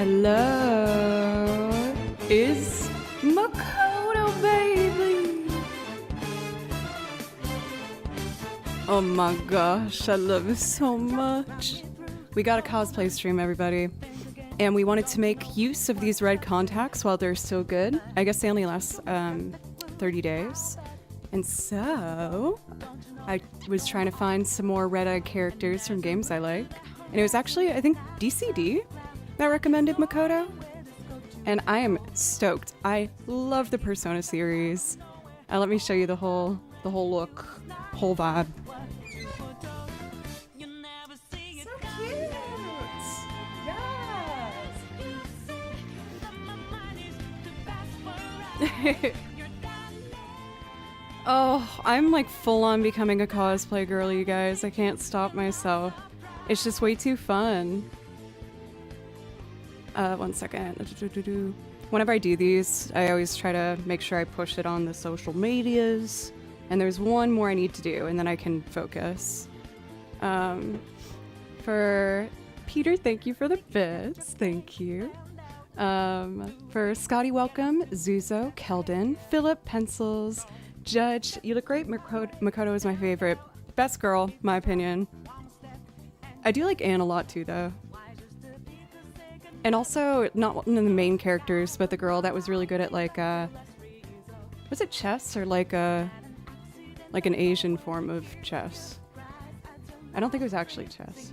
Hello, is Makoto, baby. Oh my gosh, I love it so much. We got a cosplay stream, everybody. And we wanted to make use of these red contacts while they're still good. I guess they only last 30 days. And so I was trying to find some more red-eyed characters from games I like. And it was actually, I think, DCD that recommended Makoto. And I am stoked. I love the Persona series. Let me show you the whole look, whole vibe. So cute! Yes! Oh, I'm like full on becoming a cosplay girl, you guys. I can't stop myself. It's just way too fun. One second. Whenever I do these, I always try to make sure I push it on the social medias. And there's one more I need to do, and then I can focus. For Peter, thank you for the bits. Thank you. For Scotty, welcome. Zuzo, Keldon, Philip, Pencils, Judge. You look great. Makoto is my favorite. Best girl, my opinion. I do like Anne a lot too, though. And also, not one of the main characters, but the girl that was really good at like, was it chess or like an Asian form of chess? I don't think it was actually chess.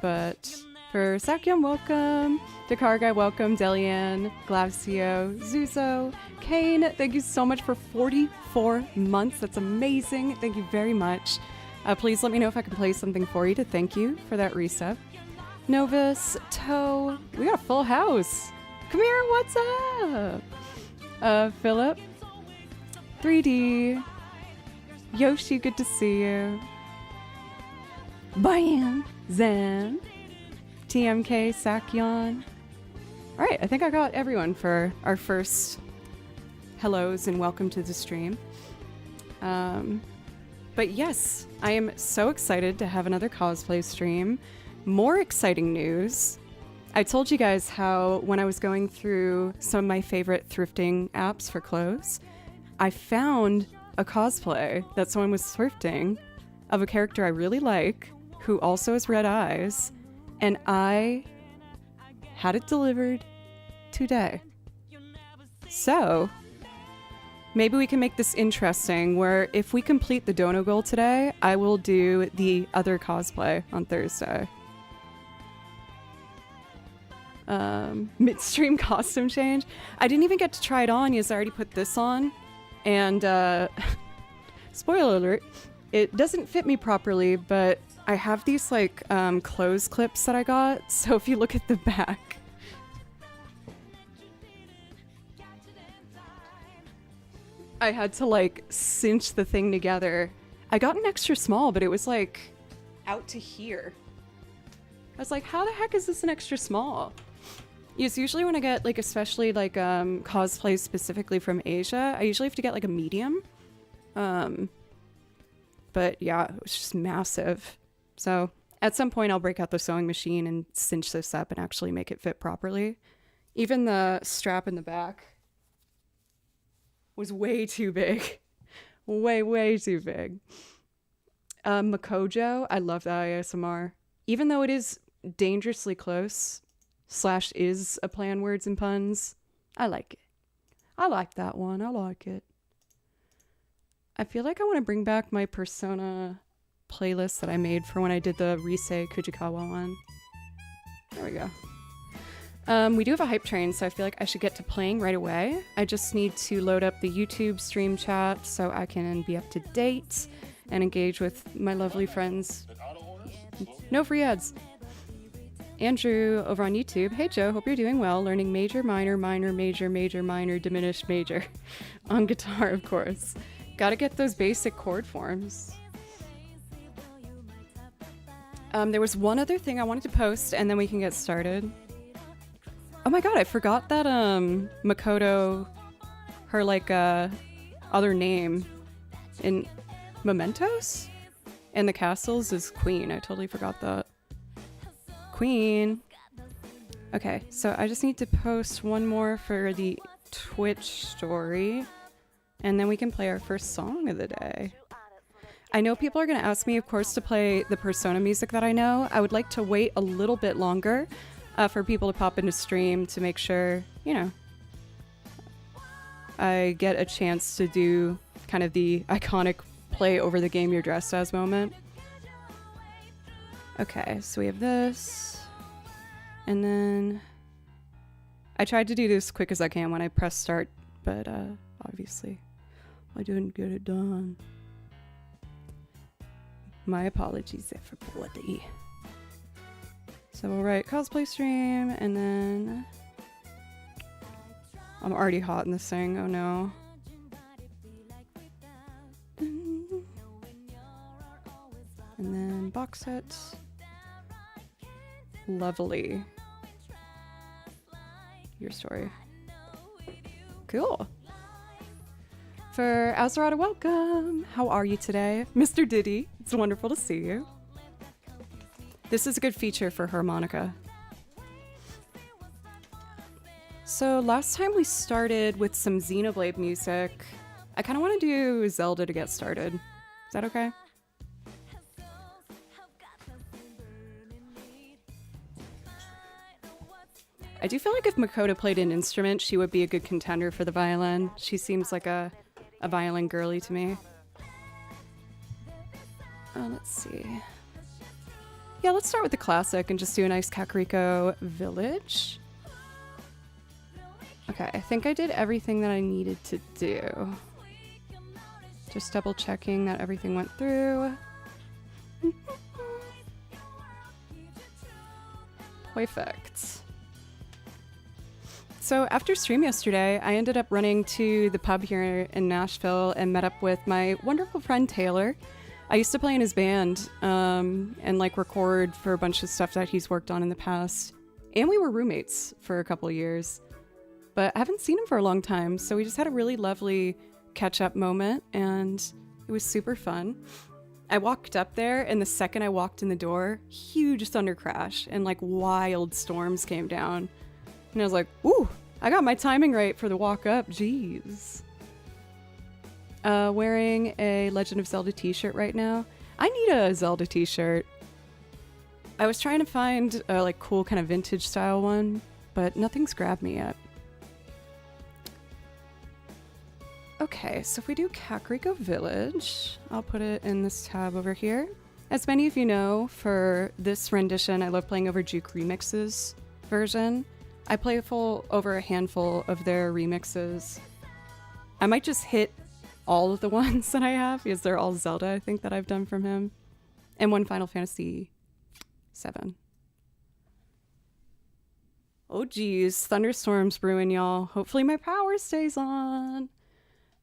But for Sakyam, welcome. Dakar Guy, welcome. Delian, Glavcio, Zuzo, Kane, thank you so much for 44 months. That's amazing. Thank you very much. Please let me know if I can play something for you to thank you for that reset. Novus, Toe, we got a full house. Come here, what's up? Philip, 3D, Yoshi, good to see you. Bayan, Zan, TMK, Sakyon. All right, I think I got everyone for our first hellos and welcome to the stream. But yes, I am so excited to have another cosplay stream. More exciting news. I told you guys how when I was going through some of my favorite thrifting apps for clothes, I found a cosplay that someone was thrifting of a character I really like, who also has red eyes, and I had it delivered today. So maybe we can make this interesting, where if we complete the dono goal today, I will do the other cosplay on Thursday. Midstream costume change. I didn't even get to try it on, because I already put this on. And, spoiler alert, it doesn't fit me properly, but I have these, like, clothes clips that I got. So if you look at the back, I had to, like, cinch the thing together. I got an extra small, but it was, like, out to here. I was like, how the heck is this an extra small? Yes, usually when I get, like, especially, like, cosplay specifically from Asia, I usually have to get, like, a medium. But, yeah, it was just massive. So, at some point, I'll break out the sewing machine and cinch this up and actually make it fit properly. Even the strap in the back was way too big. Way too big. Makojo, I love that ASMR. Even though it is dangerously close, / is a play on words and puns, I like it. I like that one. I like it. I feel like I want to bring back my Persona playlist that I made for when I did the Risei Kujikawa one. There we go. We do have a hype train, so I feel like I should get to playing right away. I just need to load up the YouTube stream chat so I can be up to date and engage with my lovely friends. No free ads. Andrew over on YouTube. Hey Joe, hope you're doing well. Learning major, minor, minor, major, major, minor, diminished, major. On guitar, of course. Gotta get those basic chord forms. There was one other thing I wanted to post, and then we can get started. Oh my god, I forgot that Makoto, her like other name in Mementos and the castles is Queen. I totally forgot that. Queen. Okay, so I just need to post one more for the Twitch story, and then we can play our first song of the day. I know people are going to ask me, of course, to play the Persona music that I know. I would like to wait a little bit longer for people to pop into stream to make sure, you know, I get a chance to do kind of the iconic play over the game you're dressed as moment. Okay, so we have this. And then I tried to do this as quick as I can when I press start, but obviously I didn't get it done. My apologies, everybody. So we'll write cosplay stream, and then I'm already hot in this thing. Oh no. And then box set. Lovely. Your story. Cool. For Azarada, welcome. How are you today? Mr. Diddy, it's wonderful to see you. This is a good feature for harmonica. So last time we started with some Xenoblade music. I kind of want to do Zelda to get started. Is that okay? I do feel like if Makoto played an instrument, she would be a good contender for the violin. She seems like a violin girly to me. Let's see. Yeah, let's start with the classic and just do a nice Kakariko Village. Okay, I think I did everything that I needed to do. Just double checking that everything went through. Perfect. So after stream yesterday, I ended up running to the pub here in Nashville and met up with my wonderful friend Taylor. I used to play in his band and like record for a bunch of stuff that he's worked on in the past. And we were roommates for a couple of years. But I haven't seen him for a long time, so we just had a really lovely catch-up moment, and it was super fun. I walked up there, and the second I walked in the door, huge thunder crash and like wild storms came down. And I was like, ooh, I got my timing right for the walk up. Jeez. Wearing a Legend of Zelda t-shirt right now. I need a Zelda t-shirt. I was trying to find a like cool kind of vintage style one, but nothing's grabbed me yet. Okay, so if we do Kakariko Village, I'll put it in this tab over here. As many of you know, for this rendition, I love playing over Juke Remix's version. I play over a handful of their remixes. I might just hit all of the ones that I have because they're all Zelda, I think, that I've done from him. And one Final Fantasy VII. Oh geez, thunderstorms brewing, y'all. Hopefully my power stays on.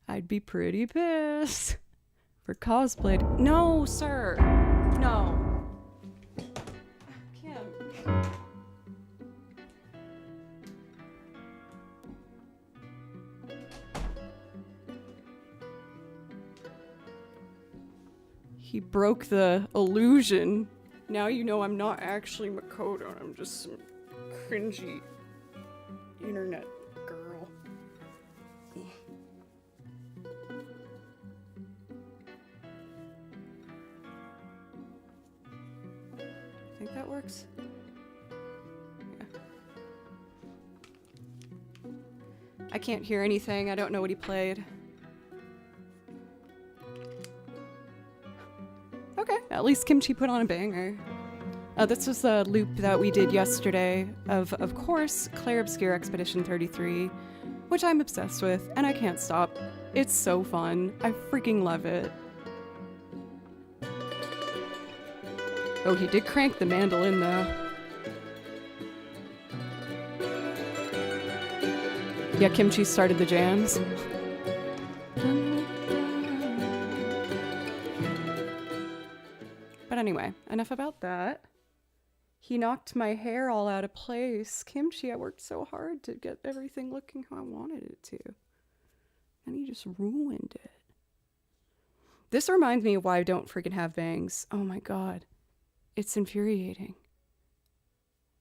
I'd be pretty pissed. For cosplay. No, sir. No. Kim. He broke the illusion. Now you know I'm not actually Makoto. I'm just some cringy internet girl. Think that works? Yeah. I can't hear anything. I don't know what he played. Okay, at least Kimchi put on a banger. This was the loop that we did yesterday of course, Claire Obscure Expedition 33, which I'm obsessed with, and I can't stop. It's so fun. I freaking love it. Oh, he did crank the mandolin, though. Yeah, Kimchi started the jams. But anyway, enough about that. He knocked my hair all out of place. Kimchi, I worked so hard to get everything looking how I wanted it to. And he just ruined it. This reminds me of why I don't freaking have bangs. Oh my god. It's infuriating.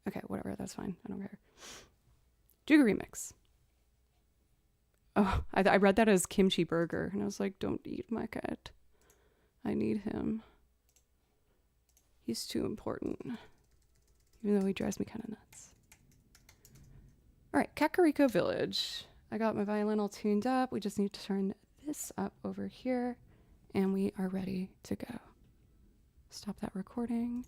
Okay, whatever. That's fine. I don't care. Juga remix. Oh, I read that as kimchi burger, and I was like, don't eat my cat. I need him. He's too important. Even though he drives me kind of nuts. Alright, Kakariko Village. I got my violin all tuned up. We just need to turn this up over here. And we are ready to go. Stop that recording.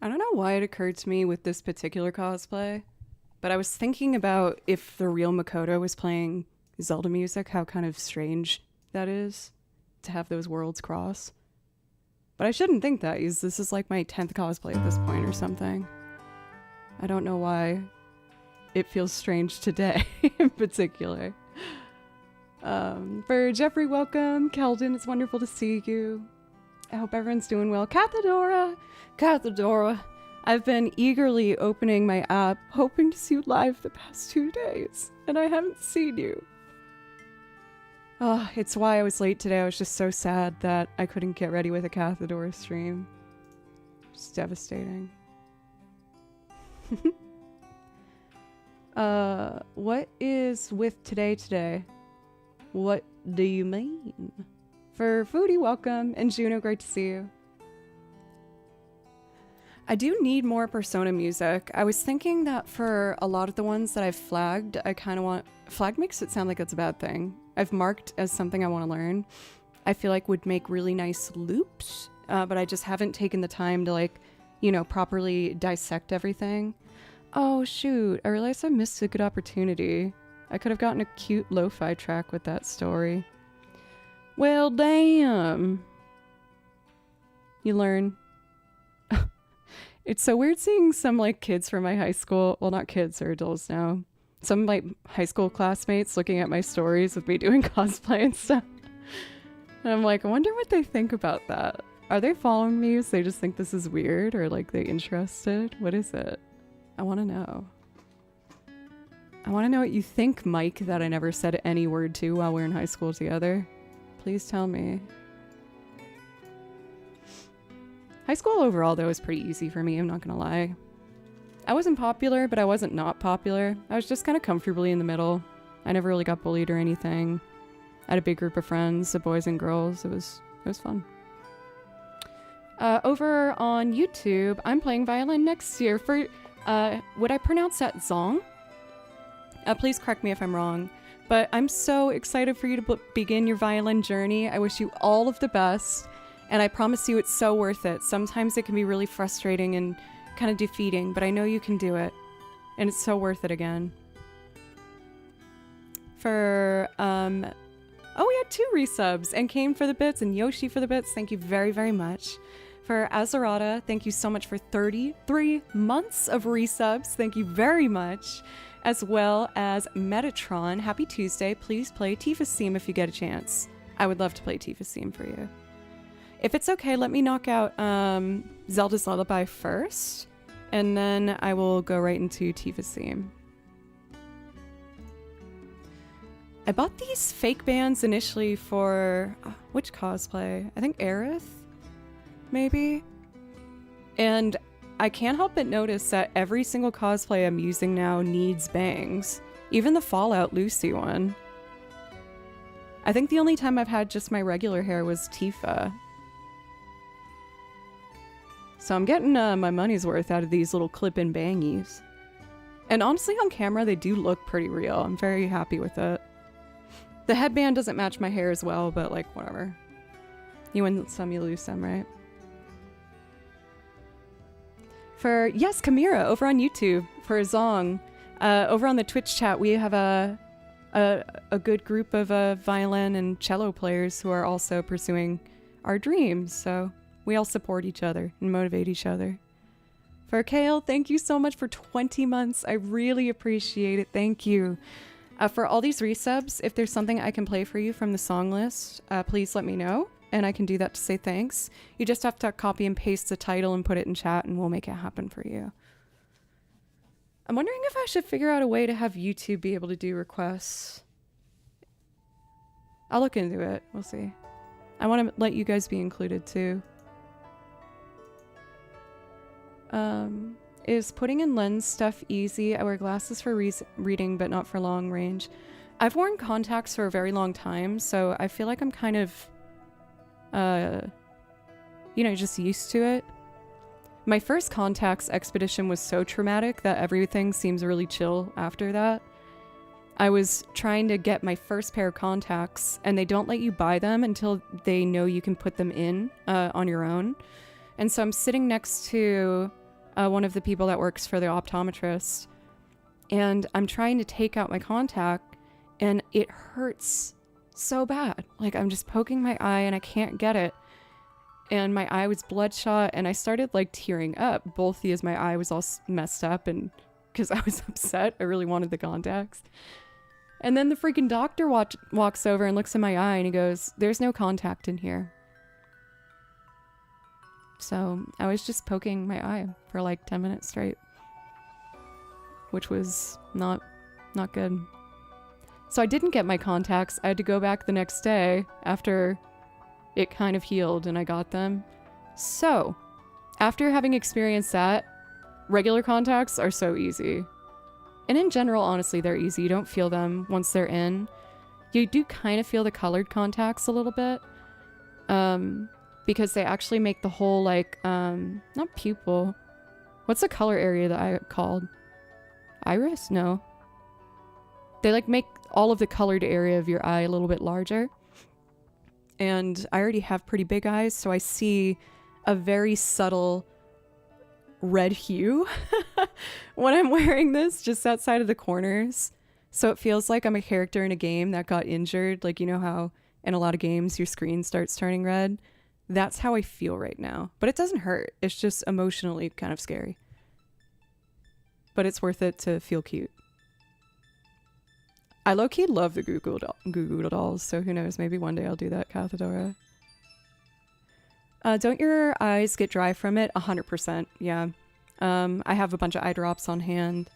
I don't know why it occurred to me with this particular cosplay, but I was thinking about if the real Makoto was playing Zelda music, how kind of strange that is to have those worlds cross. But I shouldn't think that. This is like my 10th cosplay at this point or something. I don't know why it feels strange today in particular. For Jeffrey, welcome. Keldon, it's wonderful to see you. I hope everyone's doing well. Cathedora! I've been eagerly opening my app, hoping to see you live the past 2 days, and I haven't seen you. Oh, it's why I was late today. I was just so sad that I couldn't get ready with a Cathedora stream. It's devastating. What is with today? What do you mean? For Foodie, welcome, and Juno, great to see you. I do need more Persona music. I was thinking that for a lot of the ones that I've flagged, I kind of want... Flag makes it sound like it's a bad thing. I've marked as something I want to learn. I feel like would make really nice loops, but I just haven't taken the time to, like, you know, properly dissect everything. Oh, shoot. I realized I missed a good opportunity. I could have gotten a cute lo-fi track with that story. Well, damn. You learn. It's so weird seeing some, like, kids from my high school. Well, not kids, they're adults now. Some, like, high school classmates looking at my stories with me doing cosplay and stuff. And I'm like, I wonder what they think about that. Are they following me so they just think this is weird? Or, like, they interested? What is it? I want to know. I want to know what you think, Mike, that I never said any word to while we were in high school together. Please tell me. High school overall, though, was pretty easy for me, I'm not gonna lie. I wasn't popular, but I wasn't not popular. I was just kind of comfortably in the middle. I never really got bullied or anything. I had a big group of friends, the boys and girls. It was fun. Over on YouTube, I'm playing violin next year for, would I pronounce that Zong? Please correct me if I'm wrong. But I'm so excited for you to begin your violin journey. I wish you all of the best. And I promise you it's so worth it. Sometimes it can be really frustrating and kind of defeating, but I know you can do it. And it's so worth it again. For, oh, we had 2 resubs, and Kane for the bits and Yoshi for the bits. Thank you very, very much. For Azarada, thank you so much for 33 months of resubs. Thank you very much. As well as Metatron, happy Tuesday. Please play Tifa's theme if you get a chance. I would love to play Tifa's theme for you. If it's okay, let me knock out Zelda's Lullaby first, and then I will go right into Tifa's theme. I bought these fake bands initially for which cosplay? I think Aerith, maybe? And I can't help but notice that every single cosplay I'm using now needs bangs. Even the Fallout Lucy one. I think the only time I've had just my regular hair was Tifa. So I'm getting my money's worth out of these little clip-in bangies. And honestly, on camera, they do look pretty real. I'm very happy with it. The headband doesn't match my hair as well, but like, whatever. You win some, you lose some, right? For, yes, Kamira, over on YouTube, for Zong. Over on the Twitch chat, we have a good group of violin and cello players who are also pursuing our dreams, so we all support each other and motivate each other. For Kale, thank you so much for 20 months. I really appreciate it. Thank you. For all these resubs, if there's something I can play for you from the song list, please let me know, and I can do that to say thanks. You just have to copy and paste the title and put it in chat, and we'll make it happen for you. I'm wondering if I should figure out a way to have YouTube be able to do requests. I'll look into it. We'll see. I want to let you guys be included too. Is putting in lens stuff easy? I wear glasses for reading, but not for long range. I've worn contacts for a very long time, so I feel like I'm kind of, you know, just used to it. My first contacts expedition was so traumatic that everything seems really chill after that. I was trying to get my first pair of contacts, and they don't let you buy them until they know you can put them in on your own. And so I'm sitting next to one of the people that works for the optometrist, and I'm trying to take out my contact, and it hurts so bad. Like, I'm just poking my eye and I can't get it. And my eye was bloodshot, and I started like tearing up, both because my eye was all messed up and because I was upset. I really wanted the contacts. And then the freaking doctor walks over and looks in my eye and he goes, "There's no contact in here." So I was just poking my eye for like 10 minutes straight, which was not good. So I didn't get my contacts. I had to go back the next day after it kind of healed and I got them. So after having experienced that, regular contacts are so easy. And in general, honestly, they're easy. You don't feel them once they're in. You do kind of feel the colored contacts a little bit. Because they actually make the whole, like, not pupil. What's the color area that I called? Iris? No. They, like, make all of the colored area of your eye a little bit larger. And I already have pretty big eyes, so I see a very subtle red hue when I'm wearing this just outside of the corners. So it feels like I'm a character in a game that got injured. Like, you know how in a lot of games your screen starts turning red? That's how I feel right now. But it doesn't hurt. It's just emotionally kind of scary. But it's worth it to feel cute. I low-key love the Goo Goo dolls, so who knows, maybe one day I'll do that, Cathedora. Don't your eyes get dry from it? 100%, yeah. I have a bunch of eye drops on hand.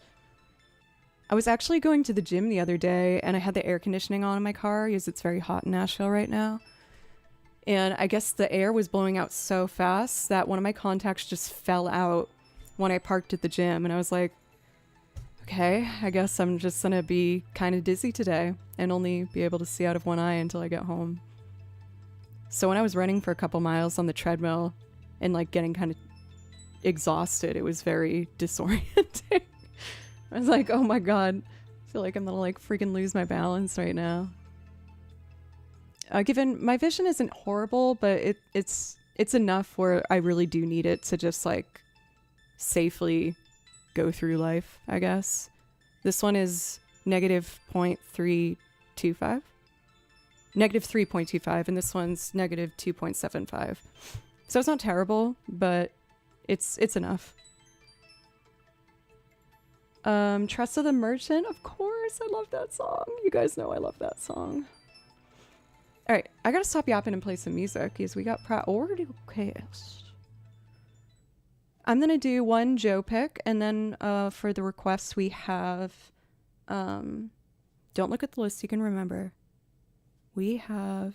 I was actually going to the gym the other day, and I had the air conditioning on in my car, because it's very hot in Nashville right now. And I guess the air was blowing out so fast that one of my contacts just fell out when I parked at the gym, and I was like, okay, I guess I'm just gonna be kind of dizzy today and only be able to see out of one eye until I get home. So when I was running for a couple miles on the treadmill and like getting kind of exhausted, it was very disorienting. I was like, oh my god, I feel like I'm gonna like freaking lose my balance right now. Given my vision isn't horrible, but it's enough where I really do need it to just like safely go through life, I guess. This one is negative 0.325. Negative 3.25, and this one's negative 2.75. So it's not terrible, but it's enough. Trust of the Merchant, of course. I love that song. You guys know I love that song. Alright, I gotta stop yapping and play some music because we got priority chaos. I'm gonna do one Joe pick, and then for the requests we have, don't look at the list, you can remember. We have,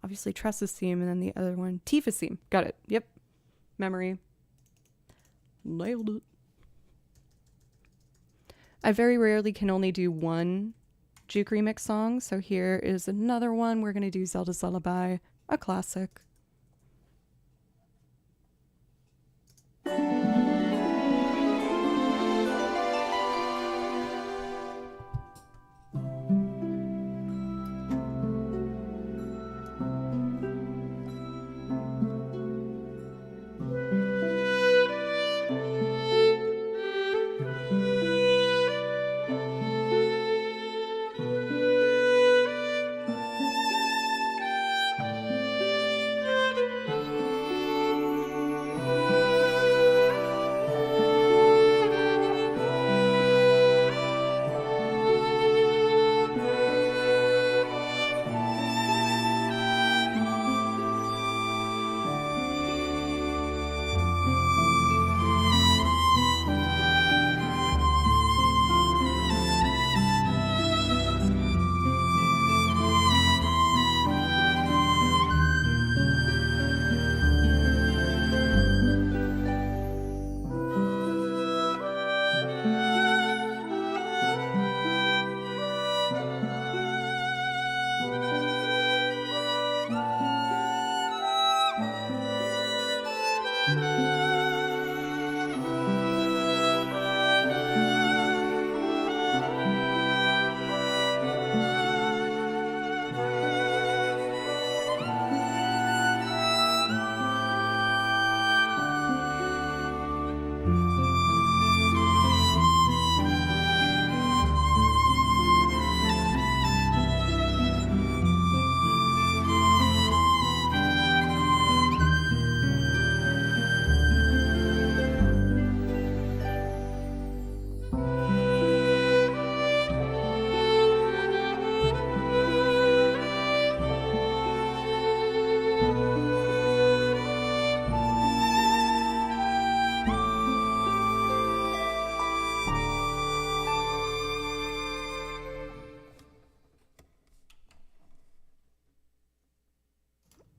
obviously, Tressa's theme, and then the other one, Tifa's theme. Got it. Yep. Memory. Nailed it. I very rarely can only do one Juke remix song, so here is another one. We're gonna do Zelda's Lullaby, a classic.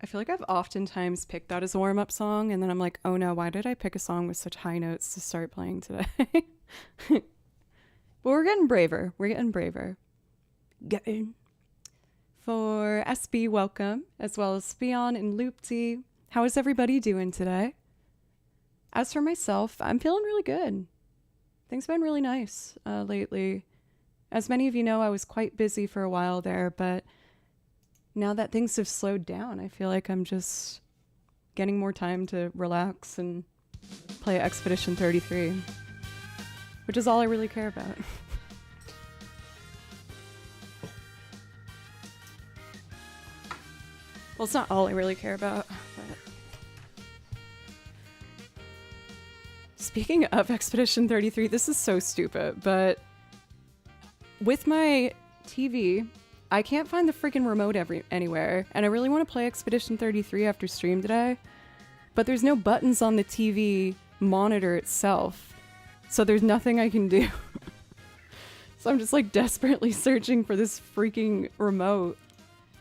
I feel like I've oftentimes picked that as a warm-up song, and then I'm like, oh no, why did I pick a song with such high notes to start playing today? But we're getting braver. We're getting braver. Getting. For SB, welcome, as well as Spion and Loopty. How is everybody doing today? As for myself, I'm feeling really good. Things have been really nice lately. As many of you know, I was quite busy for a while there, but now that things have slowed down, I feel like I'm just getting more time to relax and play Expedition 33. which is all I really care about. Well, it's not all I really care about, but... Speaking of Expedition 33, this is so stupid, but with my TV, I can't find the freaking remote anywhere, and I really want to play Expedition 33 after stream today, but there's no buttons on the TV monitor itself, so there's nothing I can do. So I'm just like desperately searching for this freaking remote.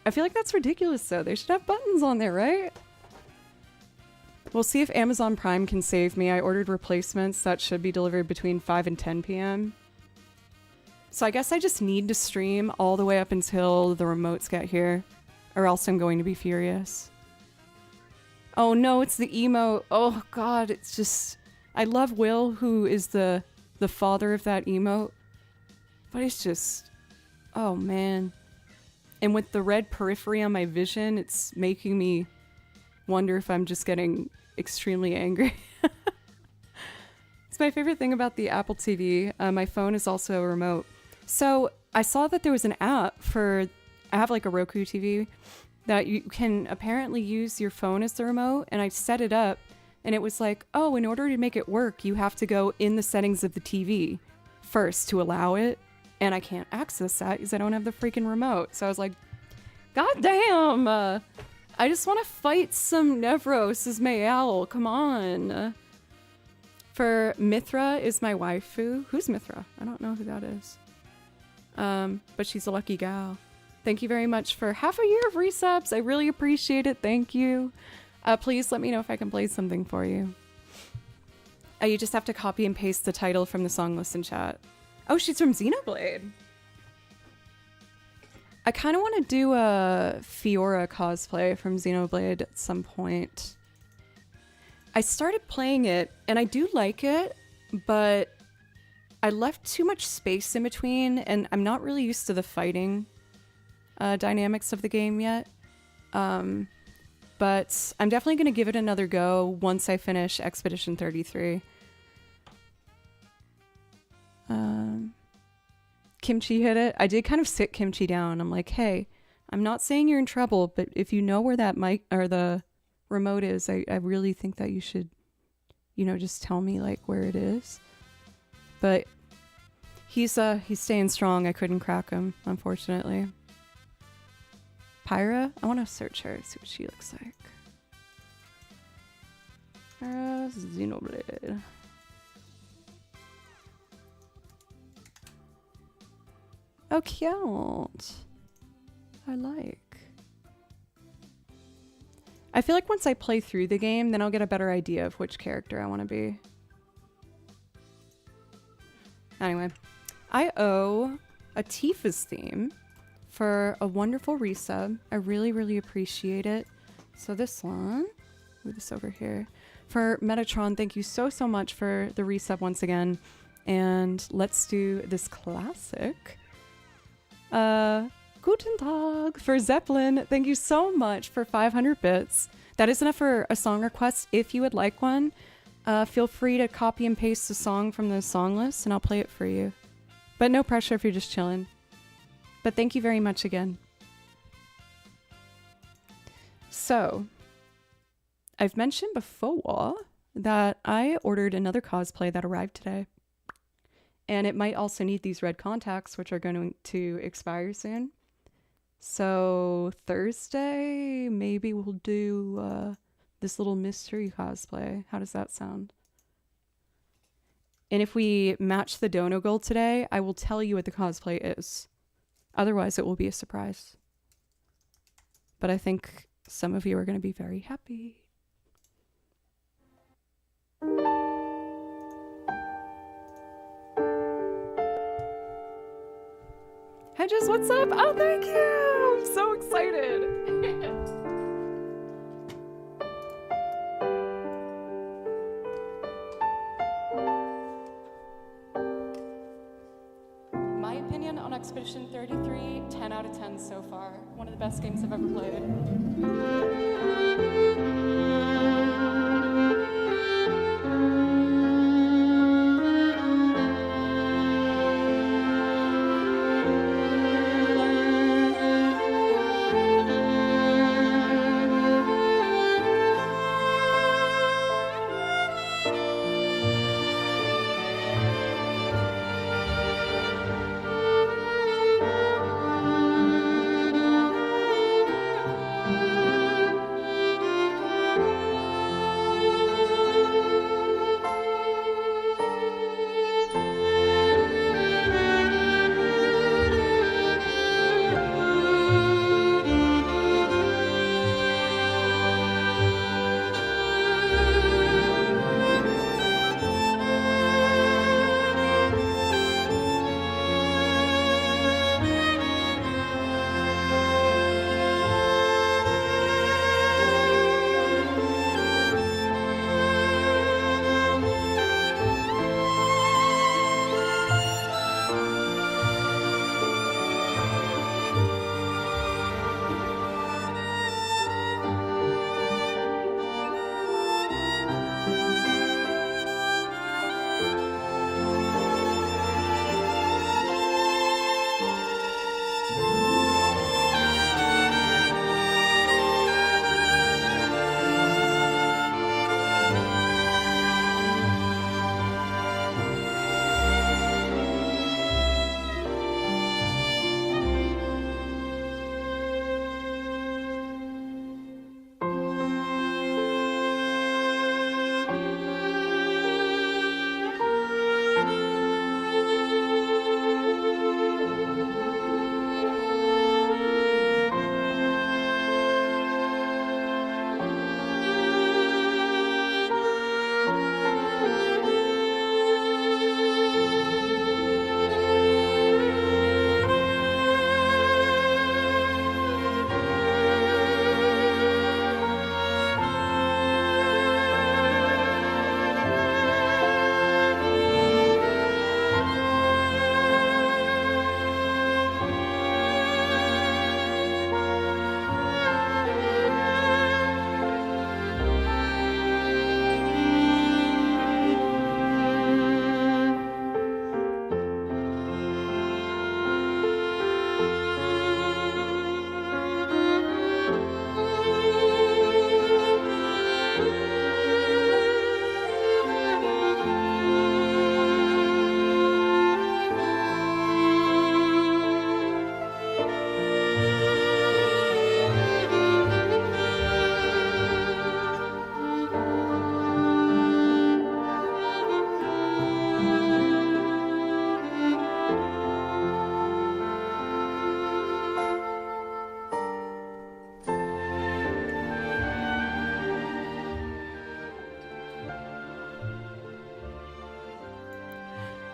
I feel like that's ridiculous though. They should have buttons on there, right? We'll see if Amazon Prime can save me. I ordered replacements that should be delivered between 5 and 10 p.m. So I guess I just need to stream all the way up until the remotes get here, or else I'm going to be furious. Oh no, it's the emote. Oh god, it's just... I love Will, who is the father of that emote, but it's just... Oh man. And with the red periphery on my vision, it's making me wonder if I'm just getting extremely angry. It's my favorite thing about the Apple TV. My phone is also a remote. So I saw that there was an app for... I have like a Roku TV that you can apparently use your phone as the remote, and I set it up, and it was like, oh, in order to make it work, you have to go in the settings of the TV first to allow it, and I can't access that because I don't have the freaking remote. So I was like, god damn! I just want to fight some Nevros as Mayal, come on! For Mithra is my waifu. Who's Mithra? I don't know who that is. But she's a lucky gal. Thank you very much for half a year of resubs. I really appreciate it. Thank you. Please let me know if I can play something for you. You just have to copy and paste the title from the song list in chat. Oh, she's from Xenoblade. I kind of want to do a Fiora cosplay from Xenoblade at some point. I started playing it, and I do like it, but I left too much space in between, and I'm not really used to the fighting dynamics of the game yet. But I'm definitely going to give it another go once I finish Expedition 33. Kimchi hit it. I did kind of sit Kimchi down. I'm like, hey, I'm not saying you're in trouble, but if you know where that mic or the remote is, I really think that you should, you know, just tell me like where it is. But he's staying strong. I couldn't crack him, unfortunately. Pyra? I want to search her, see what she looks like. Pyra Xenoblade. Oh, cute. I like. I feel like once I play through the game, then I'll get a better idea of which character I want to be. Anyway, I owe a Tifa's theme for a wonderful resub. I really, really appreciate it. So this one, move this over here. For Metatron, thank you so, so much for the resub once again. And let's do this classic. Guten Tag for Zeppelin. Thank you so much for 500 bits. That is enough for a song request. If you would like one, feel free to copy and paste a song from the song list and I'll play it for you. But no pressure if you're just chilling. But thank you very much again. So, I've mentioned before that I ordered another cosplay that arrived today. And it might also need these red contacts, which are going to expire soon. So Thursday, maybe we'll do this little mystery cosplay. How does that sound? And if we match the dono goal today, I will tell you what the cosplay is. Otherwise, it will be a surprise. But I think some of you are going to be very happy. Hedges, what's up? Oh, thank you! I'm so excited! My opinion on Expedition 33, 10 out of 10 so far. One of the best games I've ever played.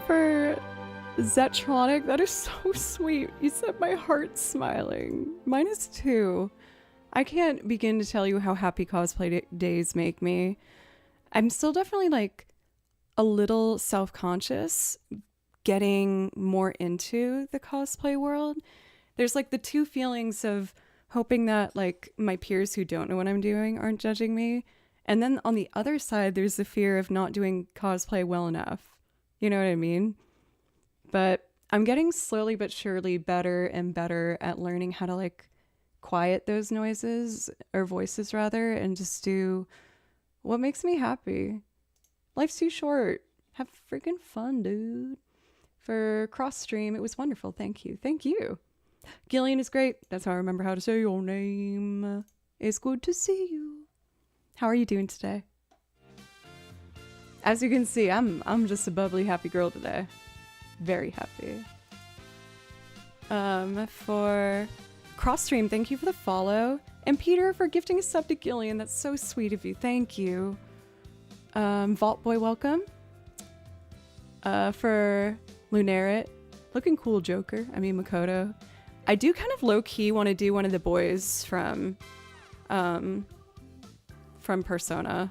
For Zetronic, that is so sweet. You set my heart smiling. Mine is too. I can't begin to tell you how happy cosplay days make me. I'm still definitely like a little self-conscious getting more into the cosplay world. There's like the two feelings of hoping that like my peers who don't know what I'm doing aren't judging me. And then on the other side, there's the fear of not doing cosplay well enough. You know what I mean? But I'm getting slowly but surely better and better at learning how to like quiet those noises or voices rather and just do what makes me happy. Life's too short. Have freaking fun, dude. For cross stream, it was wonderful. Thank you. Thank you. Gillian is great. That's how I remember how to say your name. It's good to see you. How are you doing today? As you can see, I'm just a bubbly, happy girl today. Very happy. For cross stream, thank you for the follow. And Peter for gifting a sub to Gillian. That's so sweet of you. Thank you. Vault Boy, welcome. For Lunarit, looking cool, Joker. I mean, Makoto. I do kind of low-key want to do one of the boys from Persona.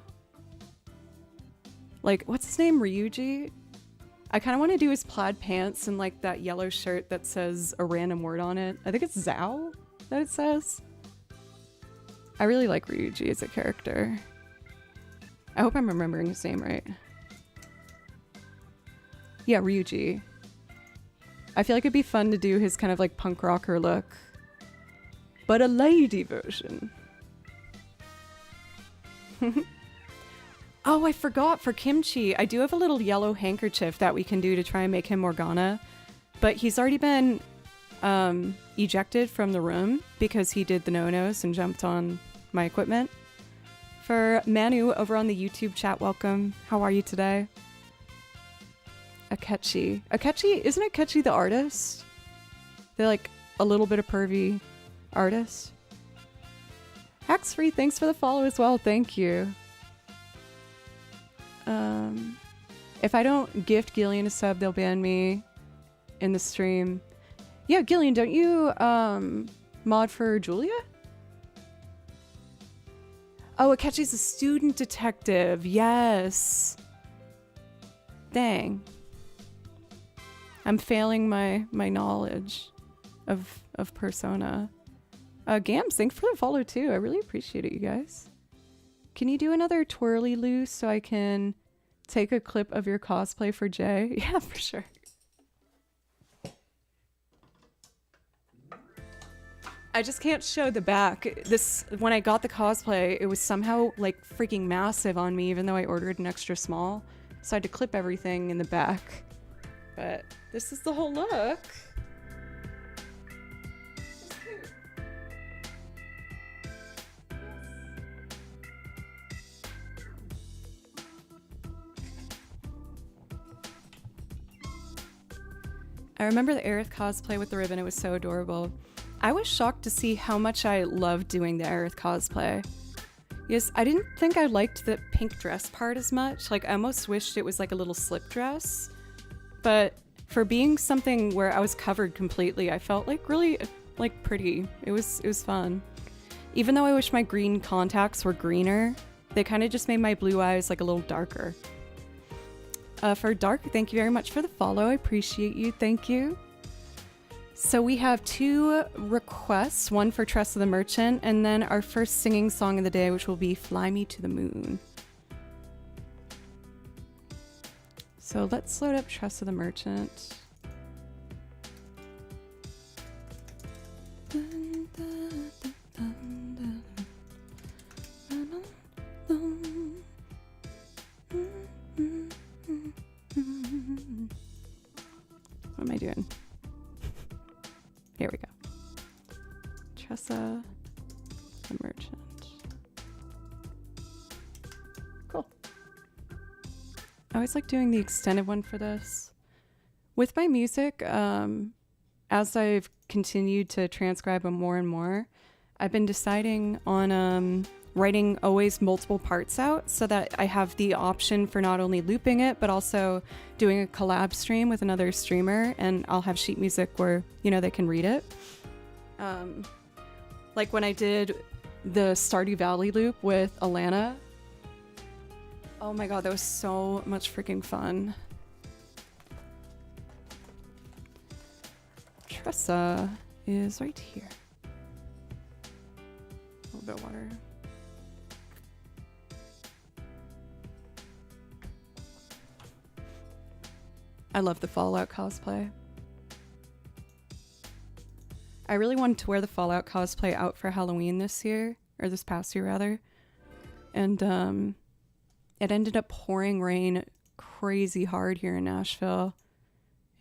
Like, what's his name? Ryuji? I kind of want to do his plaid pants and like that yellow shirt that says a random word on it. I think it's Zao that it says. I really like Ryuji as a character. I hope I'm remembering his name right. Yeah, Ryuji. I feel like it'd be fun to do his kind of like punk rocker look, but a lady version. Oh, I forgot for Kimchi. I do have a little yellow handkerchief that we can do to try and make him Morgana, but he's already been ejected from the room because he did the no-nos and jumped on my equipment. For Manu over on the YouTube chat, welcome. How are you today? Akechi. Akechi, isn't Akechi the artist? They're like a little bit of pervy artist. Hacks Free, thanks for the follow as well. Thank you. If I don't gift Gillian a sub, they'll ban me in the stream. Yeah, Gillian, don't you mod for Julia? Oh, Akechi's a student detective. Yes. Dang. I'm failing my knowledge of Persona. Gams, thanks for the follow too. I really appreciate it, you guys. Can you do another twirly loose so I can take a clip of your cosplay for Jay? Yeah, for sure. I just can't show the back. This, when I got the cosplay, it was somehow like freaking massive on me, even though I ordered an extra small. So I had to clip everything in the back. But this is the whole look. I remember the Aerith cosplay with the ribbon. It was so adorable. I was shocked to see how much I loved doing the Aerith cosplay. Yes, I didn't think I liked the pink dress part as much. Like, I almost wished it was like a little slip dress. But for being something where I was covered completely, I felt like really like pretty. It was fun. Even though I wish my green contacts were greener, they kind of just made my blue eyes like a little darker. For Dark, thank you very much for the follow. I appreciate you. Thank you. So we have 2 requests, one for Tress of the Merchant, and then our first singing song of the day, which will be Fly Me to the Moon. So let's load up Tress of the Merchant. What am I doing? Here we go. Tressa the Merchant. Cool. I always like doing the extended one for this. With my music, as I've continued to transcribe them more and more, I've been deciding on writing always multiple parts out so that I have the option for not only looping it, but also doing a collab stream with another streamer, and I'll have sheet music where, you know, they can read it. Like when I did the Stardew Valley loop with Alana. Oh my god, that was so much freaking fun. Tressa is right here. A little bit of water. I love the Fallout cosplay. I really wanted to wear the Fallout cosplay out for Halloween this year, or this past year rather. And it ended up pouring rain crazy hard here in Nashville.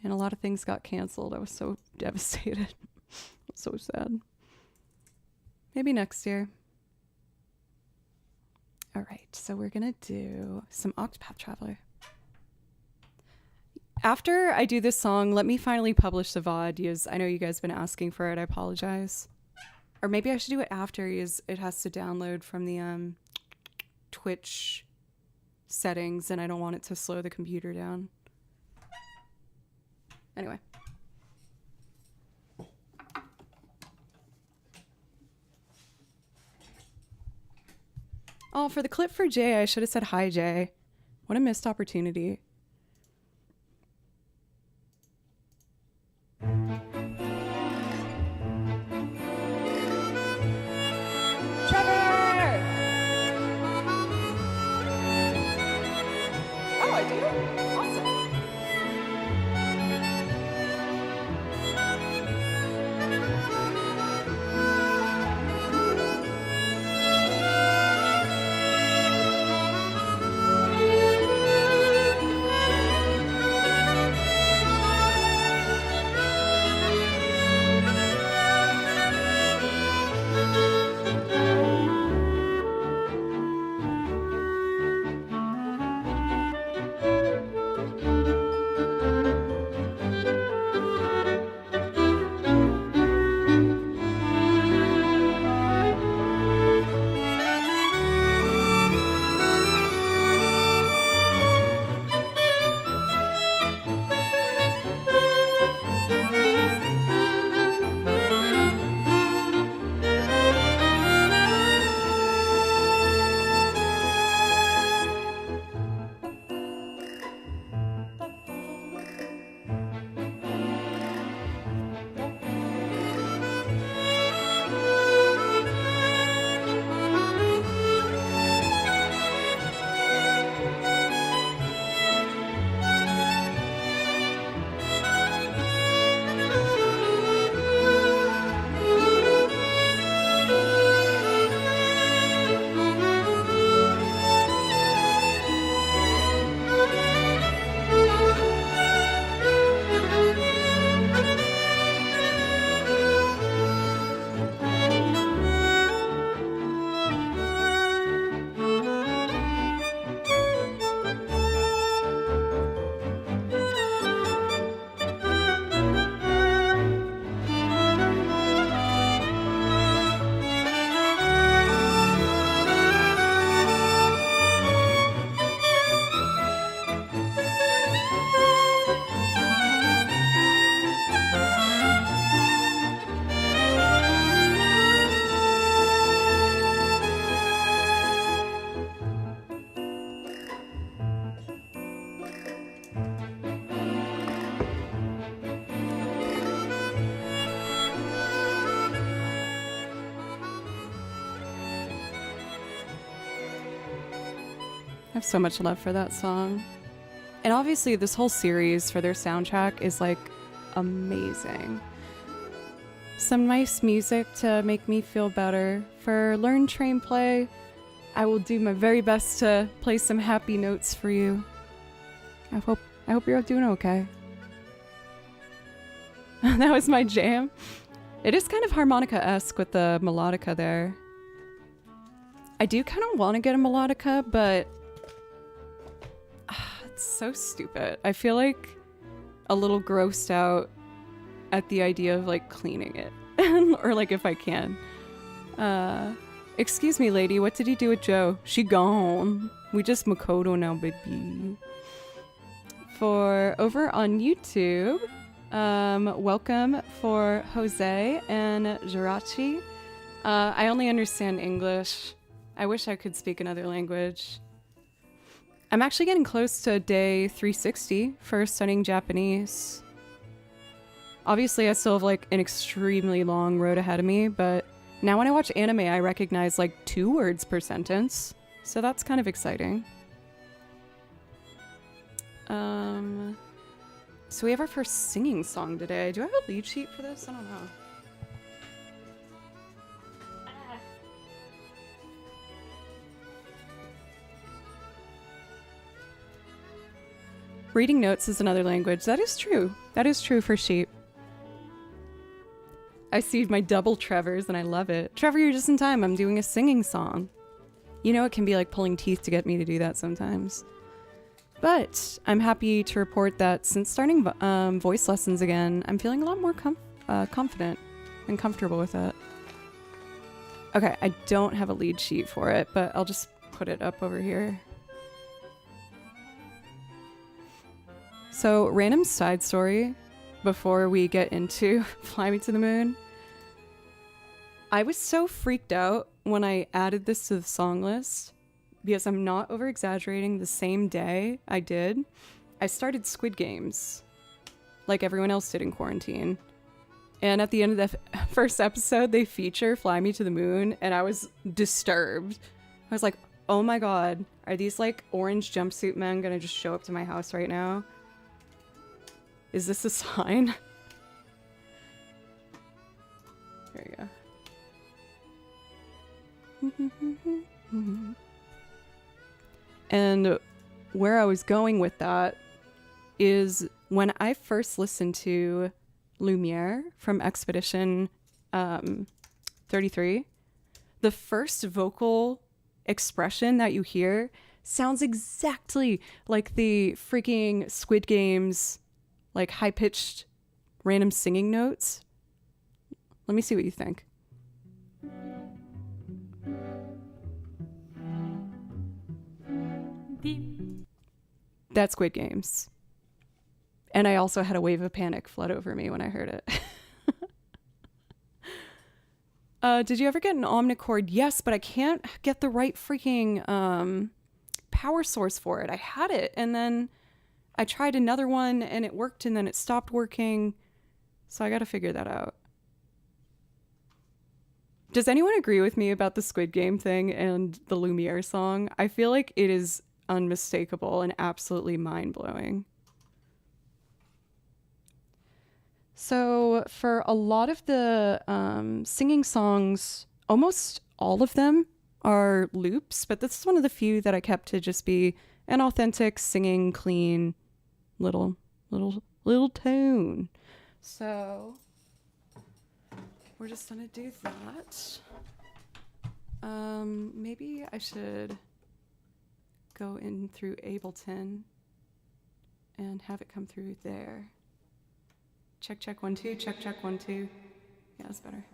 And a lot of things got canceled. I was so devastated. So sad. Maybe next year. All right, so we're gonna do some Octopath Traveler. After I do this song, let me finally publish the VOD, because I know you guys have been asking for it. I apologize. Or maybe I should do it after, because it has to download from the Twitch settings, and I don't want it to slow the computer down. Anyway. Oh, for the clip for Jay, I should have said hi, Jay. What a missed opportunity. I have so much love for that song. And obviously this whole series for their soundtrack is like amazing. Some nice music to make me feel better. For Learn, Train, Play, I will do my very best to play some happy notes for you. I hope you're doing okay. That was my jam. It is kind of harmonica-esque with the melodica there. I do kind of want to get a melodica, but it's so stupid. I feel like a little grossed out at the idea of like cleaning it or like if I can. Excuse me, lady, what did he do with Joe? She gone. We just Makoto now, baby. For over on YouTube, welcome for Jose and Jirachi. I only understand English. I wish I could speak another language. I'm actually getting close to day 360 for studying Japanese. Obviously, I still have like an extremely long road ahead of me, but now when I watch anime, I recognize like 2 words per sentence. So that's kind of exciting. So we have our first singing song today. Do I have a lead sheet for this? I don't know. Reading notes is another language. That is true. That is true for sheep. I see my double Trevors and I love it. Trevor, you're just in time. I'm doing a singing song. You know, it can be like pulling teeth to get me to do that sometimes. But I'm happy to report that since starting voice lessons again, I'm feeling a lot more confident and comfortable with it. Okay, I don't have a lead sheet for it, but I'll just put it up over here. So, random side story before we get into Fly Me to the Moon. I was so freaked out when I added this to the song list because I'm not over exaggerating. The same day I started Squid Games like everyone else did in quarantine. And at the end of the first episode, they feature Fly Me to the Moon, and I was disturbed. I was like, oh my god, are these like orange jumpsuit men gonna just show up to my house right now? Is this a sign? There you go. And where I was going with that is when I first listened to Lumiere from Expedition 33, the first vocal expression that you hear sounds exactly like the freaking Squid Games, like high-pitched random singing notes. Let me see what you think. That's Squid Games. And I also had a wave of panic flood over me when I heard it. Did you ever get an Omnicord? Yes, but I can't get the right freaking power source for it. I had it, and then I tried another one, and it worked, and then it stopped working. So I gotta figure that out. Does anyone agree with me about the Squid Game thing and the Lumiere song? I feel like it is unmistakable and absolutely mind-blowing. So for a lot of the singing songs, almost all of them are loops, but this is one of the few that I kept to just be an authentic singing, clean little tune. So we're just gonna do that. Maybe I should go in through Ableton and have it come through there. Check, check, 1, 2, check, check, 1, 2. Yeah, that's better.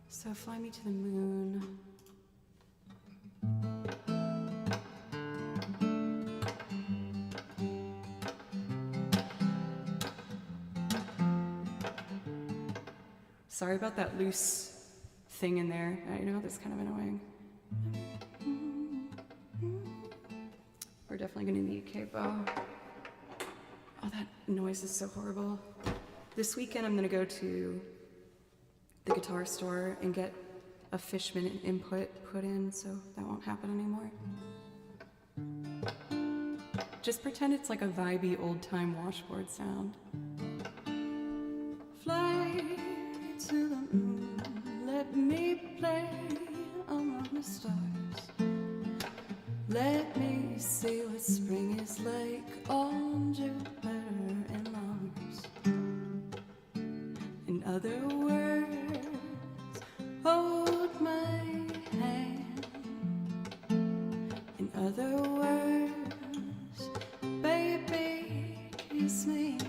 So Fly Me to the Moon. Sorry about that loose thing in there. I know that's kind of annoying. We're definitely gonna need capo. Oh, that noise is so horrible. This weekend I'm gonna go to the guitar store and get a Fishman input put in, so that won't happen anymore. Just pretend it's like a vibey old-time washboard sound. Fly to the moon, let me play among the stars. Let me see what spring is like on Jupiter and Mars. In other words, hold my hand. In other words, baby, kiss me.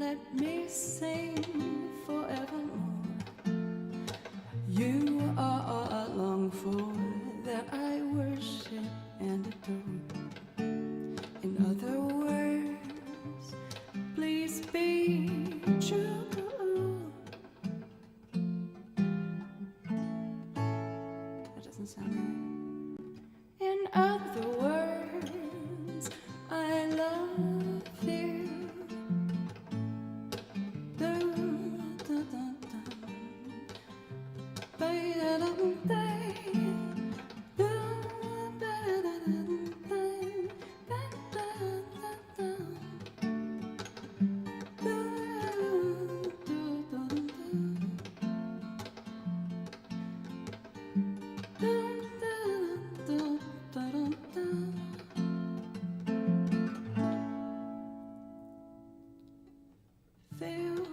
let me sing forevermore. You are all I long for, that I worship and adore. In other words, please be true. That doesn't sound right. In other words, I love you. Fill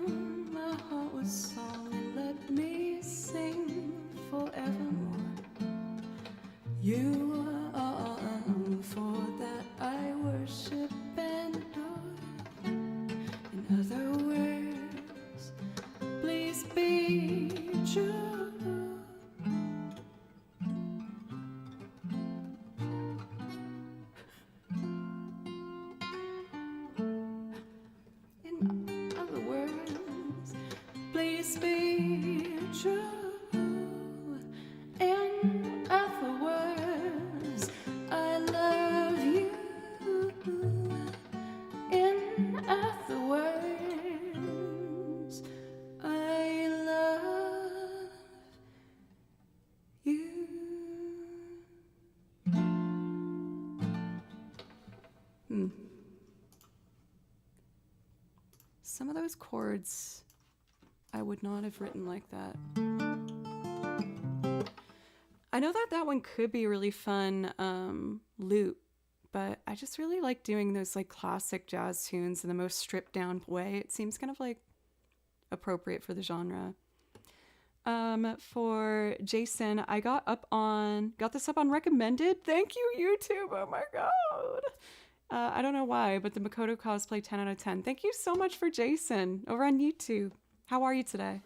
my heart with song and let me sing forevermore. You are all I long for, that I worship and adore. In other words, please be true. In other words, please be true. In other words, I love you. In other words, I love you. Some of those chords I would not have written like that. I know that that one could be a really fun loop, but I just really like doing those like classic jazz tunes in the most stripped down way. It seems kind of like appropriate for the genre. For Jason, I got this up on recommended. Thank you, YouTube. Oh my god. I don't know why, but the Makoto cosplay 10 out of 10. Thank you so much for Jason over on YouTube. How are you today?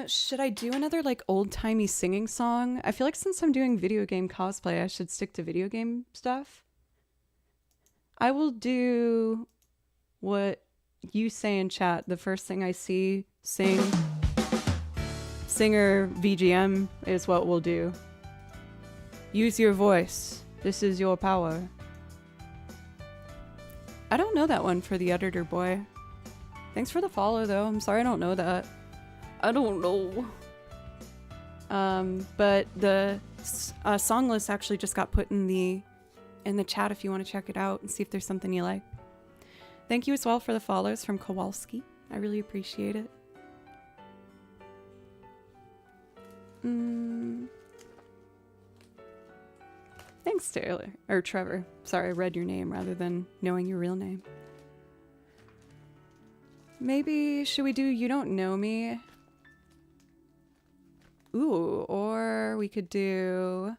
Should I do another like old-timey singing song? I feel like since I'm doing video game cosplay, I should stick to video game stuff. I will do what you say in chat. The first thing I see, singer VGM is what we'll do. Use your voice. This is your power. I don't know that one for the editor boy. Thanks for the follow though. I'm sorry I don't know that. I don't know. But the song list actually just got put in the chat if you want to check it out and see if there's something you like. Thank you as well for the follows from Kowalski. I really appreciate it. Thanks, Taylor. Or Trevor. Sorry, I read your name rather than knowing your real name. Maybe, should we do You Don't Know Me? Ooh, or we could do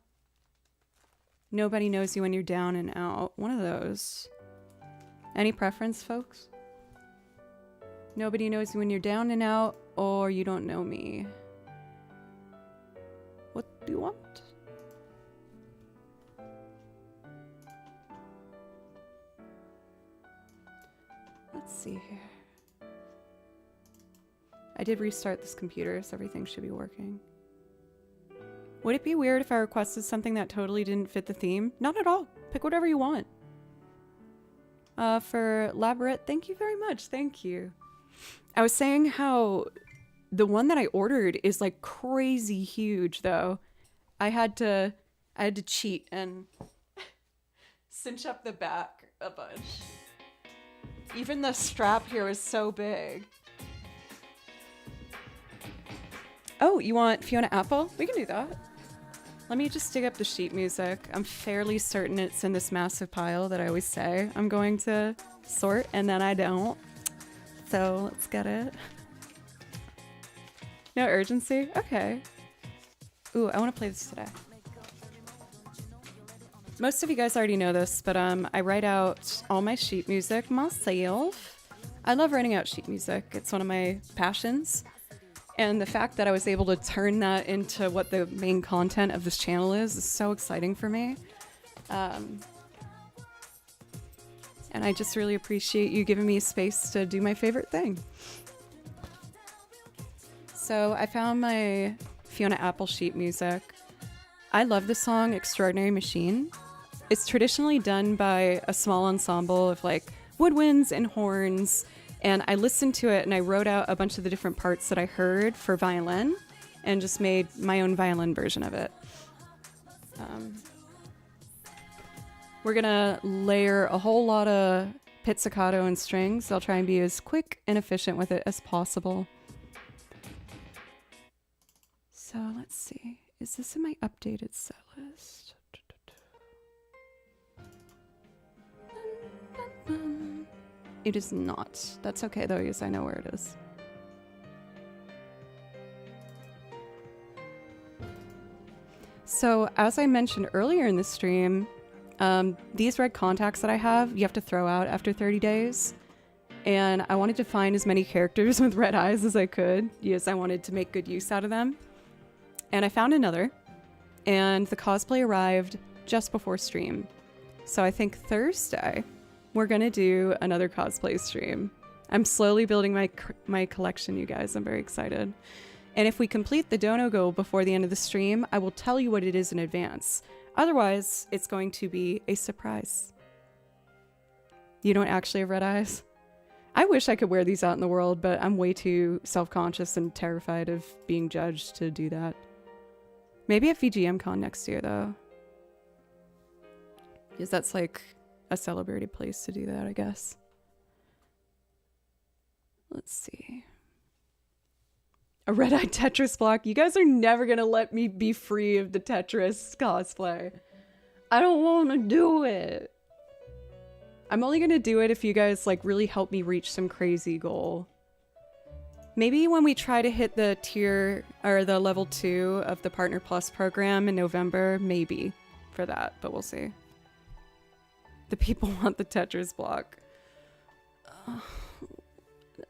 Nobody Knows You When You're Down and Out. One of those. Any preference, folks? Nobody Knows You When You're Down and Out, or You Don't Know Me. What do you want? Let's see here. I did restart this computer, so everything should be working. Would it be weird if I requested something that totally didn't fit the theme? Not at all. Pick whatever you want. For Labyrinth, thank you very much. Thank you. I was saying how the one that I ordered is like crazy huge though. I had to cheat and cinch up the back a bunch. Even the strap here is so big. Oh, you want Fiona Apple? We can do that. Let me just dig up the sheet music. I'm fairly certain it's in this massive pile that I always say I'm going to sort, and then I don't. So let's get it. No urgency? Okay. Ooh, I want to play this today. Most of you guys already know this, but I write out all my sheet music myself. I love writing out sheet music. It's one of my passions. And the fact that I was able to turn that into what the main content of this channel is so exciting for me. And I just really appreciate you giving me a space to do my favorite thing. So I found my Fiona Apple sheet music. I love the song Extraordinary Machine. It's traditionally done by a small ensemble of like woodwinds and horns. And I listened to it and I wrote out a bunch of the different parts that I heard for violin and just made my own violin version of it. We're gonna layer a whole lot of pizzicato and strings. I'll try and be as quick and efficient with it as possible. So let's see. Is this in my updated set list? It is not. That's okay though, because I know where it is. So as I mentioned earlier in the stream, these red contacts that I have, you have to throw out after 30 days. And I wanted to find as many characters with red eyes as I could, because I wanted to make good use out of them. And I found another, and the cosplay arrived just before stream. So I think Thursday, we're gonna do another cosplay stream. I'm slowly building my collection, you guys. I'm very excited. And if we complete the dono goal before the end of the stream, I will tell you what it is in advance. Otherwise, it's going to be a surprise. You don't actually have red eyes? I wish I could wear these out in the world, but I'm way too self-conscious and terrified of being judged to do that. Maybe at VGM Con next year, though. Because that's like a celebrated place to do that, I guess. Let's see. A red-eyed Tetris block. You guys are never gonna let me be free of the Tetris cosplay. I don't want to do it. I'm only gonna do it if you guys like really help me reach some crazy goal. Maybe when we try to hit the tier or the level 2 of the Partner Plus program in November, maybe for that, but we'll see. The people want the Tetris block.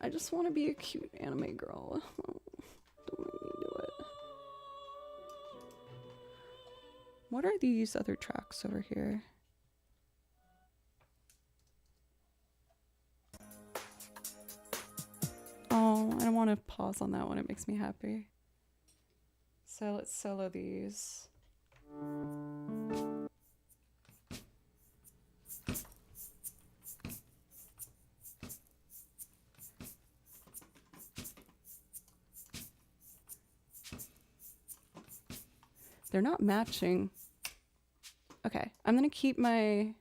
I just want to be a cute anime girl. Don't make me do it. What are these other tracks over here? Oh, I don't want to pause on that one. It makes me happy. So let's solo these. They're not matching. Okay, I'm gonna keep my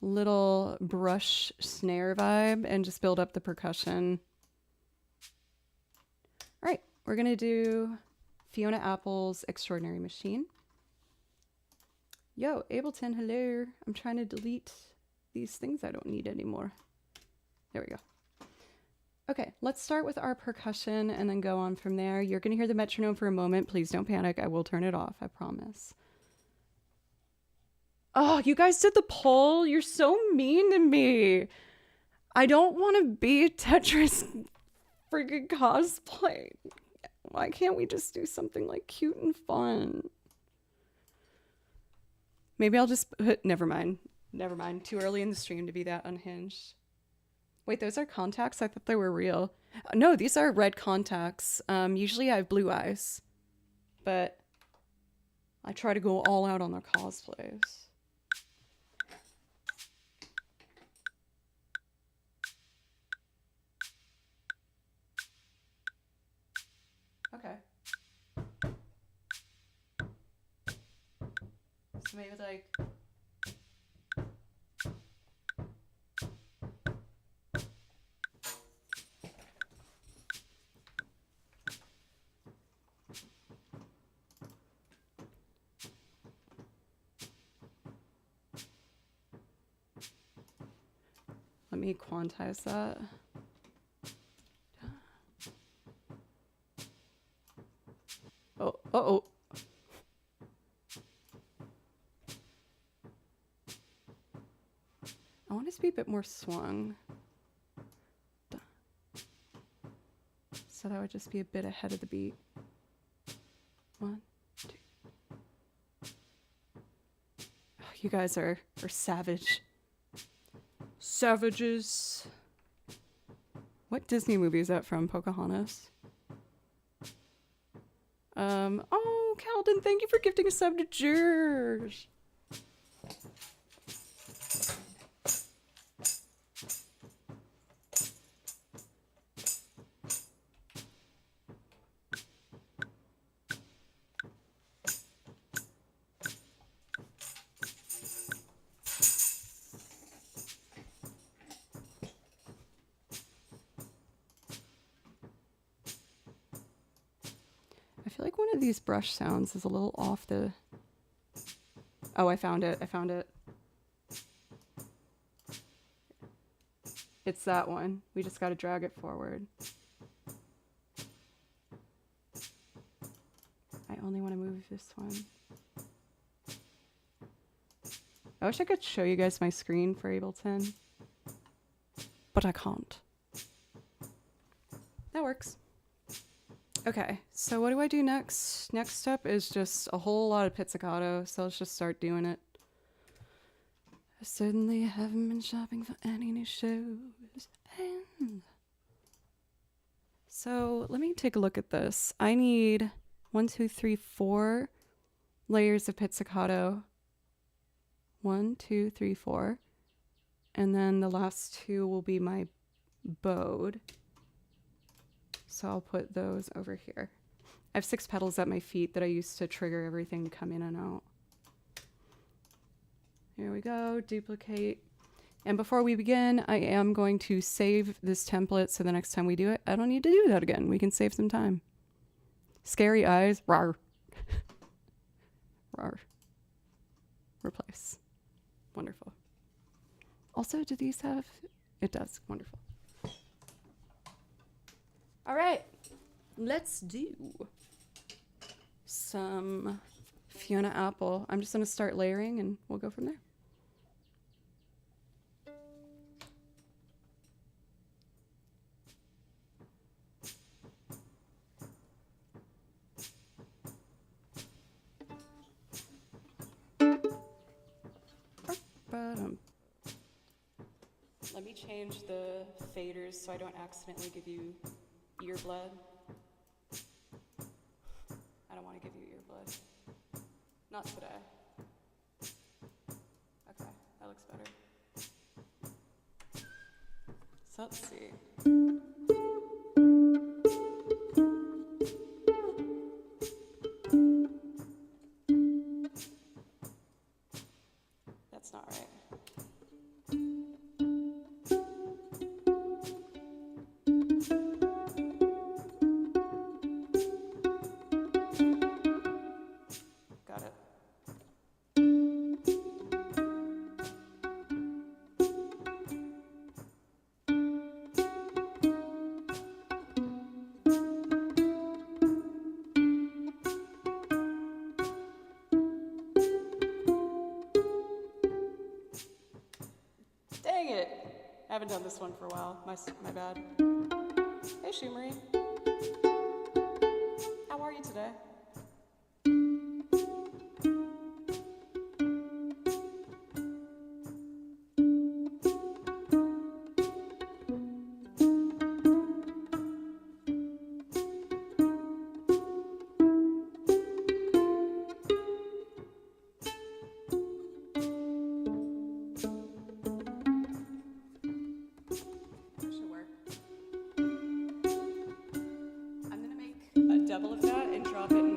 little brush snare vibe and just build up the percussion. All right, we're gonna do Fiona Apple's Extraordinary Machine. Yo, Ableton, hello. I'm trying to delete these things I don't need anymore. There we go. Okay, let's start with our percussion and then go on from there. You're gonna hear the metronome for a moment. Please don't panic. I will turn it off, I promise. Oh, you guys did the poll? You're so mean to me. I don't want to be a Tetris freaking cosplay. Why can't we just do something like cute and fun? Maybe I'll just put, never mind. Never mind. Too early in the stream to be that unhinged. Wait, those are contacts? I thought they were real. No, these are red contacts. Usually I have blue eyes, but I try to go all out on their cosplays. Okay. So maybe like... Let me quantize that. Oh, uh-oh. I want it to be a bit more swung. So that would just be a bit ahead of the beat. 1, 2. Oh, you guys are savage. Savages. What Disney movie is that from? Pocahontas? Oh, Calden, thank you for gifting a sub to George. I feel like one of these brush sounds is a little off the... Oh, I found it. I found it. It's that one. We just got to drag it forward. I only want to move this one. I wish I could show you guys my screen for Ableton, but I can't. That works. Okay, so what do I do next? Next up is just a whole lot of pizzicato, so let's just start doing it. I certainly haven't been shopping for any new shows. And so let me take a look at this. I need 1, 2, 3, 4 layers of pizzicato. 1, 2, 3, 4. And then the last 2 will be my bowed. So I'll put those over here. I have 6 pedals at my feet that I use to trigger everything to come in and out. Here we go, duplicate. And before we begin, I am going to save this template so the next time we do it, I don't need to do that again. We can save some time. Scary eyes, rawr. Rawr. Replace. Wonderful. Also, do these have, it does, wonderful. All right, let's do some Fiona Apple. I'm just gonna start layering and we'll go from there. Let me change the faders so I don't accidentally give you ear blood. I don't want to give you ear blood. Not today. Okay, that looks better. So let's see. That's not right. Dang it! I haven't done this one for a while. My bad. Hey, Shumari. How are you today? Double of that and drop it in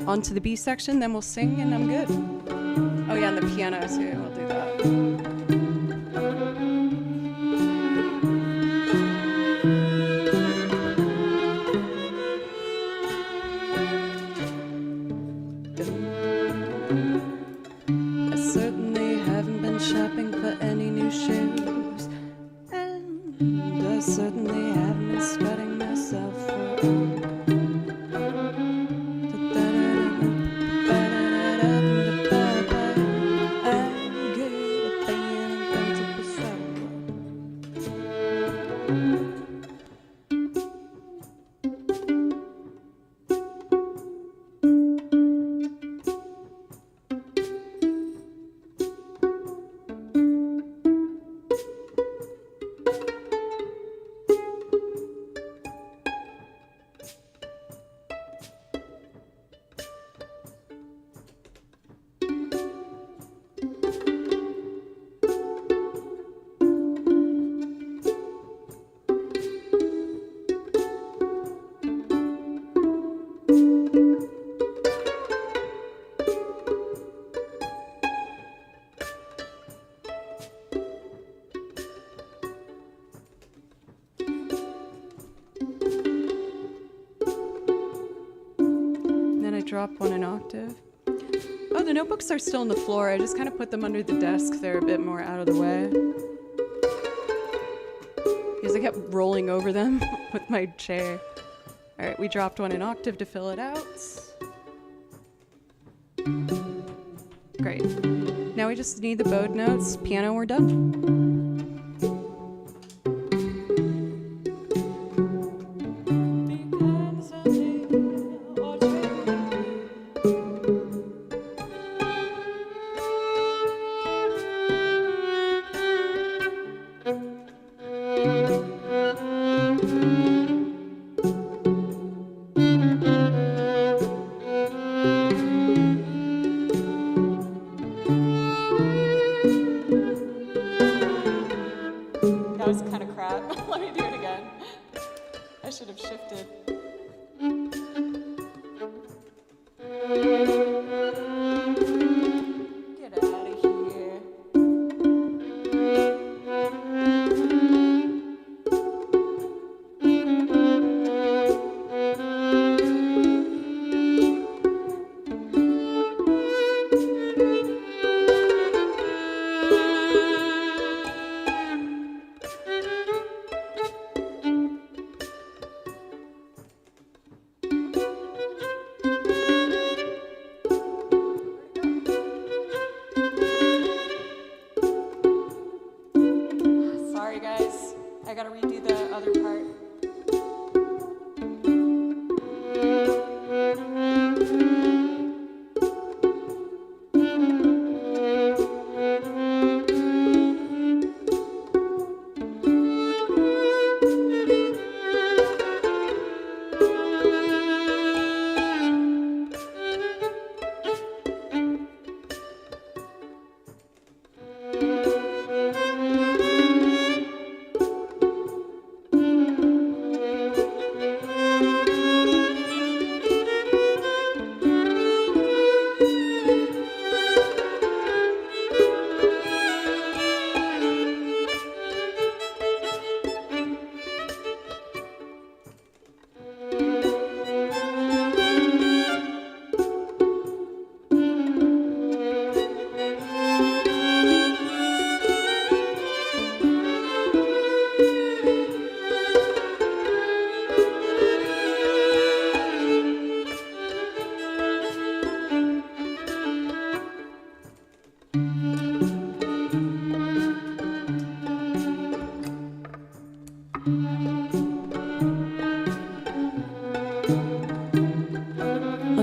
On to the B section, then we'll sing and I'm good. Oh yeah, and the piano too, we'll do that. I certainly haven't been shopping for any new shoes, and I certainly haven't been sweating myself for drop one an octave. Oh, the notebooks are still on the floor. I just kind of put them under the desk. They're a bit more out of the way. Because I kept rolling over them with my chair. All right, we dropped one an octave to fill it out. Great. Now we just need the bowed notes. Piano, we're done.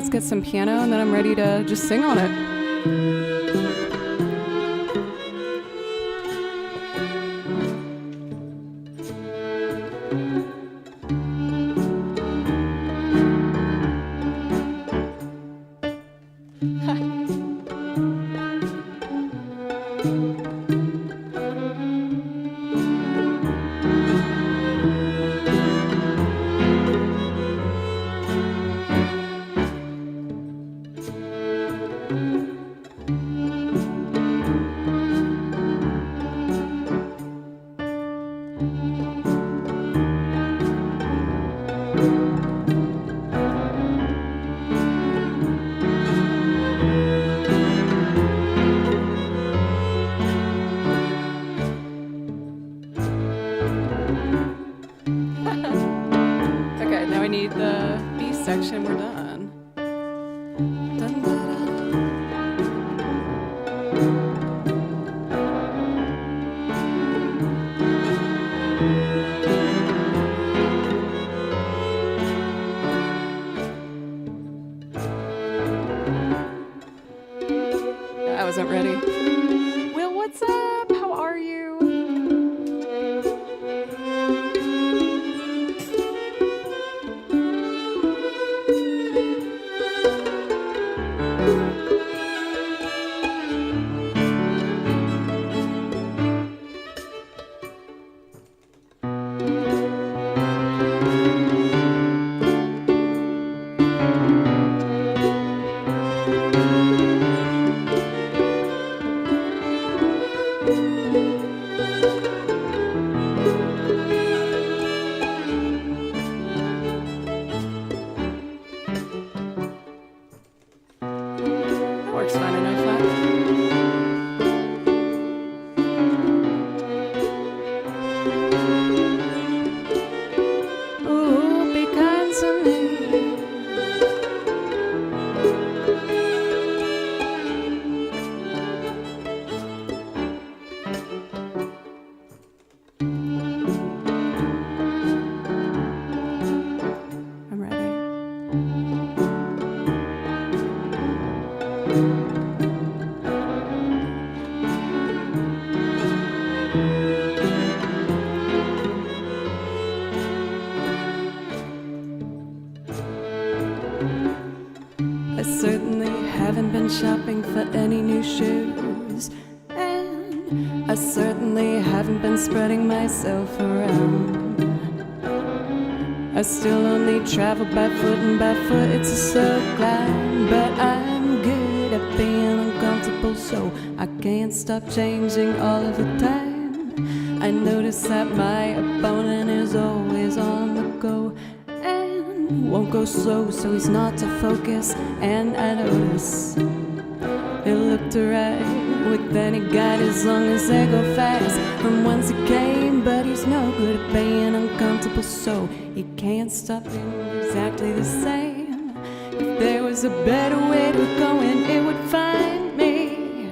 let's get some piano and then I'm ready to just sing on it. Okay, now I need the B section. We're done. Dun, dun, I wasn't ready. Will, what's up? How are you? That works fine in I5. Ooh, be kind to me. I'm ready. I certainly haven't been shopping for any new shoes, and I certainly haven't been spreading myself around. I still only travel barefoot, and barefoot it's a slow climb, but I'm good at being uncomfortable, so I can't stop changing all of the time. I notice that my opponent is always on the go and won't go slow, so he's not to focus. And I notice it looked alright with any guide as long as they go fast from whence it came, but he's no good at being uncomfortable, so he can't stop being exactly the same. If there was a better way to go and it would find me,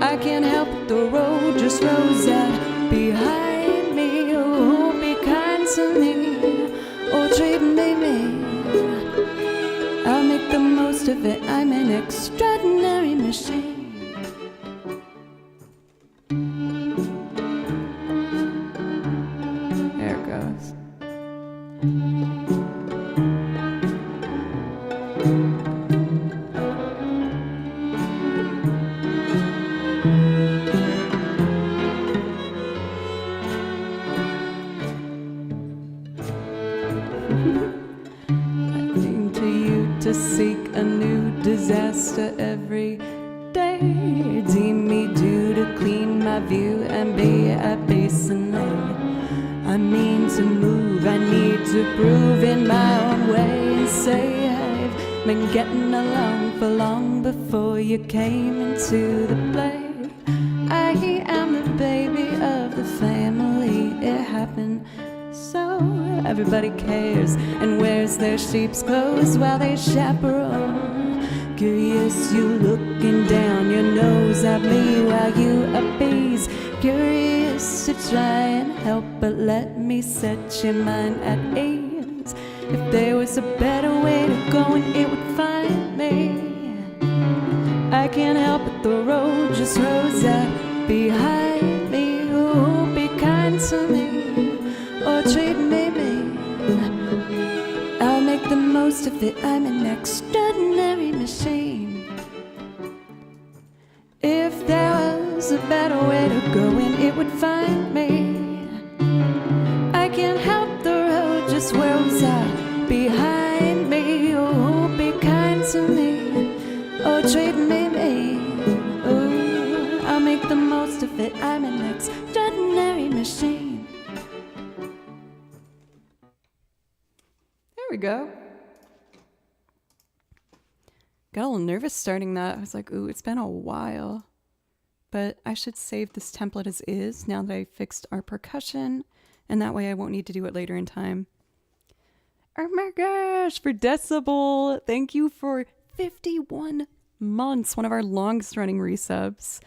I can't help it, the road just rolls out behind me. Oh, be kind to me, or treat me mean. I'll make the most of it, I'm an extraordinary machine. There it goes. I cling to you to seek a new disaster every day. Deem me due to clean my view and be at base and lay. I mean to move, I need to prove in my own way and say I've been getting along for long before you came into the play. I am the baby of the family, it happened so everybody cares and wears their sheep's clothes while they chaperone. Curious, you looking down your nose at me while you appease. Curious to try and help, but let me set your mind at ease. If there was a better way to go and it would find me, I can't help it, the road just rolls out behind me. Oh, be kind to me or treat me mean. I'll make the most of it, I'm an extraordinary machine. If there was a better way to go and it would find me, I can't help the road just rolls out behind me. Oh, be kind to me or treat me mean. Oh, I'll make the most of it, I'm an extraordinary machine. There we go. Got a little nervous starting that. I was like, ooh, it's been a while. But I should save this template as is now that I fixed our percussion, and that way I won't need to do it later in time. Oh my gosh, for Decibel, thank you for 51 months, one of our longest running resubs.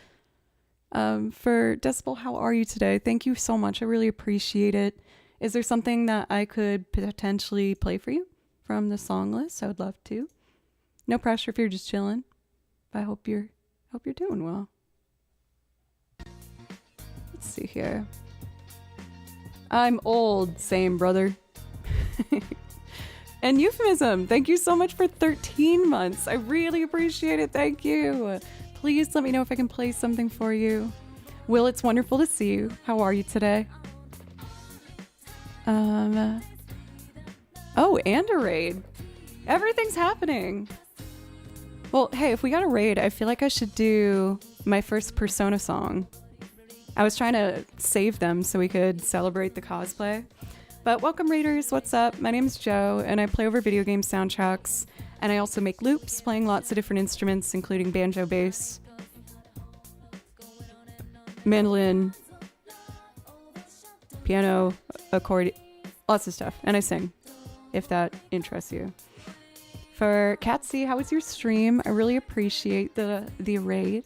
For Decibel, how are you today? Thank you so much. I really appreciate it. Is there something that I could potentially play for you from the song list? I would love to. No pressure if you're just chilling. I hope you're doing well. Let's see here. I'm old, same brother. And Euphemism, thank you so much for 13 months. I really appreciate it. Thank you. Please let me know if I can play something for you. Will, it's wonderful to see you. How are you today? Oh, and a raid. Everything's happening. Well, hey, if we got a raid, I feel like I should do my first Persona song. I was trying to save them so we could celebrate the cosplay. But welcome, raiders. What's up? My name's Joe, and I play over video game soundtracks. And I also make loops, playing lots of different instruments, including banjo, bass, mandolin, piano, accordion, lots of stuff. And I sing, if that interests you. For Katsy, how was your stream? I really appreciate the raid.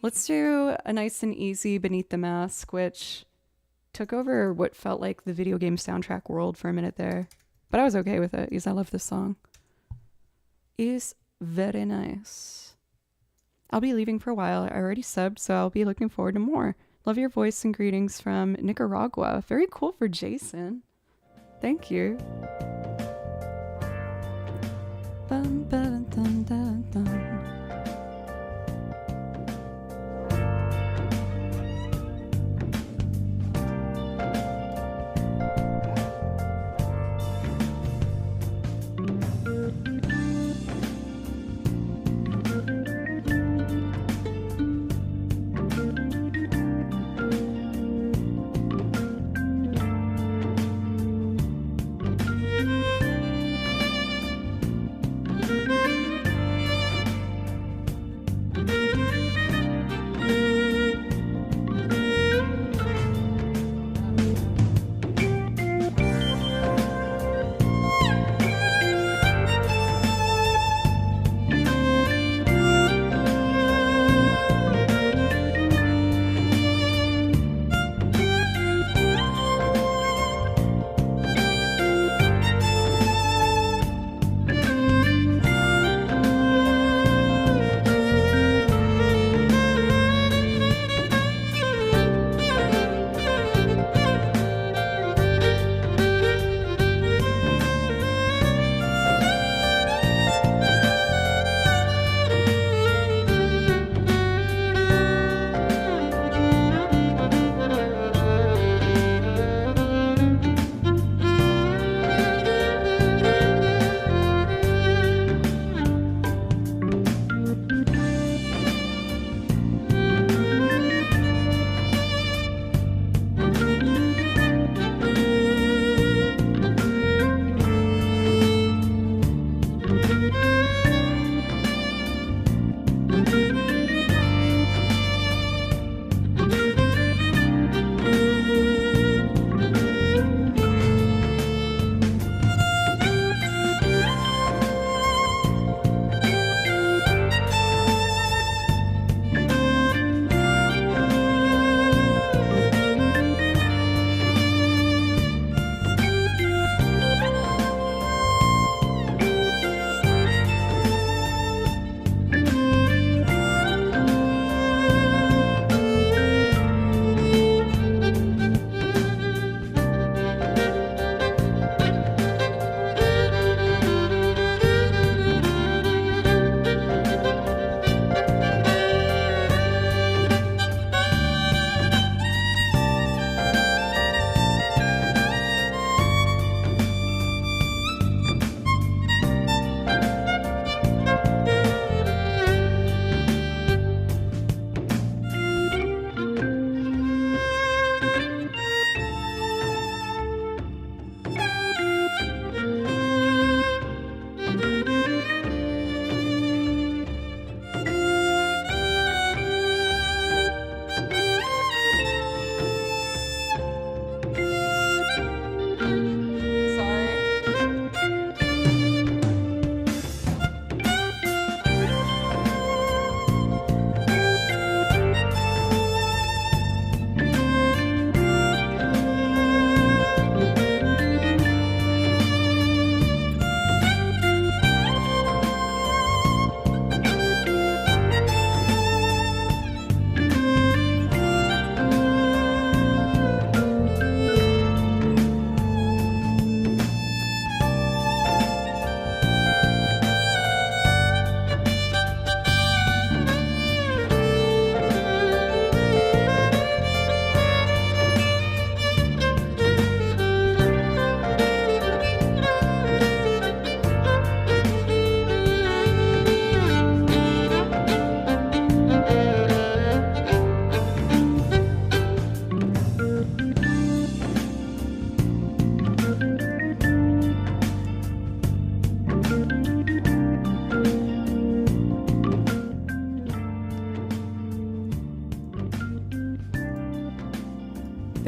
Let's do a nice and easy Beneath the Mask, which took over what felt like the video game soundtrack world for a minute there. But I was okay with it, because I love this song. It's very nice. I'll be leaving for a while. I already subbed, so I'll be looking forward to more. Love your voice and greetings from Nicaragua. Very cool for Jason. Thank you. Bum, ba, dun, dun, dun.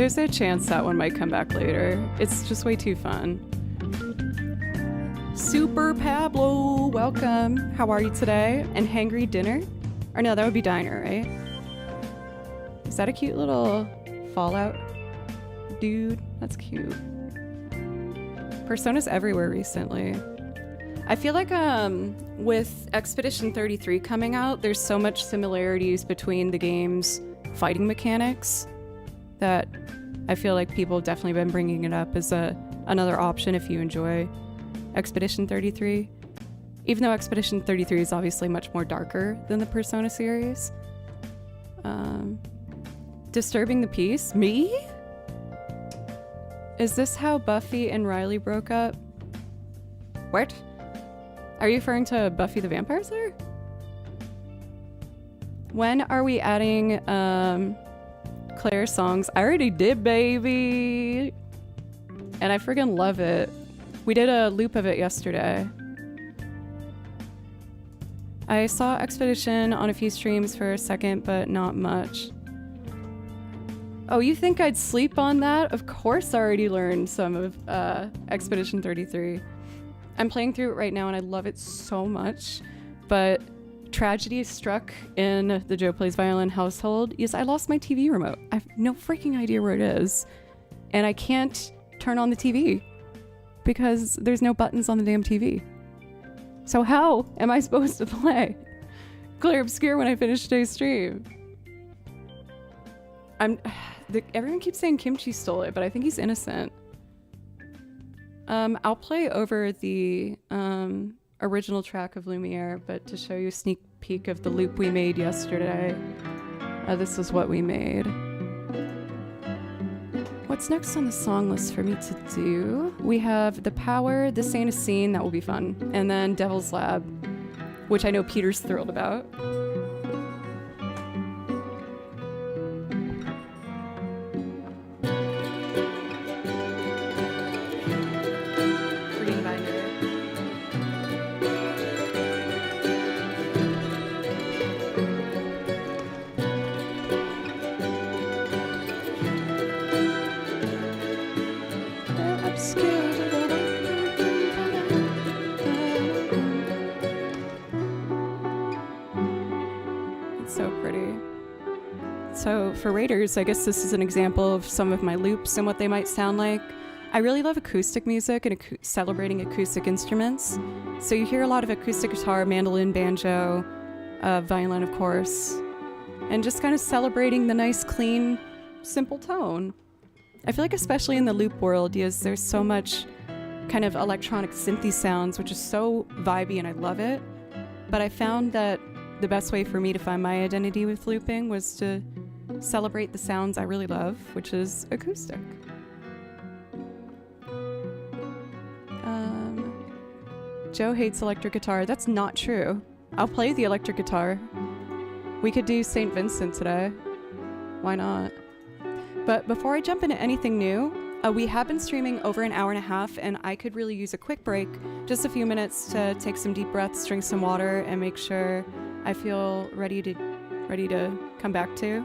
There's a chance that one might come back later. It's just way too fun. Super Pablo, welcome. How are you today? And Hangry Dinner? Or no, that would be Diner, right? Is that a cute little Fallout dude? That's cute. Persona's everywhere recently. I feel like with Expedition 33 coming out, there's so much similarities between the game's fighting mechanics that I feel like people have definitely been bringing it up as another option if you enjoy Expedition 33. Even though Expedition 33 is obviously much more darker than the Persona series. Disturbing the peace? Me? Is this how Buffy and Riley broke up? What? Are you referring to Buffy the Vampire Slayer? When are we adding Claire's songs? I already did, baby. And I friggin' love it. We did a loop of it yesterday. I saw Expedition on a few streams for a second, but not much. Oh, you think I'd sleep on that? Of course I already learned some of Expedition 33. I'm playing through it right now and I love it so much, but tragedy struck in the Joe Plays Violin household. Yes, I lost my TV remote. I have no freaking idea where it is. And I can't turn on the TV because there's no buttons on the damn TV. So how am I supposed to play Clear Obscure when I finish today's stream? Everyone keeps saying Kimchi stole it, but I think he's innocent. I'll play over the original track of Lumiere, but to show you a sneak peek of the loop we made yesterday, this is what we made. What's next on the song list for me to do? We have The Power, This Ain't a Scene, that will be fun, and then Devil's Lab, which I know Peter's thrilled about. So for Raiders, I guess this is an example of some of my loops and what they might sound like. I really love acoustic music and celebrating acoustic instruments. So you hear a lot of acoustic guitar, mandolin, banjo, violin, of course, and just kind of celebrating the nice, clean, simple tone. I feel like especially in the loop world, yes, there's so much kind of electronic synthy sounds, which is so vibey and I love it. But I found that the best way for me to find my identity with looping was to celebrate the sounds I really love, which is acoustic. Joe hates electric guitar. That's not true. I'll play the electric guitar. We could do St. Vincent today. Why not? But before I jump into anything new, we have been streaming over an hour and a half, and I could really use a quick break, just a few minutes to take some deep breaths, drink some water, and make sure I feel ready to come back to.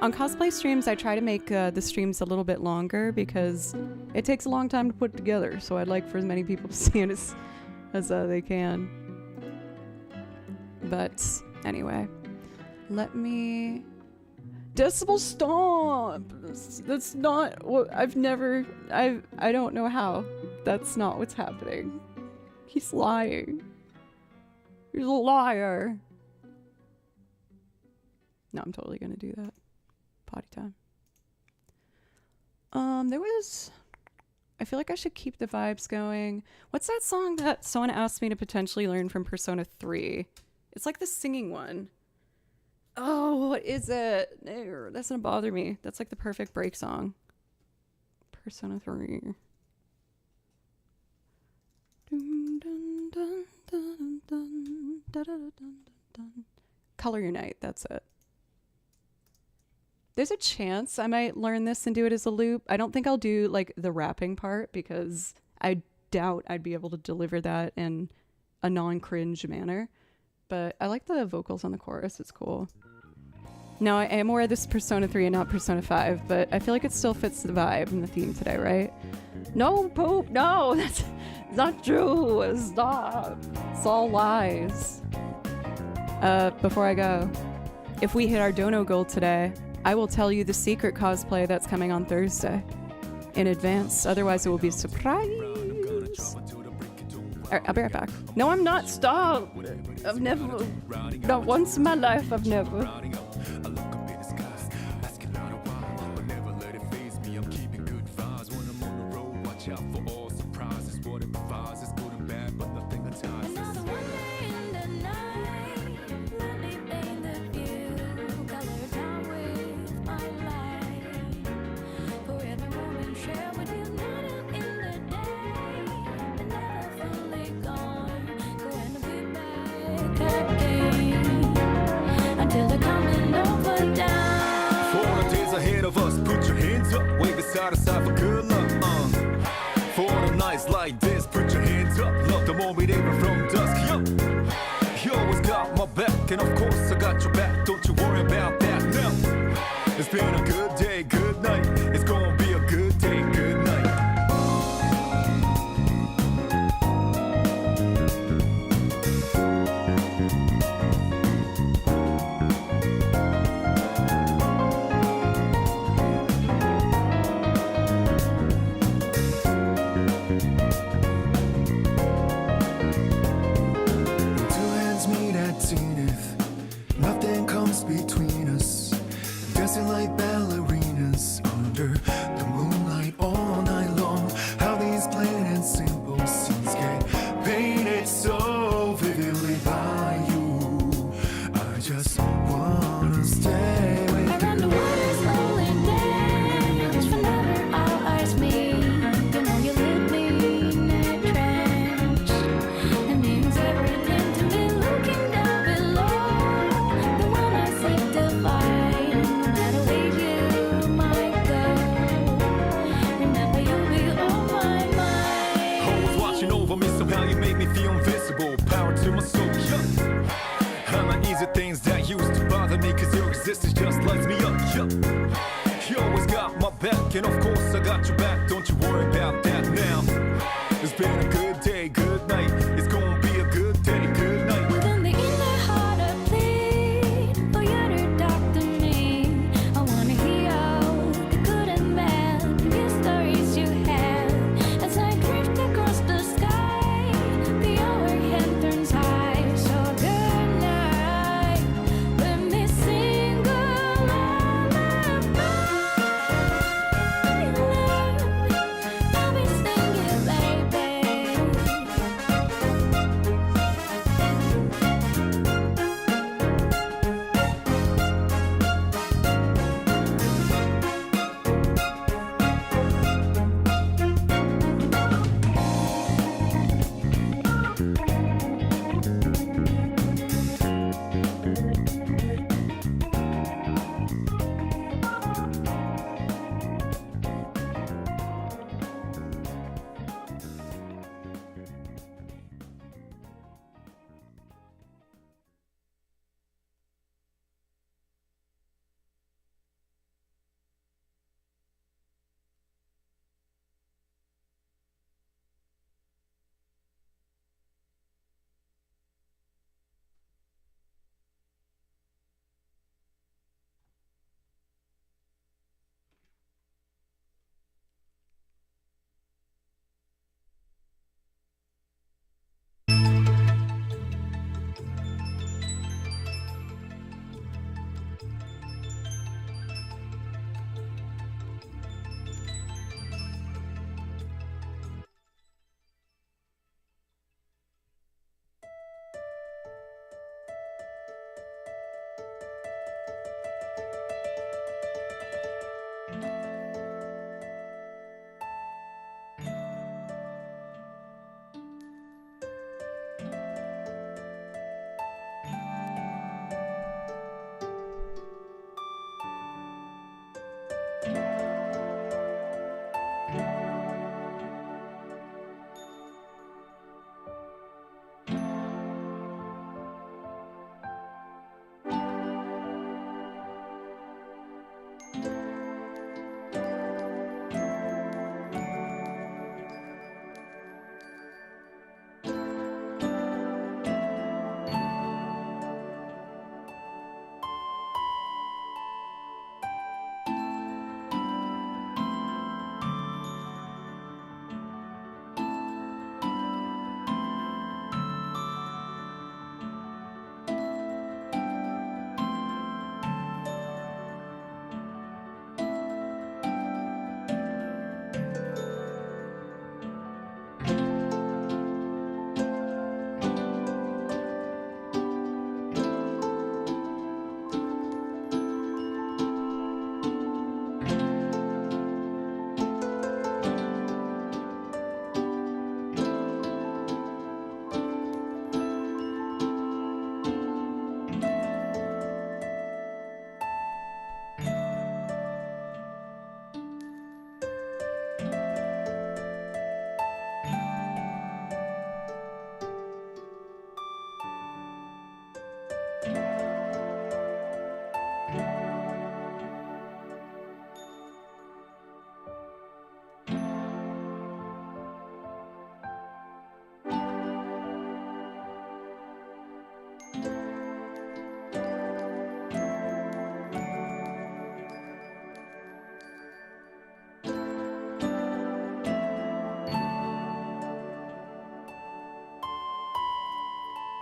On cosplay streams, I try to make the streams a little bit longer because it takes a long time to put together, so I'd like for as many people to see it as they can. But anyway, let me... Decibel Stomp! That's not what I don't know how. That's not what's happening. He's lying. He's a liar. No, I'm totally gonna do that. Potty time. I feel like I should keep the vibes going. What's that song that someone asked me to potentially learn from Persona 3? It's like the singing one. Oh, what is it? That's gonna bother me. That's like the perfect break song. Persona 3. Color Your Night, that's it. There's a chance I might learn this and do it as a loop. I don't think I'll do like the rapping part because I doubt I'd be able to deliver that in a non-cringe manner. But I like the vocals on the chorus. It's cool. No, I am aware this is Persona 3 and not Persona 5, but I feel like it still fits the vibe and the theme today, right? No, Poop, no, that's not true. Stop. It's all lies. Before I go, if we hit our dono goal today, I will tell you the secret cosplay that's coming on Thursday in advance. Otherwise, it will be a surprise. All right, I'll be right back. No, I'm not. Stop. I've never, not once in my life, I've never. Until the coming over down. For the days ahead of us, put your hands up, wave it side to side for good luck. For the nights like this, put your hands up, love the moment even from dusk. Yo, you always got my back, and of course I got your back. Don't you worry about that now. It's been a good day, good night. It's gonna be a good day, good night. Nothing comes between us, dancing like ballerinas under the moonlight all night long. How these plain and simple scenes get painted so vividly by you. I just wanna stay with you. Around the waters rolling down, forever all eyes me. You know you leave me in a trance. It means everything to me looking down below. Somehow you make me feel invisible, power to my soul, yeah. And the easy things that used to bother me, cause your existence just lights me up, yeah. You always got my back, and of course I got your back, don't you worry about that now. It's been a good day, good night, it's gonna be a good day, good night. Within the inner heart I plead for you to talk to me. I wanna hear the good and bad, the stories you have, as I drift across the sky. I'll be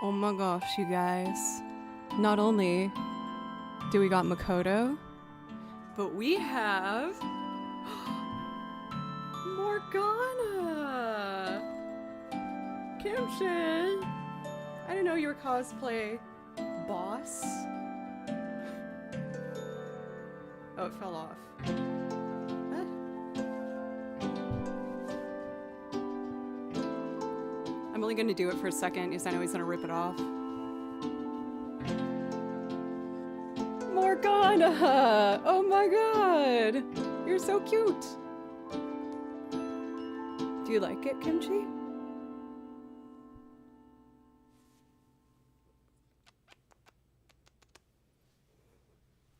Oh my gosh, you guys. Not only do we got Makoto, but we have Morgana! Kimchi! I didn't know you were cosplay boss. Oh, it fell off. What? I'm only gonna do it for a second because I know he's gonna rip it off. Morgana! Oh my god! You're so cute! Do you like it, Kimchi?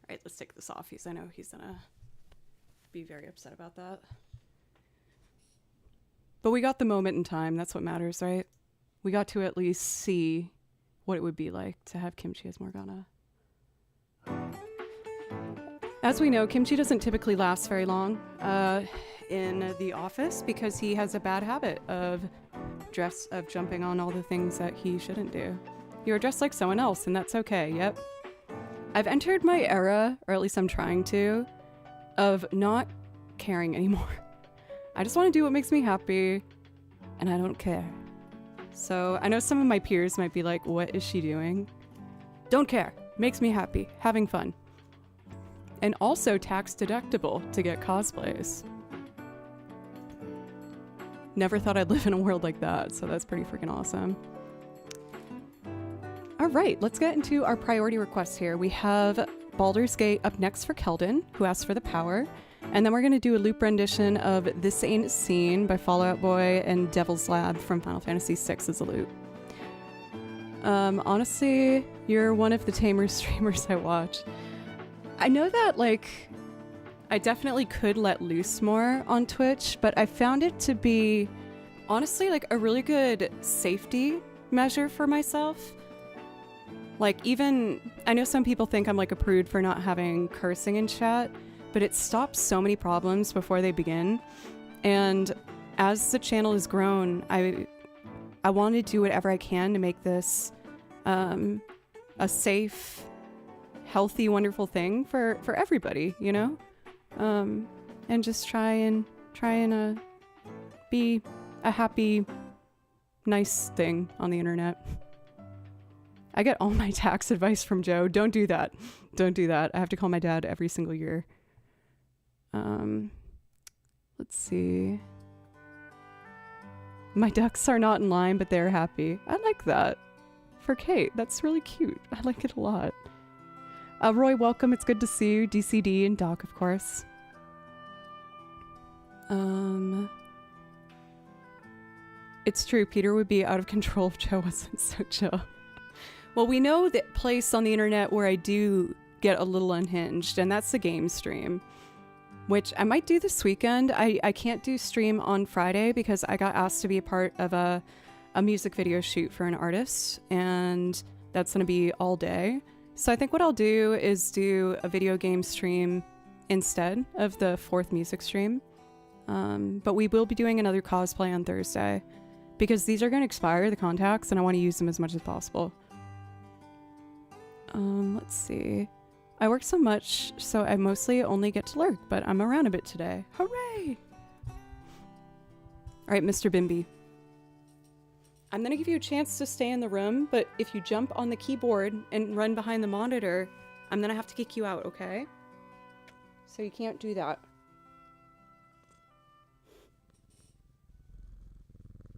Alright, let's take this off because I know he's gonna be very upset about that. But we got the moment in time, that's what matters, right? We got to at least see what it would be like to have Kimchi as Morgana. As we know, Kimchi doesn't typically last very long in the office because he has a bad habit of jumping on all the things that he shouldn't do. You're dressed like someone else, and that's okay, yep. I've entered my era, or at least I'm trying to, of not caring anymore. I just want to do what makes me happy, and I don't care. So I know some of my peers might be like, what is she doing? Don't care. Makes me happy. Having fun. And also tax deductible to get cosplays. Never thought I'd live in a world like that, so that's pretty freaking awesome. All right, let's get into our priority requests here. We have Baldur's Gate up next for Keldon, who asked for the power. And then we're going to do a loop rendition of This Ain't Scene by Fall Out Boy and Devil's Lab from Final Fantasy VI as a loop. Honestly, you're one of the tamer streamers I watch. I know that, like, I definitely could let loose more on Twitch, but I found it to be, honestly, like, a really good safety measure for myself. Like, even, I know some people think I'm like a prude for not having cursing in chat, but it stops so many problems before they begin. And as the channel has grown, I want to do whatever I can to make this a safe, healthy, wonderful thing for everybody, you know? And just try and be a happy, nice thing on the internet. I get all my tax advice from Joe. Don't do that. Don't do that. I have to call my dad every single year. Let's see. My ducks are not in line, but they're happy. I like that. For Kate, that's really cute. I like it a lot. Roy, welcome. It's good to see you. DCD and Doc, of course. It's true. Peter would be out of control if Joe wasn't so chill. Well, we know that place on the internet where I do get a little unhinged, and that's the game stream, which I might do this weekend. I can't do stream on Friday because I got asked to be a part of a music video shoot for an artist, and that's going to be all day. So I think what I'll do is do a video game stream instead of the fourth music stream. But we will be doing another cosplay on Thursday because these are going to expire, the contacts, and I want to use them as much as possible. Let's see. I work so much, so I mostly only get to lurk, but I'm around a bit today. Hooray! Alright, Mr. Bimby. I'm gonna give you a chance to stay in the room, but if you jump on the keyboard and run behind the monitor, I'm gonna have to kick you out, okay? So you can't do that.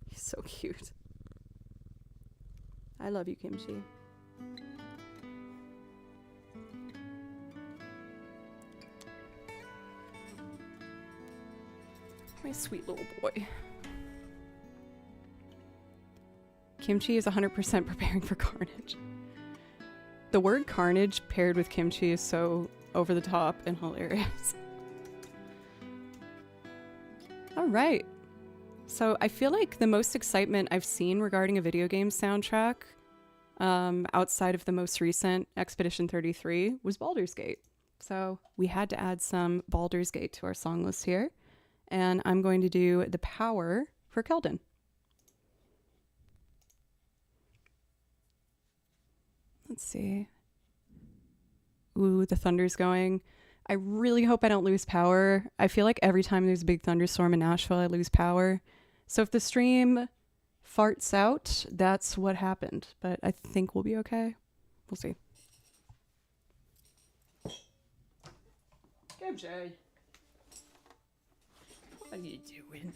He's so cute. I love you, Kimchi. My sweet little boy. Kimchi is 100% preparing for carnage. The word carnage paired with kimchi is so over the top and hilarious. All right. So I feel like the most excitement I've seen regarding a video game soundtrack outside of the most recent Expedition 33 was Baldur's Gate. So we had to add some Baldur's Gate to our song list here. And I'm going to do The Power for Keldon. Let's see. Ooh, the thunder's going. I really hope I don't lose power. I feel like every time there's a big thunderstorm in Nashville, I lose power. So if the stream farts out, that's what happened. But I think we'll be okay. We'll see. Go, Jay. What are you doing?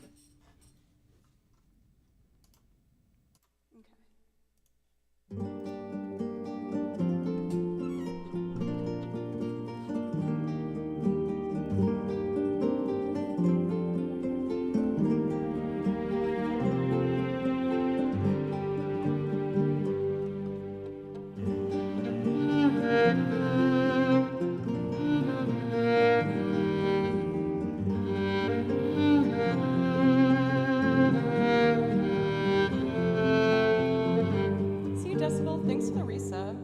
See you, Decibel. Thanks for the reset.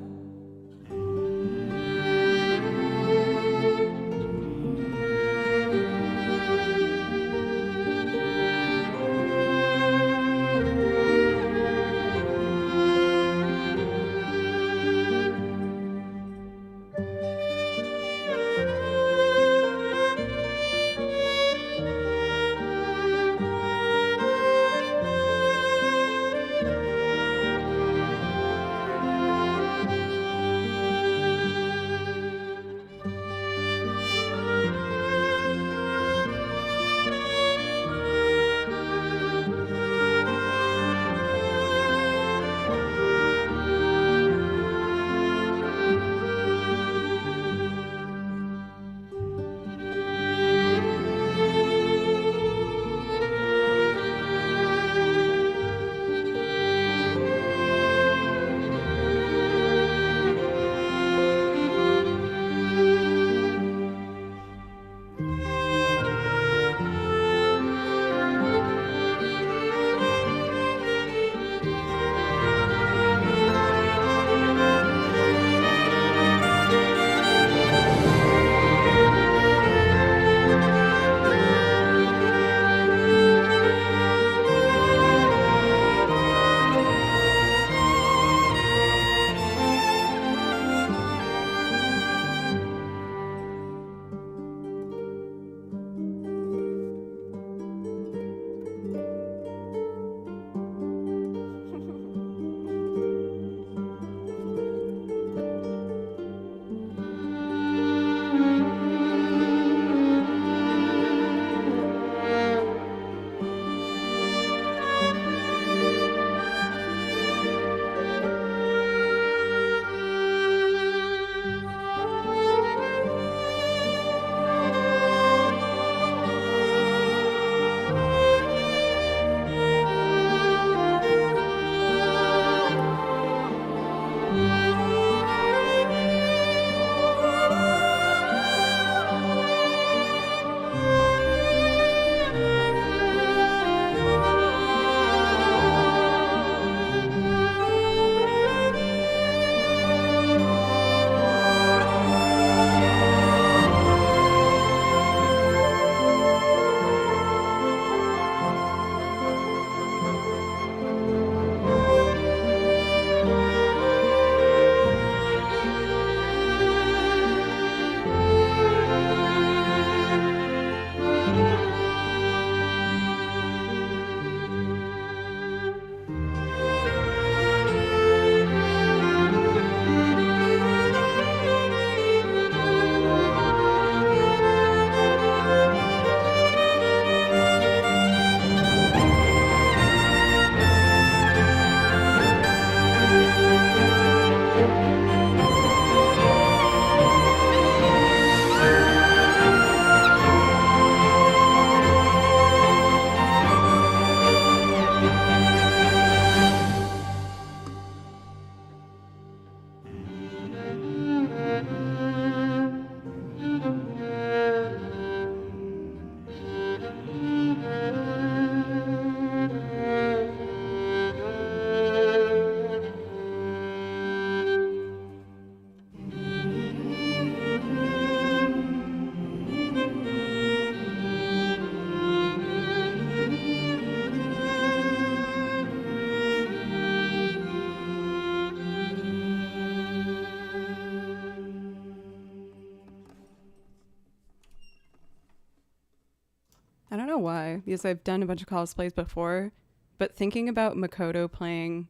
I don't know why, because I've done a bunch of cosplays before, but thinking about Makoto playing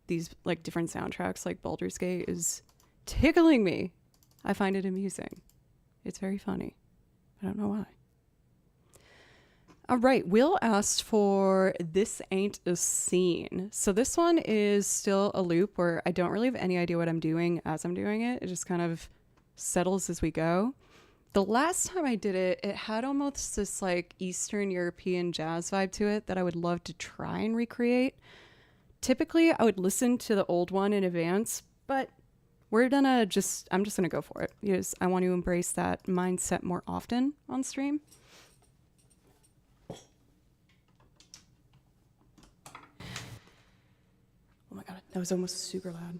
these like different soundtracks like Baldur's Gate is tickling me. I find it amusing. It's very funny. I don't know why. All right, Will asked for This Ain't a Scene. So this one is still a loop where I don't really have any idea what I'm doing as I'm doing it. It just kind of settles as we go. The last time I did it, it had almost this like Eastern European jazz vibe to it that I would love to try and recreate. Typically, I would listen to the old one in advance, but I'm just gonna go for it because I want to embrace that mindset more often on stream. Oh my god, that was almost super loud.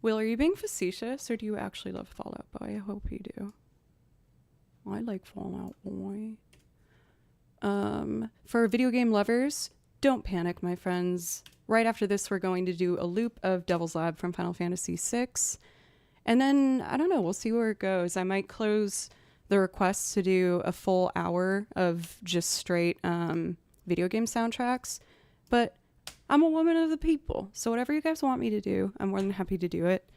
Will, are you being facetious or do you actually love Fall Out Boy? I hope you do. I like Fall Out Boy. For video game lovers, don't panic, my friends. Right after this, we're going to do a loop of Devil's Lab from Final Fantasy VI. And then, I don't know, we'll see where it goes. I might close the request to do a full hour of just straight video game soundtracks. But I'm a woman of the people, so whatever you guys want me to do, I'm more than happy to do it.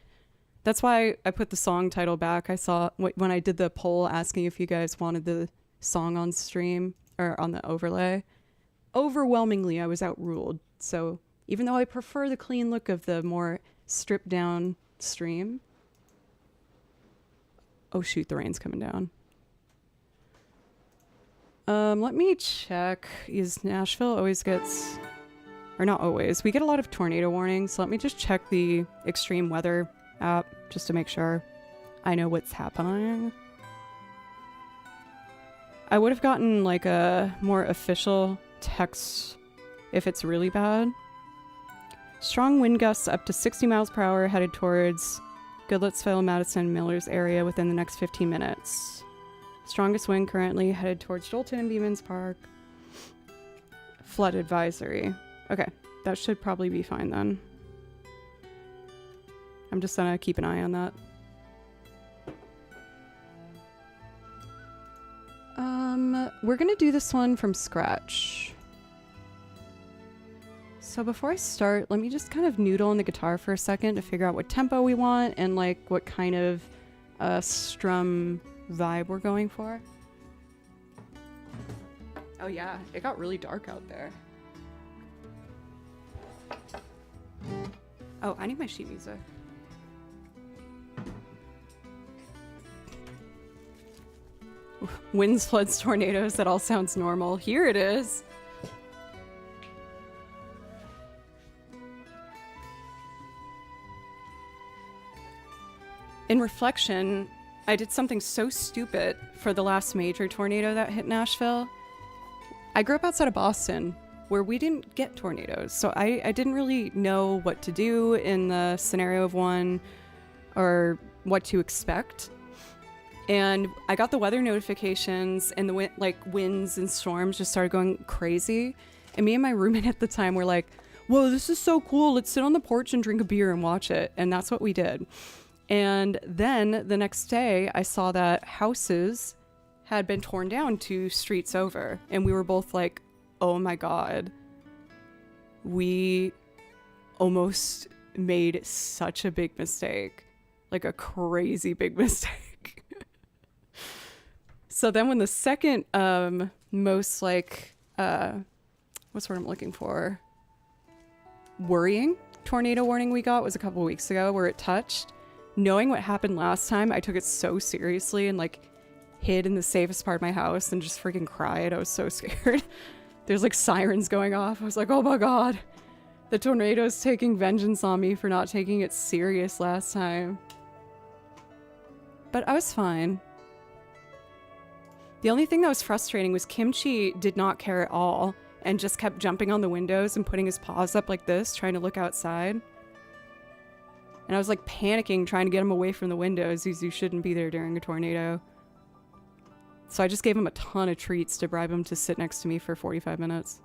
That's why I put the song title back. I saw when I did the poll asking if you guys wanted the song on stream or on the overlay. Overwhelmingly, I was outruled. So even though I prefer the clean look of the more stripped down stream. Oh shoot, the rain's coming down. Let me check. Is Nashville always gets... Or not always. We get a lot of tornado warnings, so let me just check the extreme weather app just to make sure I know what's happening. I would have gotten like a more official text if it's really bad. Strong wind gusts up to 60 miles per hour headed towards Goodlettsville, Madison, Millers area within the next 15 minutes. Strongest wind currently headed towards Jolton and Beamans Park. Flood advisory. Okay, that should probably be fine then. I'm just gonna keep an eye on that. We're gonna do this one from scratch. So before I start, let me just kind of noodle on the guitar for a second to figure out what tempo we want and like what kind of strum vibe we're going for. Oh yeah, it got really dark out there. Oh, I need my sheet music. Winds, floods, tornadoes, that all sounds normal. Here it is. In reflection, I did something so stupid for the last major tornado that hit Nashville. I grew up outside of Boston, where we didn't get tornadoes. So I didn't really know what to do in the scenario of one or what to expect. And I got the weather notifications and the winds and storms just started going crazy. And me and my roommate at the time were like, whoa, this is so cool. Let's sit on the porch and drink a beer and watch it. And that's what we did. And then the next day I saw that houses had been torn down 2 streets over. And we were both like, oh my God, we almost made such a big mistake, like a crazy big mistake. So then when the second most like, what's the word I'm looking for? Worrying tornado warning we got was a couple weeks ago where it touched. Knowing what happened last time, I took it so seriously and like hid in the safest part of my house and just freaking cried. I was so scared. There's like sirens going off. I was like, oh my God, the tornado's taking vengeance on me for not taking it serious last time. But I was fine. The only thing that was frustrating was Kimchi did not care at all and just kept jumping on the windows and putting his paws up like this, trying to look outside. And I was like panicking, trying to get him away from the windows because you shouldn't be there during a tornado. So I just gave him a ton of treats to bribe him to sit next to me for 45 minutes.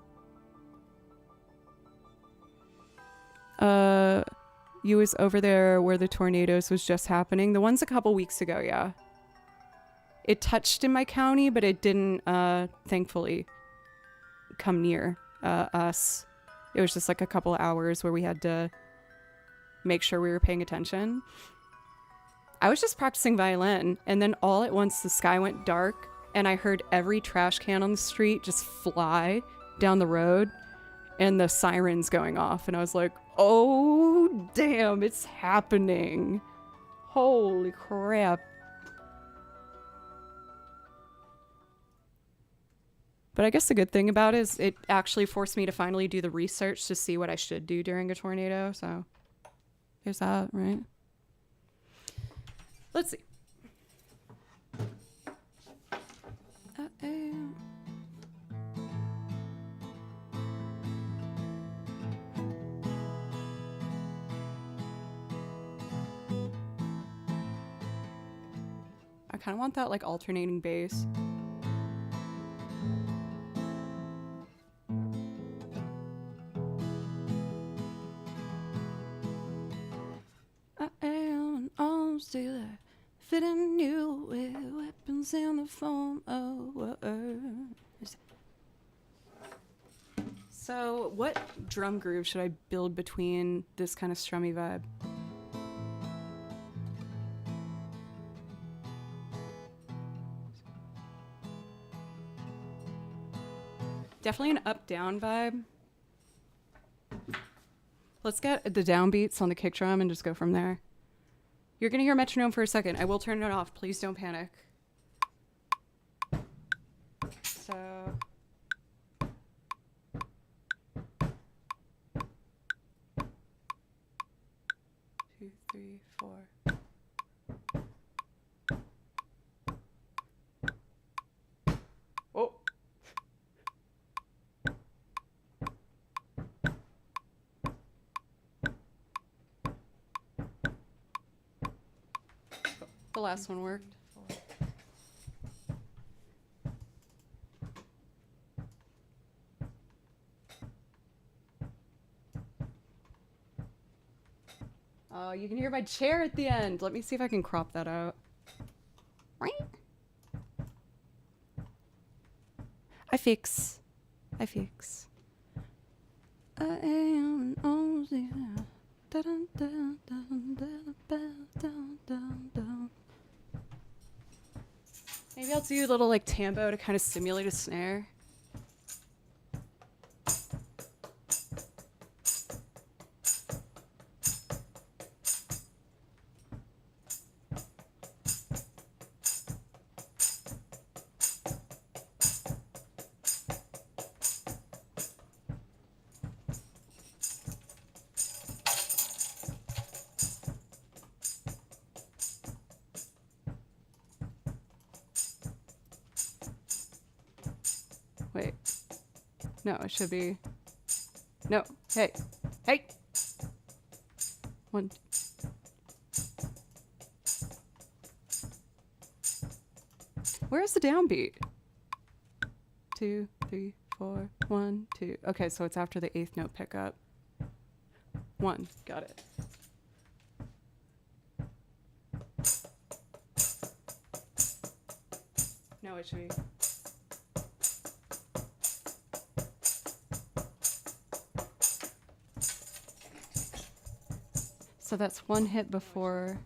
You was over there where the tornadoes was just happening. The ones a couple weeks ago, yeah. It touched in my county, but it didn't, thankfully, come near us. It was just like a couple of hours where we had to make sure we were paying attention. I was just practicing violin, and then all at once the sky went dark, and I heard every trash can on the street just fly down the road, and the sirens going off, and I was like, oh, damn, it's happening. Holy crap. But I guess the good thing about it is it actually forced me to finally do the research to see what I should do during a tornado, so there's that, right? Let's see. I kind of want that like alternating bass. I am an arms dealer, fitting you with weapons in the form of words. So, what drum groove should I build between this kind of strummy vibe? Definitely an up-down vibe. Let's get the downbeats on the kick drum and just go from there. You're gonna hear metronome for a second. I will turn it off. Please don't panic. So... 2, 3, 4. Oh! The last one worked. Oh, you can hear my chair at the end. Let me see if I can crop that out. I fix. I am only maybe I'll do a little like tambo to kind of simulate a snare. Wait. No, it should be... No. Hey. Hey! 1, 2. Where's the downbeat? 2, 3, 4. 1, 2. Okay, so it's after the 8th note pickup. 1. Got it. No, it should be... So that's one hit before.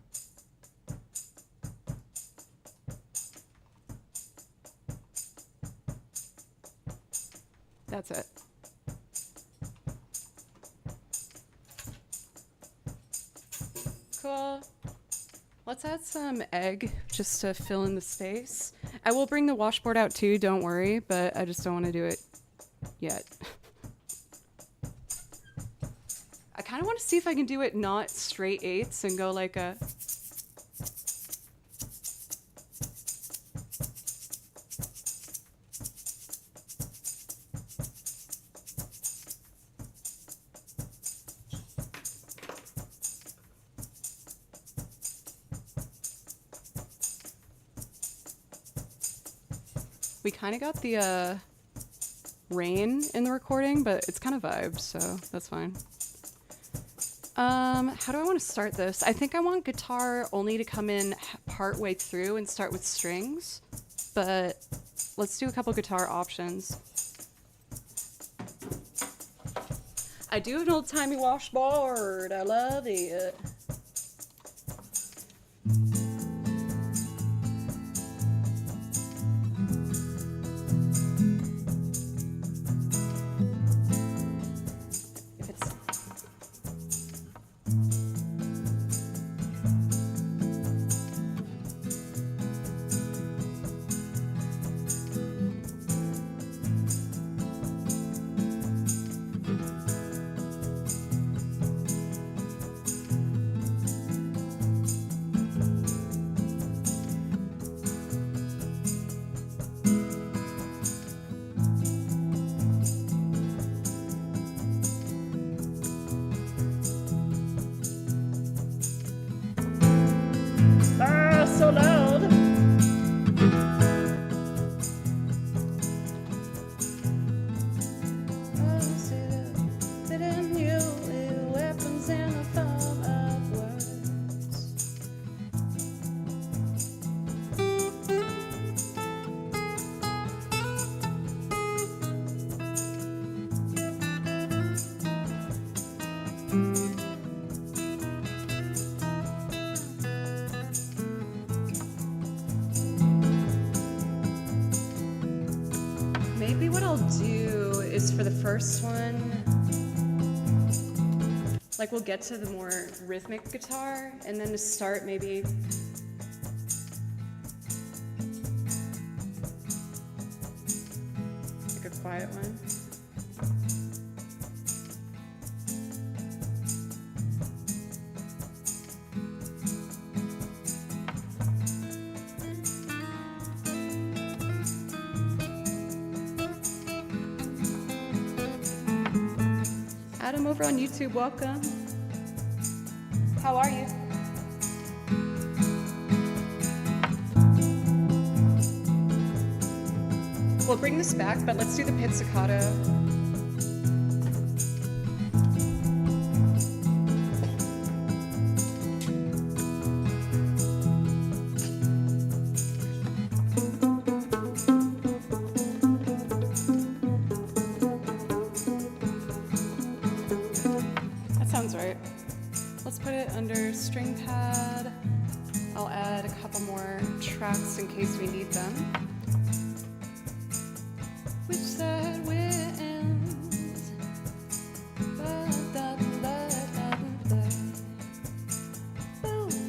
That's it. Cool. Let's add some egg just to fill in the space. I will bring the washboard out too, don't worry, but I just don't want to do it yet. I kind of want to see if I can do it not straight 8ths and go like a... We kind of got the rain in the recording, but it's kind of vibed, so that's fine. How do I want to start this? I think I want guitar only to come in part way through and start with strings. but let's do a couple guitar options. I do an old-timey washboard. I love it. If it's so loud. Weapons in the form of words. Maybe what I'll do is for the first one, like we'll get to the more rhythmic guitar, and then to start maybe like a quiet one. Adam over on YouTube, welcome. How are you? We'll bring this back, but let's do the pizzicato. Sounds right. Let's put it under string pad. I'll add a couple more tracks in case we need them. Which side wins? Boom, boom,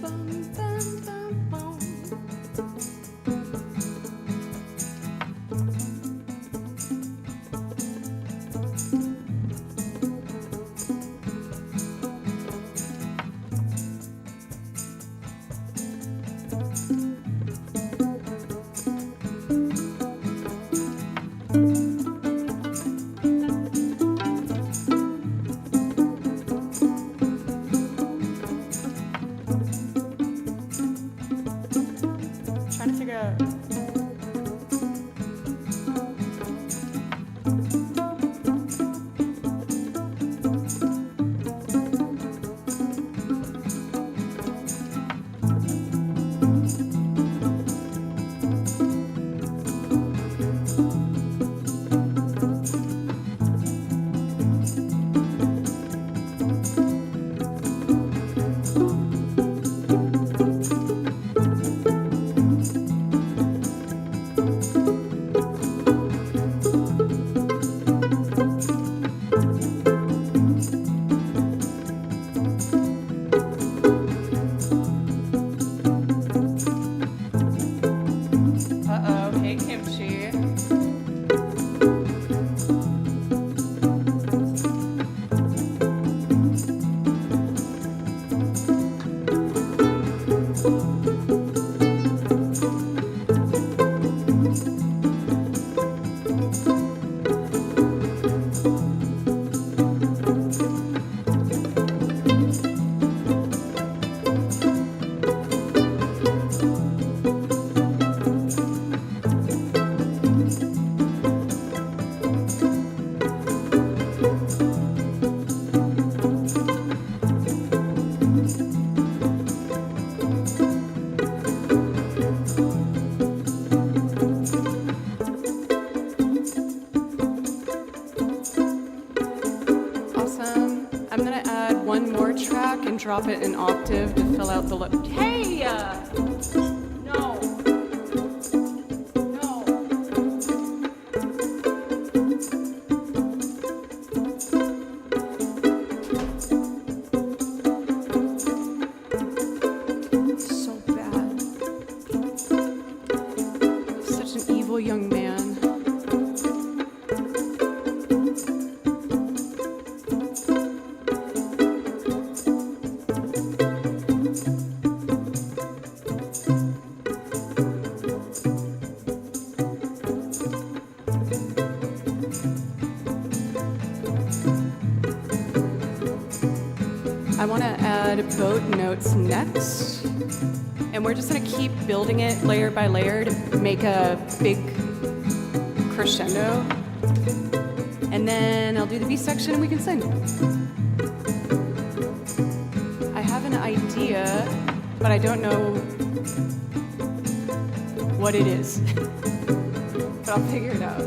boom, boom, boom. I'm gonna add one more track and drop it an octave to fill out the look. Hey! No. No. So bad. Such an evil young man. I want to add boat notes next, and we're just going to keep building it layer by layer to make a big crescendo, and then I'll do the B section and we can sing. I have an idea, but I don't know what it is, but I'll figure it out.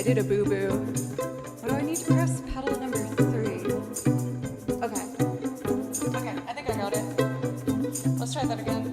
Did a boo-boo. What do I need to press? Pedal number 3. Okay. Okay, I think I got it. Let's try that again.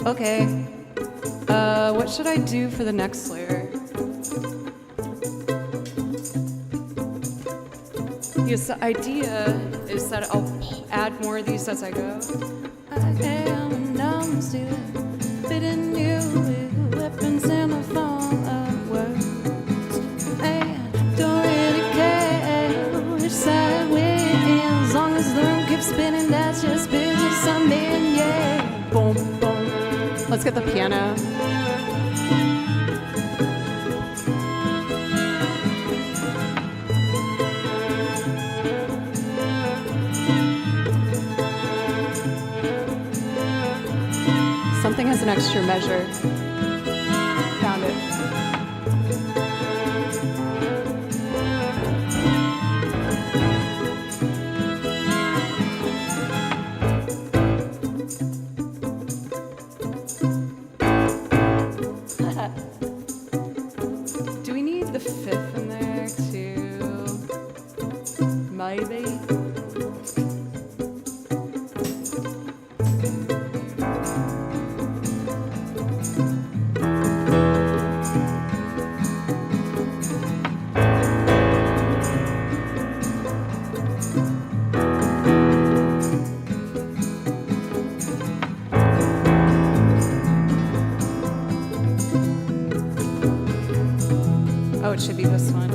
Okay, what should I do for the next layer? Because the idea is that I'll add more of these as I go. I am stealing, fitting you with weapons in the form of words. And don't really care which side we're in, as long as the room keeps spinning. That's just business I'm in, yeah. Boom, boom. Let's get the piano. Something has an extra measure. Found it. Do we need the fifth in there too? Maybe. Oh, it should be this one.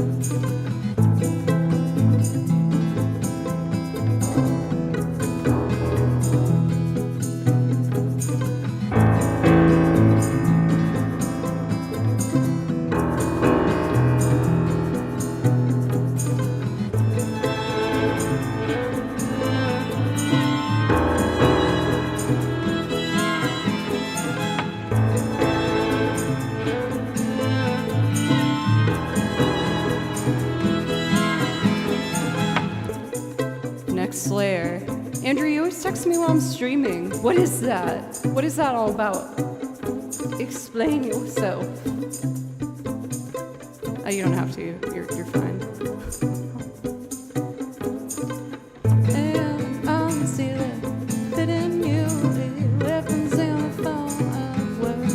Next layer. Andrew, you always text me while I'm streaming. What is that? What is that all about? Explain yourself. Oh, you don't have to. You're fine. And I'm stealing, fitting you with weapons in the form of words.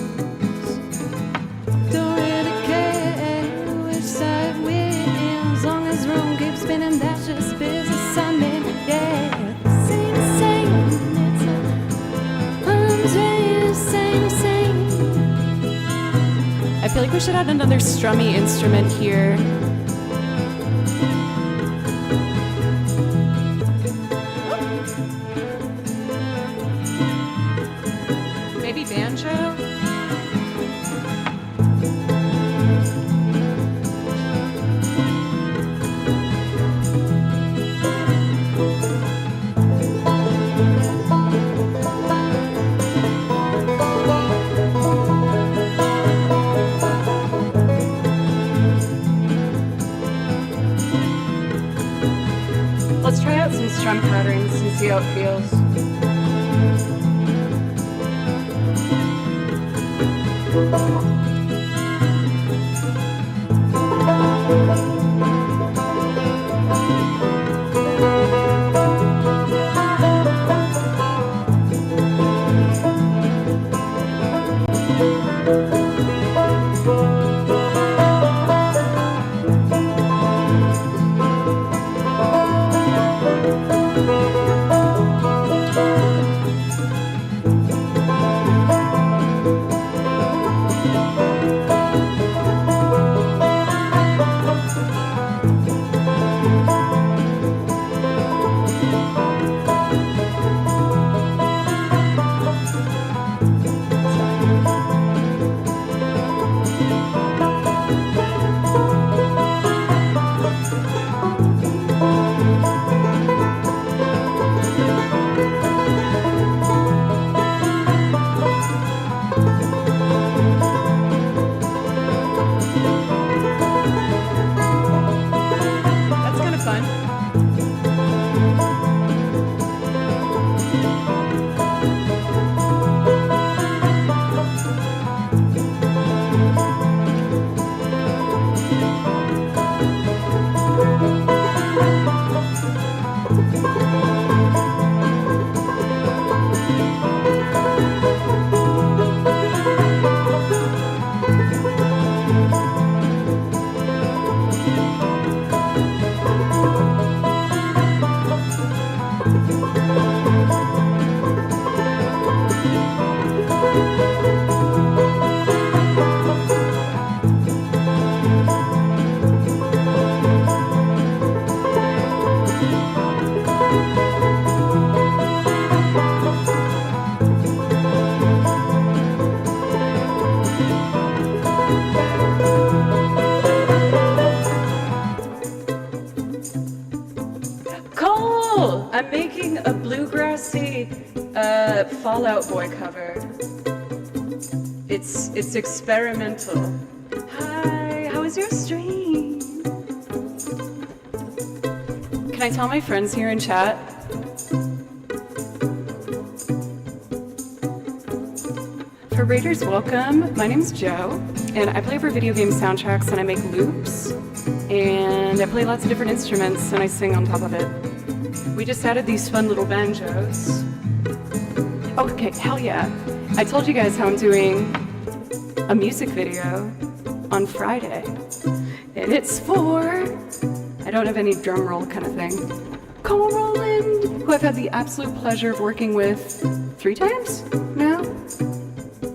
Don't really care which side we're in, as long as the room keeps spinning. That's just business I'm in. Yeah, same, it's same. I feel like we should add another strummy instrument here. Maybe banjo? a bluegrassy Fallout Boy cover. It's experimental. Hi, how was your stream? Can I tell my friends here in chat? For Raiders, welcome. My name's Joe, and I play for video game soundtracks, and I make loops, and I play lots of different instruments, and I sing on top of it. We just added these fun little banjos. Okay, hell yeah. I told you guys how I'm doing a music video on Friday, and it's for, I don't have any drum roll kind of thing, Cole Roland, who I've had the absolute pleasure of working with 3 times now.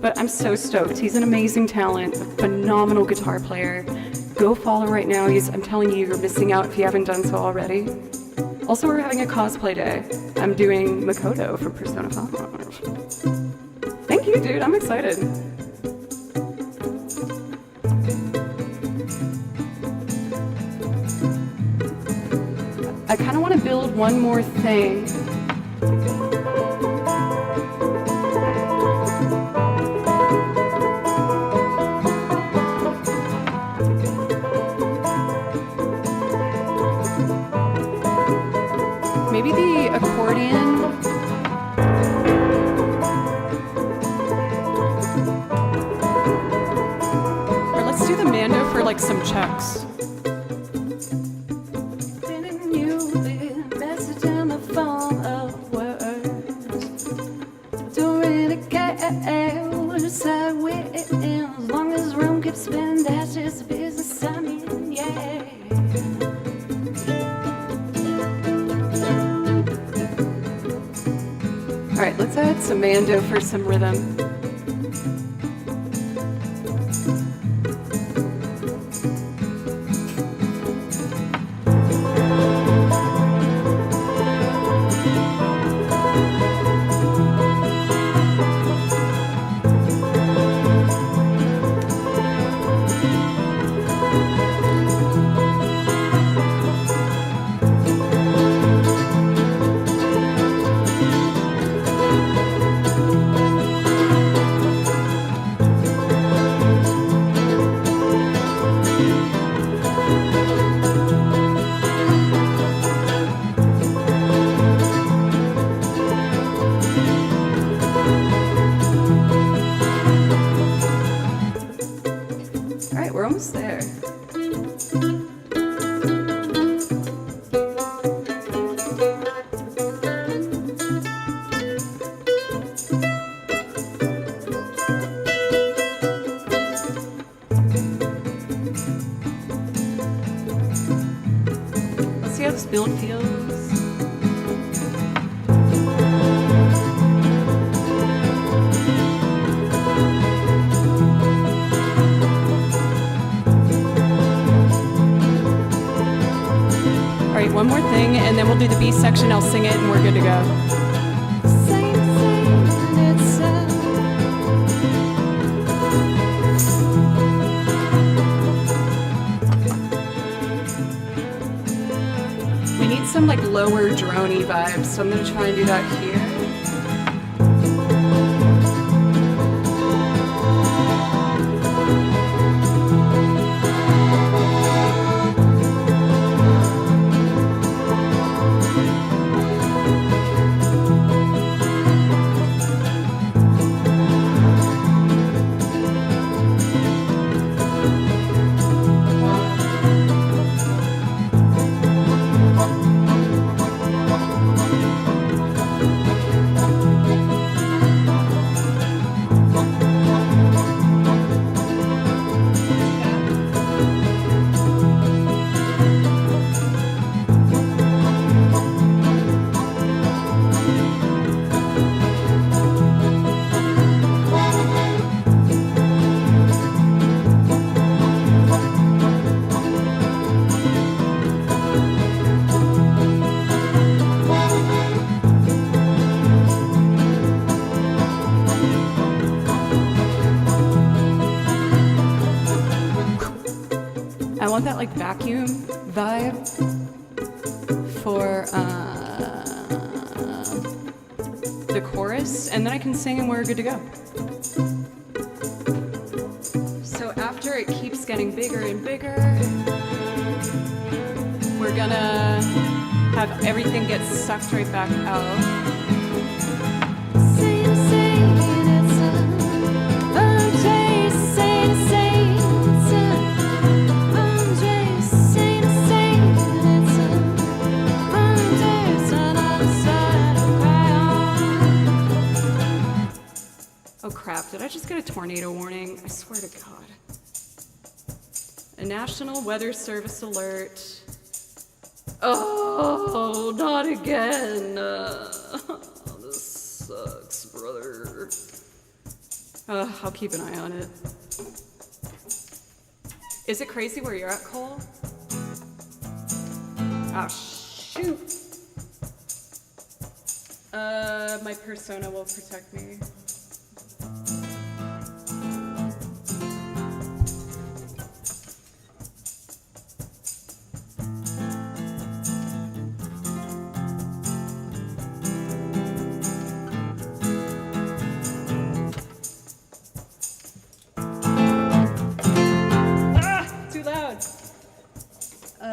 But I'm so stoked. He's an amazing talent, a phenomenal guitar player. Go follow right now. I'm telling you, you're missing out if you haven't done so already. Also, we're having a cosplay day. I'm doing Makoto from Persona 5. Thank you, dude. I'm excited. I kind of want to build one more thing. Maybe the accordion. Or let's do the Mando for like some checks. As long as room keeps spinning, that's just the business I'm in, yeah. All right, let's add some Mando for some rhythm. We're almost there. Let's see how this build feels. One more thing, and then we'll do the B section. I'll sing it, and we're good to go. We need some like lower droney vibes, so I'm gonna try and do that here. I want that like vacuum vibe for chorus, and then I can sing and we're good to go. So after it keeps getting bigger and bigger, we're gonna have everything get sucked right back out. Oh crap, did I just get a tornado warning? I swear to God. A National Weather Service alert. Oh, not again. This sucks, brother. I'll keep an eye on it. Is it crazy where you're at, Cole? Oh, shoot. My persona will protect me.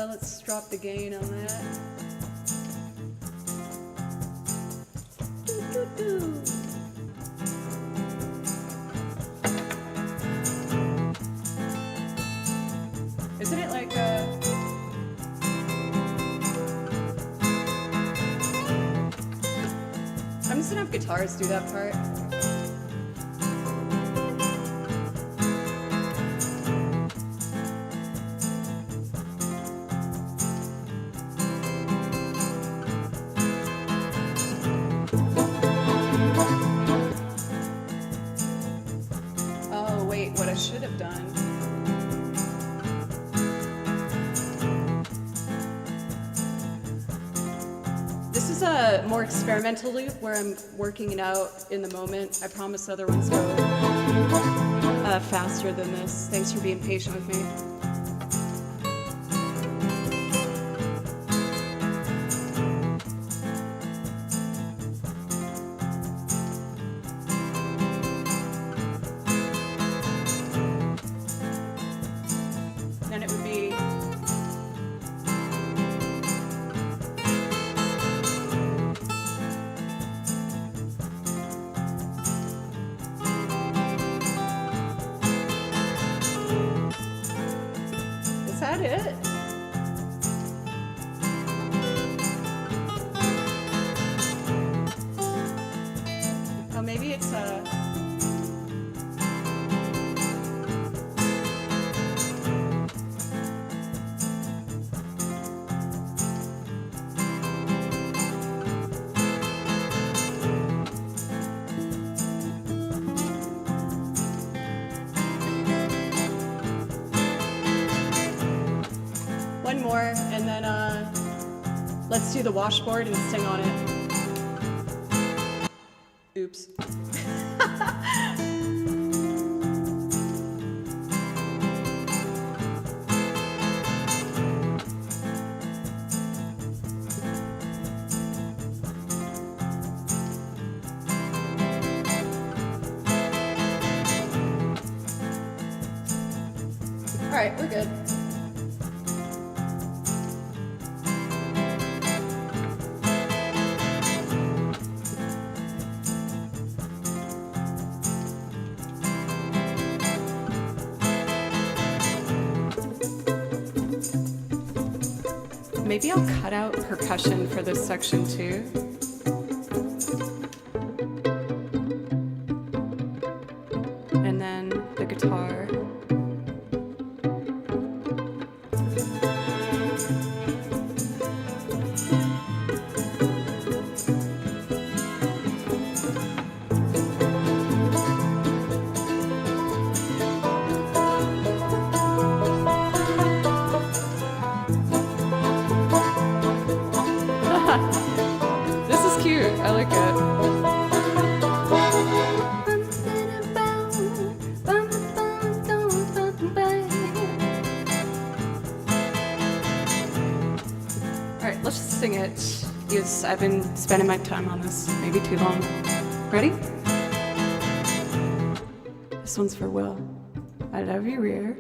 Let's drop the gain on that. Isn't it like I'm just gonna have guitars do that part. What I should have done. This is a more experimental loop where I'm working it out in the moment. I promise other ones go faster than this. Thanks for being patient with me. Then it would be is that it? Oh, maybe it's one more, and then let's do the washboard and sing on it. Oops. All right, we're good. Maybe I'll cut out percussion for this section too. And then the guitar. This is cute. I like it. All right, let's just sing it. Because I've been spending my time on this, maybe too long. Ready? This one's for Will. I love you, Rear.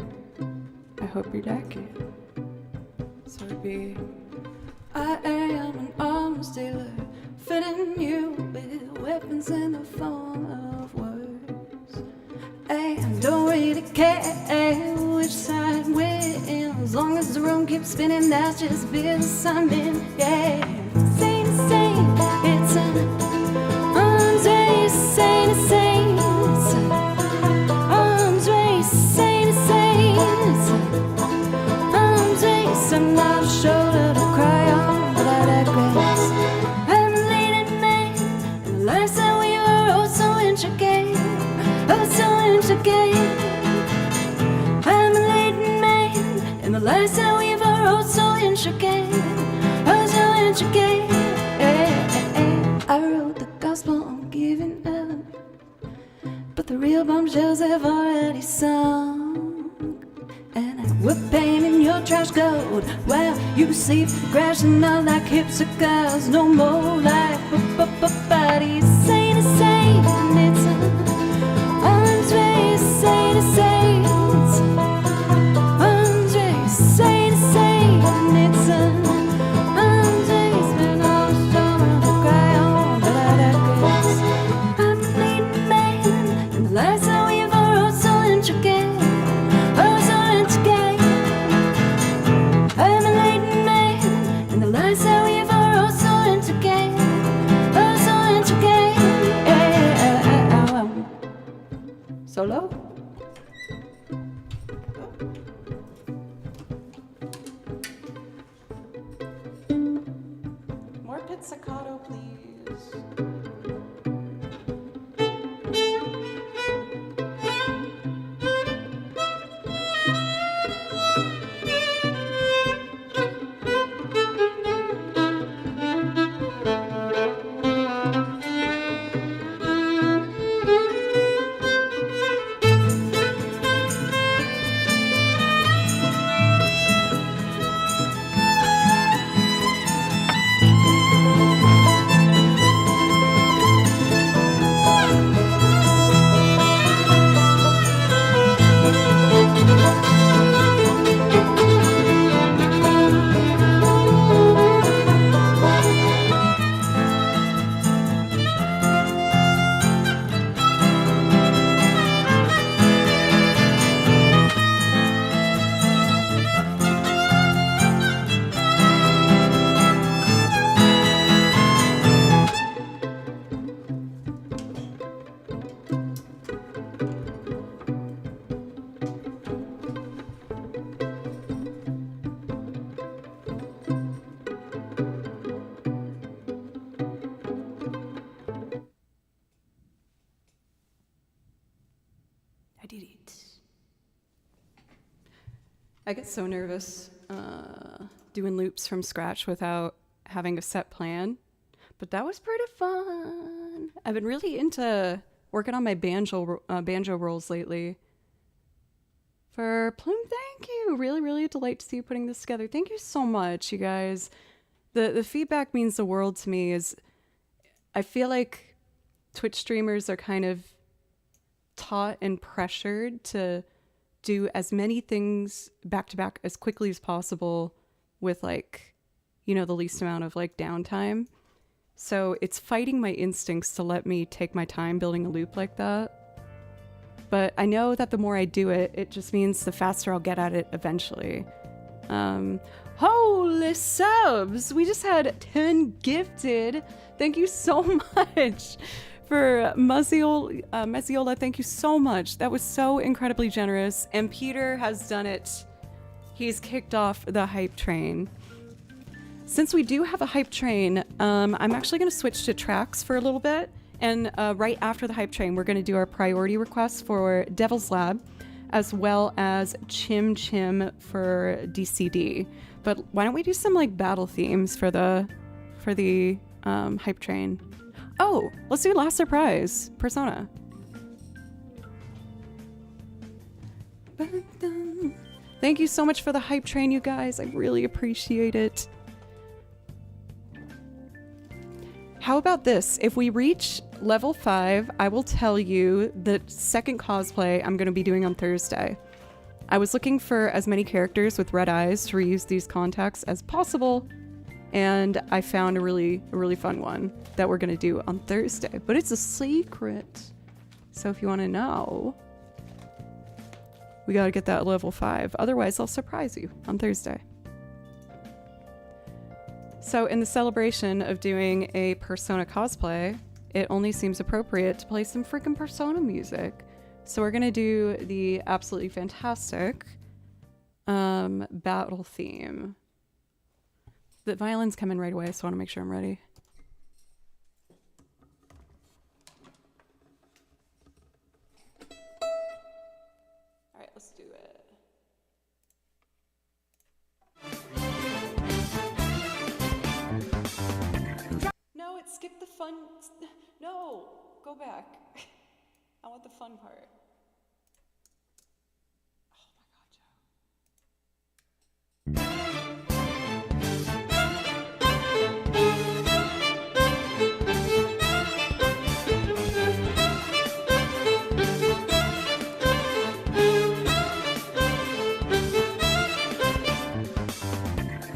I hope you're decking. So it'd be, I am an arms dealer, fitting you with weapons in the form of words. I don't really care which side wins, as long as the room keeps spinning, that's just business I'm in, yeah. Same, it's an arms race, same, it's an arms race, same, it's an arms race. I'm not a shoulder to cry on, but I digress. I'm a leading man, and the lives that we were oh so intricate, oh so intricate. I'm a leading man, and the lives that we were oh so intricate, oh so intricate. I wrote the gospel on giving up, but the real bombshells have already sung. And we're painting your trash gold while you sleep, crashing out like hipsters. No more like bodies. Say to say, it's an arms race. Say to say, it's an arms race. Say to say, it's an arms race. And I'm sure to cry on, but I digress. I'm the leading man, and the lives that we've are so intricate. I'm a leading man, and the lies that we have are all so intricate, oh so intricate. Solo? More pizzicato, please. I did it. I get so nervous doing loops from scratch without having a set plan, but that was pretty fun. I've been really into working on my banjo rolls lately. For Plume, thank you. Really, really a delight to see you putting this together. Thank you so much, you guys. The feedback means the world to me. Is I feel like Twitch streamers are kind of taught and pressured to do as many things back to back as quickly as possible with like, you know, the least amount of like downtime. So it's fighting my instincts to let me take my time building a loop like that. But I know that the more I do it, it just means the faster I'll get at it eventually. Holy subs! We just had 10 gifted. Thank you so much. For Mezziola, thank you so much. That was so incredibly generous. And Peter has done it. He's kicked off the hype train. Since we do have a hype train, I'm actually going to switch to tracks for a little bit. And right after the hype train, we're going to do our priority requests for Devil's Lab, as well as Chim Chim for DCD. But why don't we do some like battle themes for the hype train? Oh, let's do Last Surprise, Persona. Thank you so much for the hype train, you guys. I really appreciate it. How about this? If we reach level 5, I will tell you the second cosplay I'm going to be doing on Thursday. I was looking for as many characters with red eyes to reuse these contacts as possible, and I found a really fun one that we're going to do on Thursday. But it's a secret. So if you want to know, we got to get that level 5. Otherwise, I'll surprise you on Thursday. So in the celebration of doing a Persona cosplay, it only seems appropriate to play some freaking Persona music. So we're going to do the absolutely fantastic battle theme. The violin's coming right away, so I want to make sure I'm ready. All right, let's do it. No, it skipped the fun. No, go back. I want the fun part. Oh my god,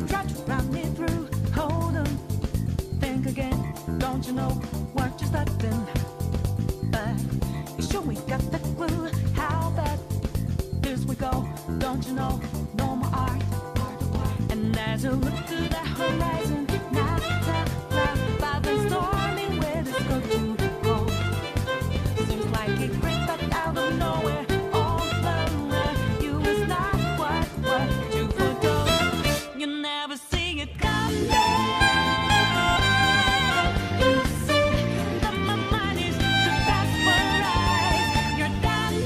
Try to run me through, hold on, think again. Don't you know what you're starting? But you sure we got the clue. How bad this we go? Don't you know? No more art. And as you look to the horizon, not the cloud, but the stormy where this go to go. Seems like it crept up out of nowhere. All alone, you was not what you foretold. You never see it coming. You see that my mind is too fast for eyes. You're done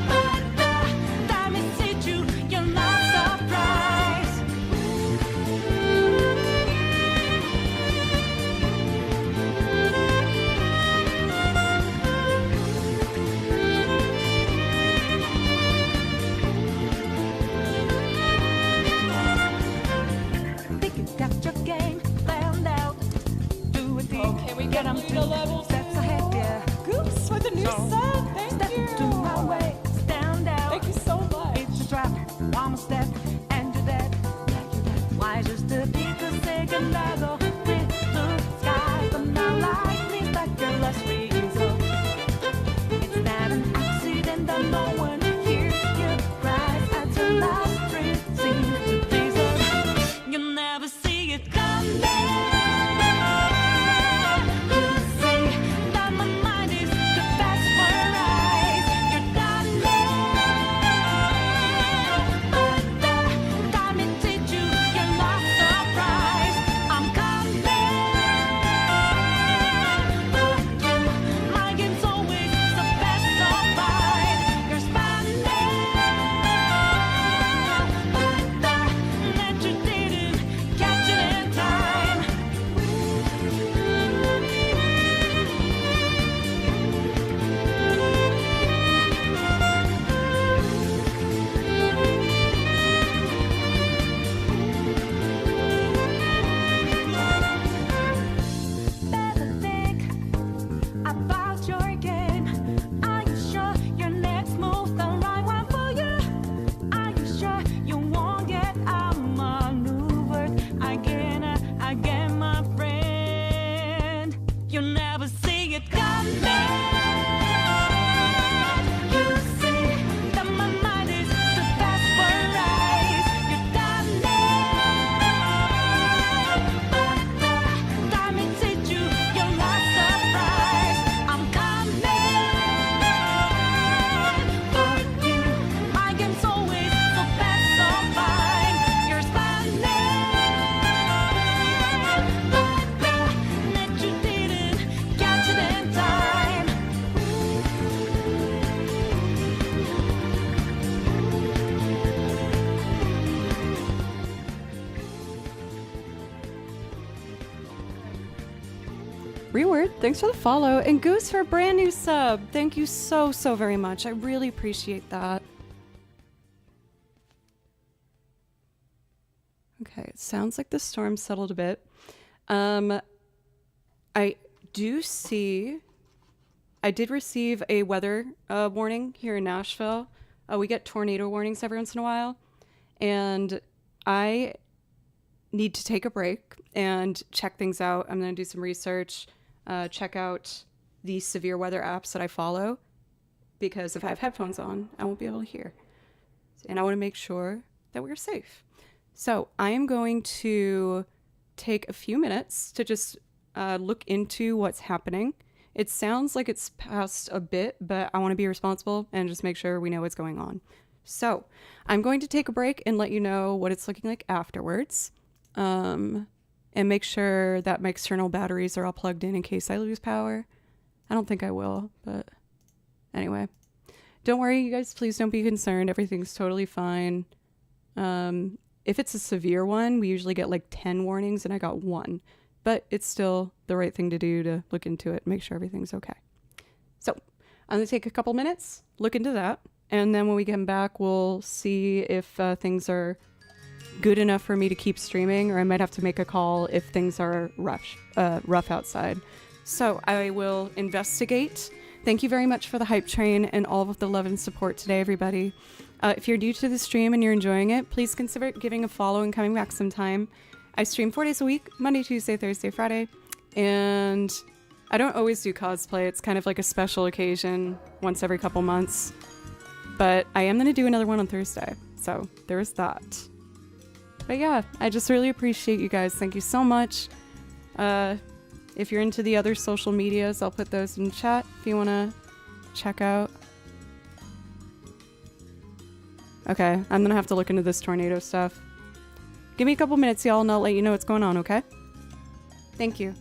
but the time it hit you, you're not surprised. Think you got your game planned out. Do it deep. Oh, can we get them me to level steps ahead, yeah. Goose with the new So, sub. Thank Step you. into my way, stand out. Thank you so much. It's a trap, one more step, and you're dead. Why just a bigger second I go with the sky, but now lightning's like your last resort. It's not an accident that no one hears your cries at your last breath seems to deserve. You never see it coming. You see that my mind is too fast for eyes. You're done but the time it hit you, you're not surprised. I'm coming, but you, my game's always the best of mine. You're spanning, but the net you didn't catch it in time. Better think about your game. Are you sure your next move's the right one for you? Are you sure you won't get outmaneuvered again, my friend? You never see it coming. You see that my mind is too fast for eyes. You're done but the time it hit you, you're not surprised. I'm coming, but you, my game's always so fast, so fine. You're spanning, but the net you didn't catch it in time. Reward, thanks for the follow, and Goose for a brand new sub. Thank you so very much. I really appreciate that. Okay, it sounds like the storm settled a bit. I do see. I did receive a weather warning here in Nashville. We get tornado warnings every once in a while, and I need to take a break and check things out. I'm going to do some research, check out the severe weather apps that I follow, because if I have headphones on, I won't be able to hear. And I want to make sure that we're safe. So I am going to take a few minutes to just look into what's happening. It sounds like it's past a bit, but I want to be responsible and just make sure we know what's going on. So I'm going to take a break and let you know what it's looking like afterwards. And make sure that my external batteries are all plugged in case I lose power. I don't think I will, but anyway. Don't worry, you guys, please don't be concerned. Everything's totally fine. If it's a severe one, we usually get like 10 warnings and I got 1. But it's still the right thing to do to look into it, make sure everything's okay. So I'm going to take a couple minutes, look into that. And then when we get back, we'll see if things are good enough for me to keep streaming, or I might have to make a call if things are rough outside. So I will investigate. Thank you very much for the hype train and all of the love and support today, everybody. If you're new to the stream and you're enjoying it, please consider giving a follow and coming back sometime. I stream 4 days a week, Monday, Tuesday, Thursday, Friday. And I don't always do cosplay. It's kind of like a special occasion once every couple months. But I am going to do another one on Thursday. So there's that. But yeah, I just really appreciate you guys. Thank you so much. If you're into the other social medias, I'll put those in chat if you want to check out. Okay, I'm going to have to look into this tornado stuff. Give me a couple minutes, y'all, and I'll let you know what's going on, okay? Thank you.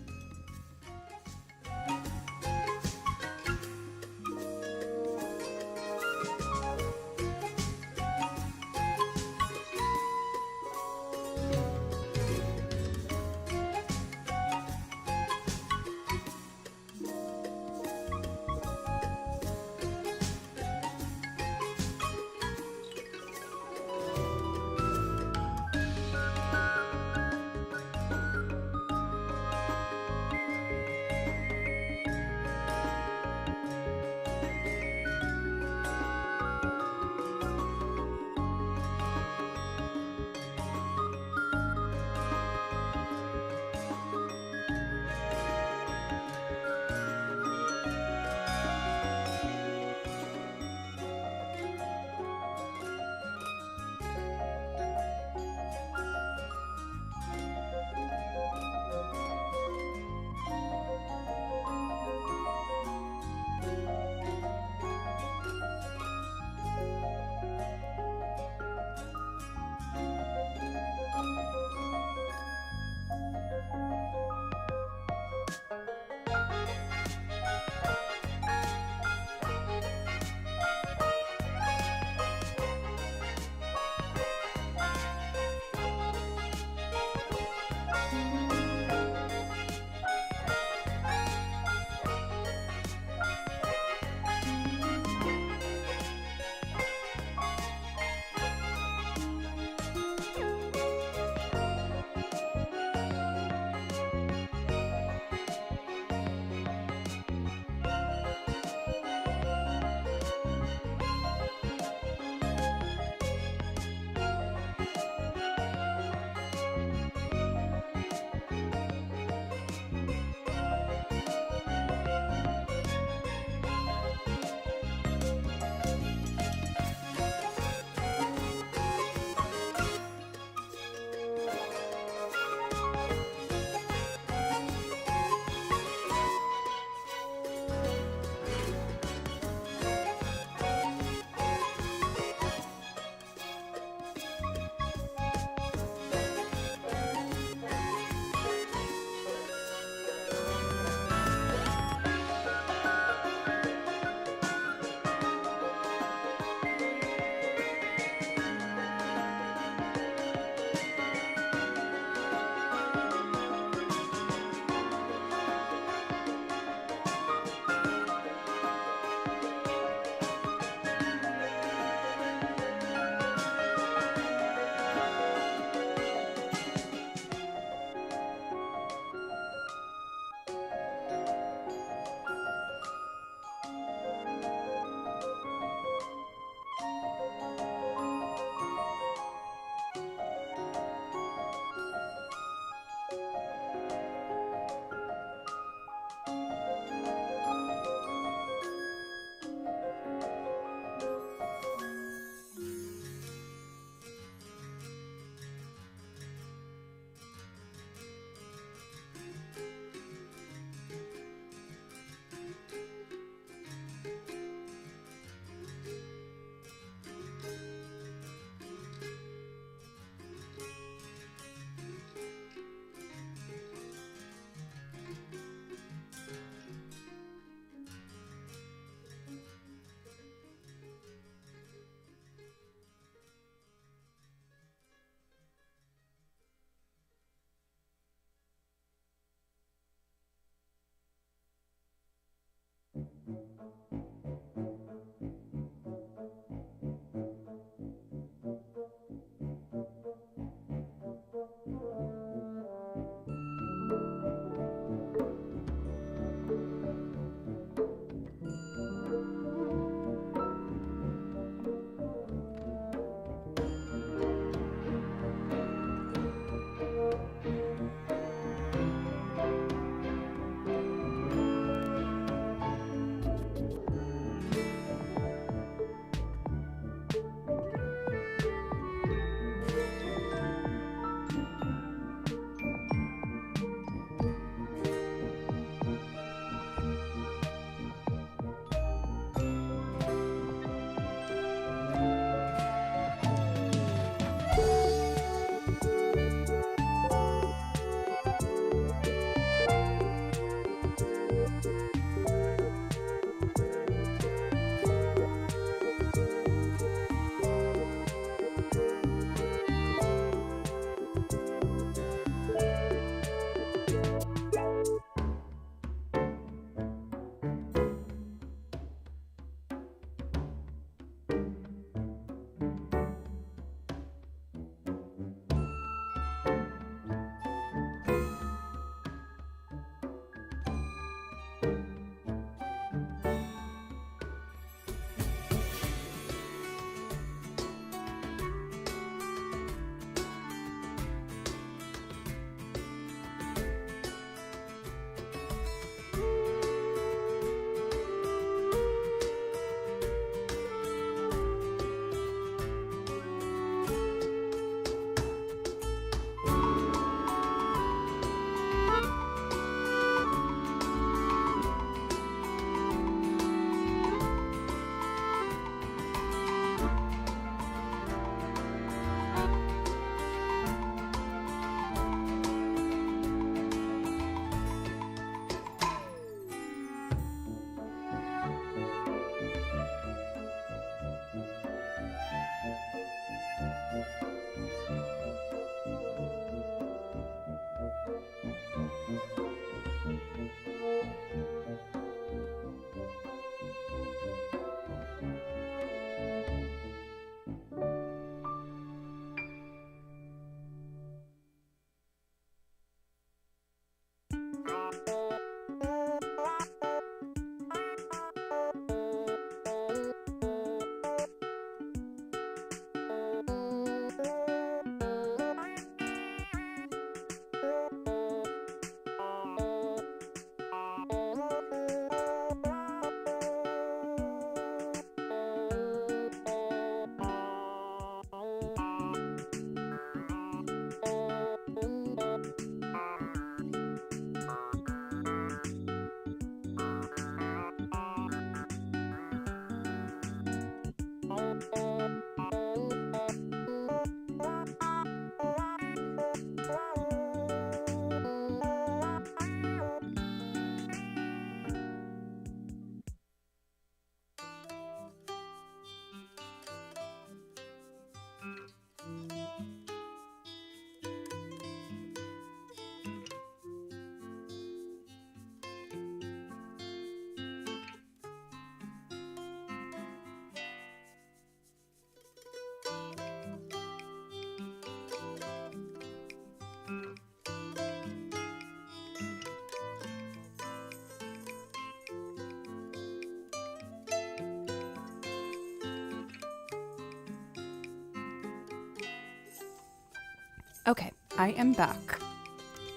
Okay, I am back.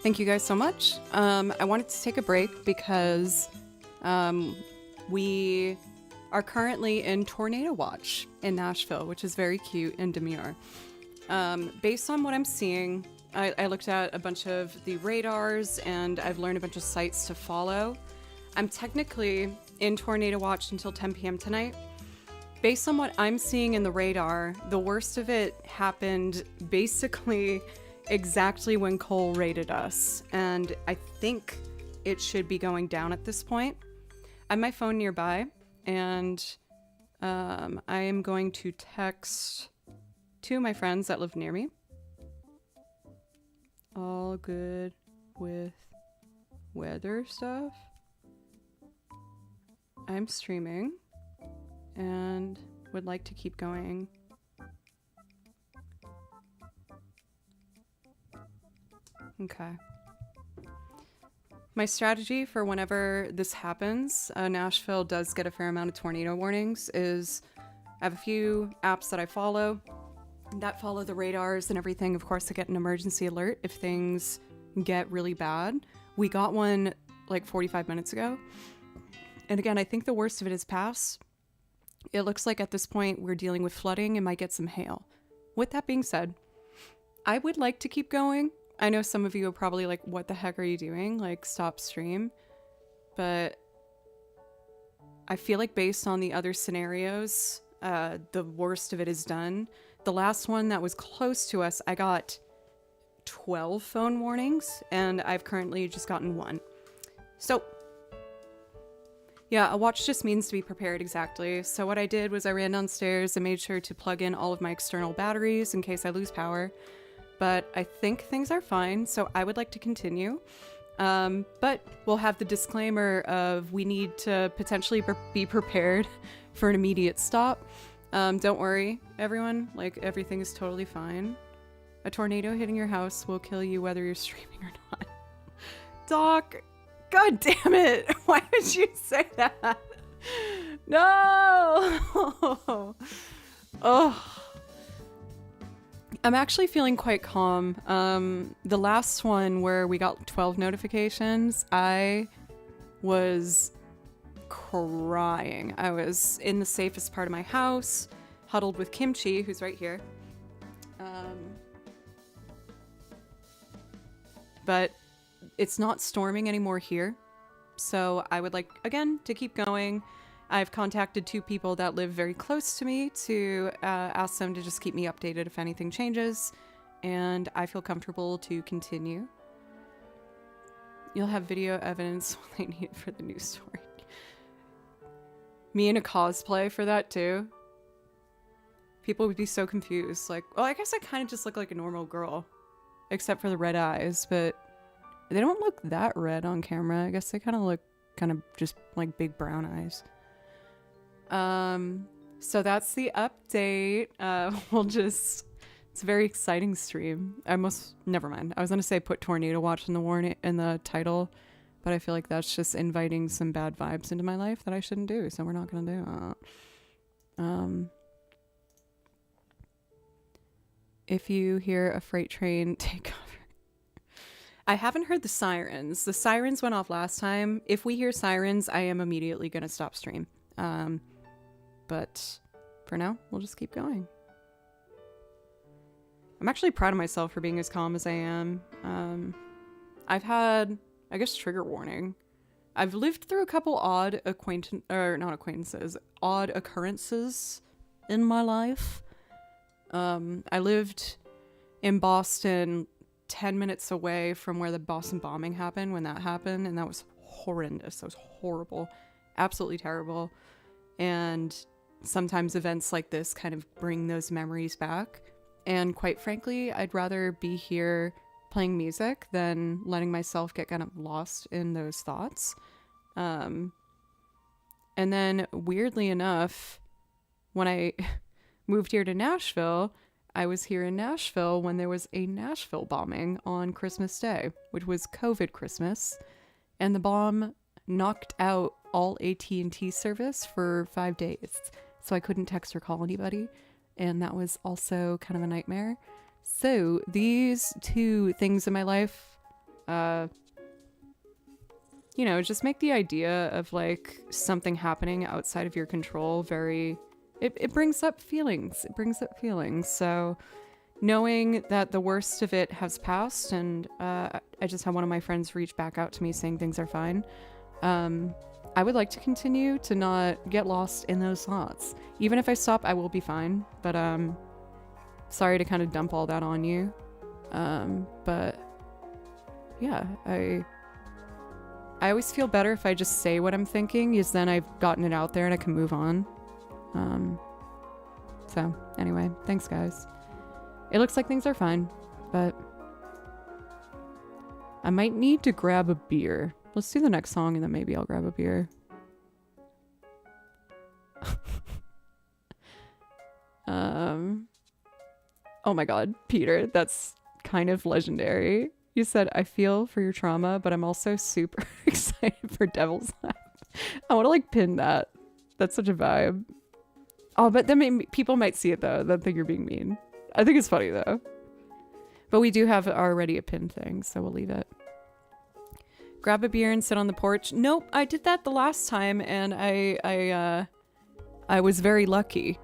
Thank you guys so much. I wanted to take a break because we are currently in tornado watch in Nashville, which is very cute and demure. Based on what I'm seeing, I looked at a bunch of the radars and I've learned a bunch of sites to follow. I'm technically in tornado watch until 10 p.m. tonight. Based on what I'm seeing in the radar, the worst of it happened basically exactly when Cole raided us, and I think it should be going down at this point. I have my phone nearby, and I am going to text two of my friends that live near me. All good with weather stuff. I'm streaming and would like to keep going. Okay. My strategy for whenever this happens, Nashville does get a fair amount of tornado warnings, is I have a few apps that I follow that follow the radars and everything. Of course, I get an emergency alert if things get really bad. We got one like 45 minutes ago. And again, I think the worst of it is past. It looks like at this point we're dealing with flooding and might get some hail. With that being said, I would like to keep going. I know some of you are probably like, what the heck are you doing? Like, stop stream. But I feel like based on the other scenarios, the worst of it is done. The last one that was close to us, I got 12 phone warnings, and I've currently just gotten one. So, yeah, a watch just means to be prepared, exactly. So what I did was I ran downstairs and made sure to plug in all of my external batteries in case I lose power. But I think things are fine, so I would like to continue. But we'll have the disclaimer of we need to potentially be prepared for an immediate stop. Don't worry, everyone. Like, everything is totally fine. A tornado hitting your house will kill you whether you're streaming or not. Doc, God damn it. Why would you say that? No! Oh. I'm actually feeling quite calm. The last one where we got 12 notifications, I was crying. I was in the safest part of my house, huddled with Kimchi, who's right here. But it's not storming anymore here. So I would like, again, to keep going. I've contacted two people that live very close to me to ask them to just keep me updated if anything changes, and I feel comfortable to continue. You'll have video evidence when they need it for the news story. Me in a cosplay for that too. People would be so confused. Like, well, I guess I kind of just look like a normal girl, except for the red eyes, but they don't look that red on camera. I guess they kind of look just like big brown eyes. So that's the update. It's a very exciting stream. Never mind. I was gonna say put tornado watch in the title, but I feel like that's just inviting some bad vibes into my life that I shouldn't do, so we're not gonna do that. If you hear a freight train, take cover. I haven't heard the sirens. The sirens went off last time. If we hear sirens, I am immediately gonna stop stream. But for now, we'll just keep going. I'm actually proud of myself for being as calm as I am. I've had, I guess, trigger warning. I've lived through a couple odd odd occurrences in my life. I lived in Boston 10 minutes away from where the Boston bombing happened when that happened, and that was horrendous. That was horrible. Absolutely terrible. And sometimes events like this kind of bring those memories back. And quite frankly, I'd rather be here playing music than letting myself get kind of lost in those thoughts. And then weirdly enough, when I moved here to Nashville, I was here in Nashville when there was a Nashville bombing on Christmas Day, which was COVID Christmas. And the bomb knocked out all AT&T service for 5 days. So I couldn't text or call anybody. And that was also kind of a nightmare. So these two things in my life, you know, just make the idea of like something happening outside of your control it brings up feelings. It brings up feelings. So knowing that the worst of it has passed, and I just had one of my friends reach back out to me saying things are fine. I would like to continue to not get lost in those thoughts. Even if I stop, I will be fine. But sorry to kind of dump all that on you. But yeah, I always feel better if I just say what I'm thinking, because then I've gotten it out there and I can move on. So anyway, thanks guys. It looks like things are fine, but I might need to grab a beer. Let's do the next song and then maybe I'll grab a beer. Oh my god, Peter, that's kind of legendary. You said, I feel for your trauma, but I'm also super excited for Devil's Laugh. I want to like pin that. That's such a vibe. Oh, but then people might see it though. They'll think you're being mean. I think it's funny though. But we do have already a pin thing, so we'll leave it. Grab a beer and sit on the porch. Nope, I did that the last time, and I was very lucky.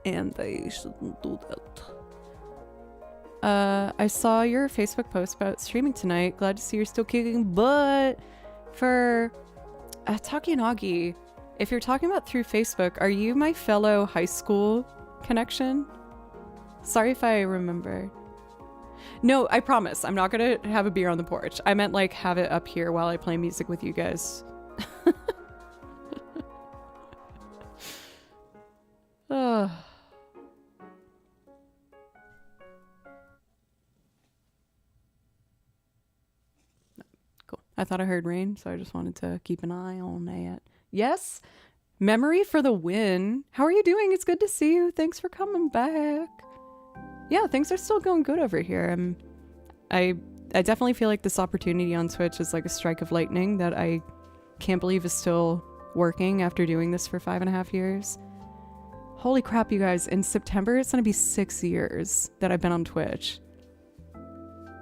And I shouldn't do that. I saw your Facebook post about streaming tonight. Glad to see you're still kicking butt. For Takanagi, if you're talking about through Facebook, are you my fellow high school connection? Sorry if I remember. No, I promise. I'm not gonna have a beer on the porch. I meant like have it up here while I play music with you guys. Ugh. Cool. I thought I heard rain, so I just wanted to keep an eye on that. Yes? Memory for the win. How are you doing? It's good to see you. Thanks for coming back. Yeah, things are still going good over here. I definitely feel like this opportunity on Twitch is like a strike of lightning that I can't believe is still working after doing this for 5.5 years. Holy crap, you guys. In September, it's going to be 6 years that I've been on Twitch.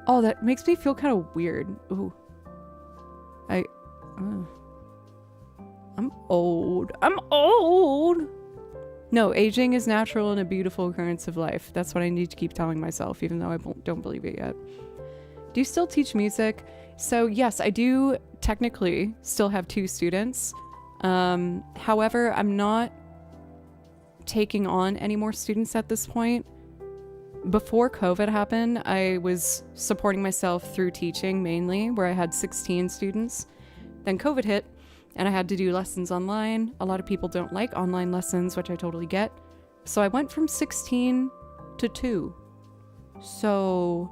Oh, that makes me feel kind of weird. Ooh. I'm old. I'm old! No, aging is natural and a beautiful occurrence of life. That's what I need to keep telling myself, even though I don't believe it yet. Do you still teach music? So yes, I do technically still have 2 students. However, I'm not taking on any more students at this point. Before COVID happened, I was supporting myself through teaching mainly, where I had 16 students. Then COVID hit, and I had to do lessons online. A lot of people don't like online lessons, which I totally get. So I went from 16 to 2. So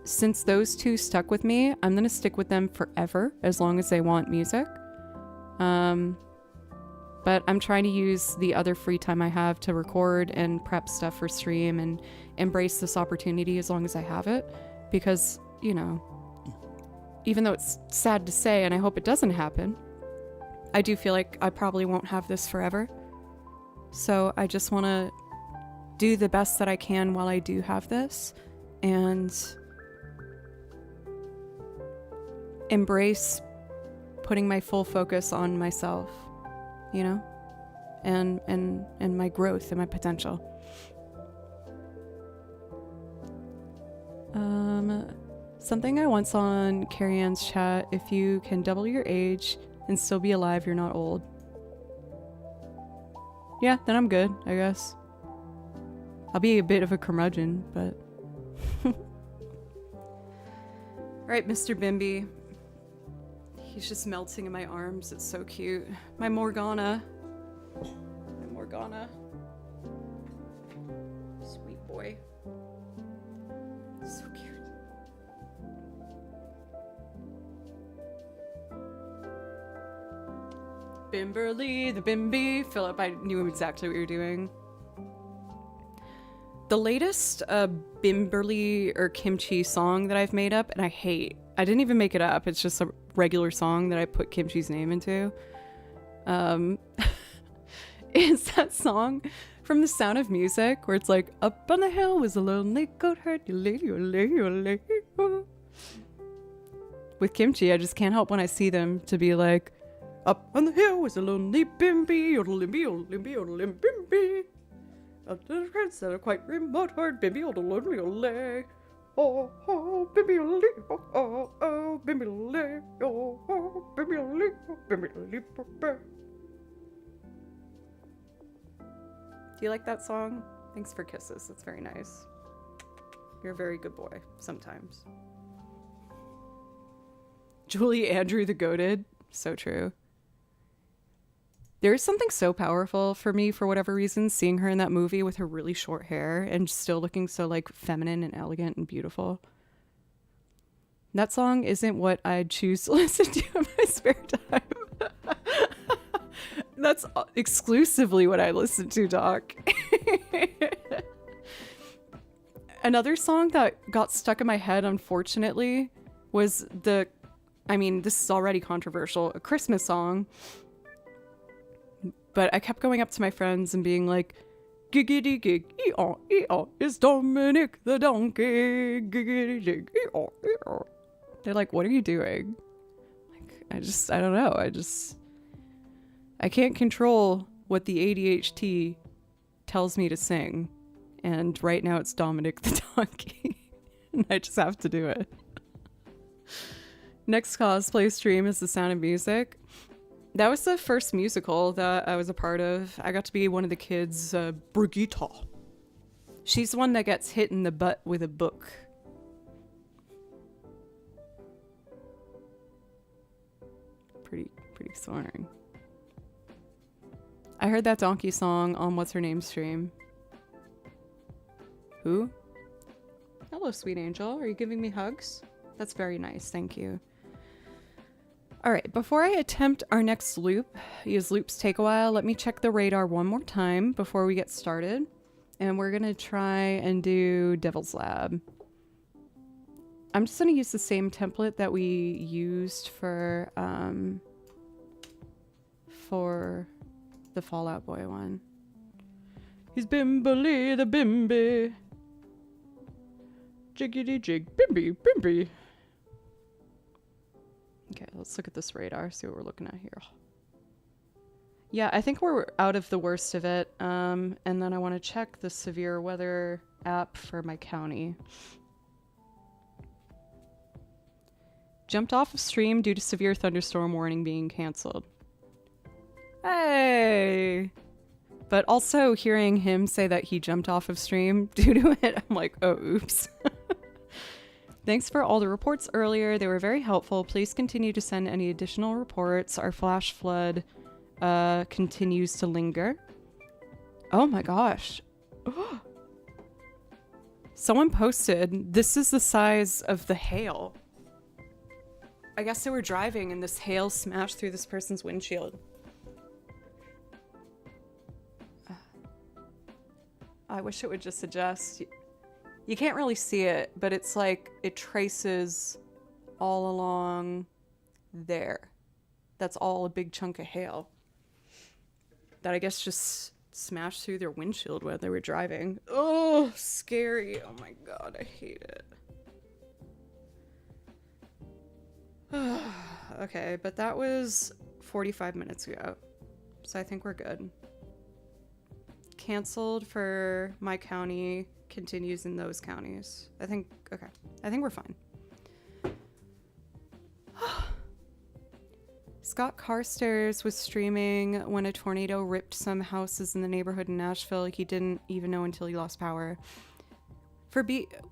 since those 2 stuck with me, I'm going to stick with them forever, as long as they want music. But I'm trying to use the other free time I have to record and prep stuff for stream and embrace this opportunity as long as I have it. Because, you know, even though it's sad to say, and I hope it doesn't happen, I do feel like I probably won't have this forever. So I just want to do the best that I can while I do have this and embrace putting my full focus on myself, you know, and my growth and my potential. Something I once saw on Carrie Ann's chat, if you can double your age and still be alive, you're not old. Yeah, then I'm good, I guess. I'll be a bit of a curmudgeon, but... Alright, Mr. Bimby. He's just melting in my arms. It's so cute. My Morgana. My Morgana. Sweet boy. So cute. Bimberly, the Bimby. Philip, I knew exactly what you were doing. The latest Bimberly or Kimchi song that I've made up, and I hate. I didn't even make it up. It's just a regular song that I put Kimchi's name into. is that song from The Sound of Music where it's like, up on the hill was a lonely goat herd. With Kimchi, I just can't help when I see them to be like, up on the hill was a lonely bimby, yodelimby, yodelimby, yodelim, up to the friends that are quite remote hard, bimby, yodelonely, yodele. Oh, oh, bimby, yodele, oh, oh, bimby, yodele, oh, oh, bimby, yodele, bimby, yodele. Do you like that song? Thanks for kisses. That's very nice. You're a very good boy sometimes. Julie Andrew the Goated. So true. There is something so powerful for me, for whatever reason, seeing her in that movie with her really short hair and still looking so like feminine and elegant and beautiful. That song isn't what I'd choose to listen to in my spare time. That's exclusively what I listen to, Doc. Another song that got stuck in my head, unfortunately, was this is already controversial, a Christmas song. But I kept going up to my friends and being like, giggity gig, ee-aw, ee-aw, it's Dominic the donkey, giggity gig, ee-aw, ee-aw. They're like, what are you doing? Like, I don't know. I can't control what the ADHD tells me to sing. And right now it's Dominic the donkey. And I just have to do it. Next cosplay stream is The Sound of Music. That was the first musical that I was a part of. I got to be one of the kids, Brigitte. She's the one that gets hit in the butt with a book. Pretty soaring. I heard that donkey song on What's Her Name stream. Who? Hello, sweet angel. Are you giving me hugs? That's very nice. Thank you. All right, before I attempt our next loop, these loops take a while, let me check the radar one more time before we get started. And we're going to try and do Devil's Lab. I'm just going to use the same template that we used for the Fallout Boy one. He's Bimbily the Bimby. Jiggity jig, Bimby, Bimby. Okay, let's look at this radar, see what we're looking at here. Yeah, I think we're out of the worst of it. And then I want to check the severe weather app for my county. Jumped off of stream due to severe thunderstorm warning being canceled. Hey! But also hearing him say that he jumped off of stream due to it, I'm like, oh, oops. Thanks for all the reports earlier. They were very helpful. Please continue to send any additional reports. Our flash flood continues to linger. Oh my gosh. Someone posted, this is the size of the hail. I guess they were driving and this hail smashed through this person's windshield. I wish it would just suggest... You can't really see it, but it's like it traces all along there. That's all a big chunk of hail. That I guess just smashed through their windshield when they were driving. Oh, scary. Oh my god, I hate it. Okay, but that was 45 minutes ago. So I think we're good. Canceled for my county, continues in those counties. I think we're fine. Scott Carstairs was streaming when a tornado ripped some houses in the neighborhood in Nashville. He didn't even know until he lost power.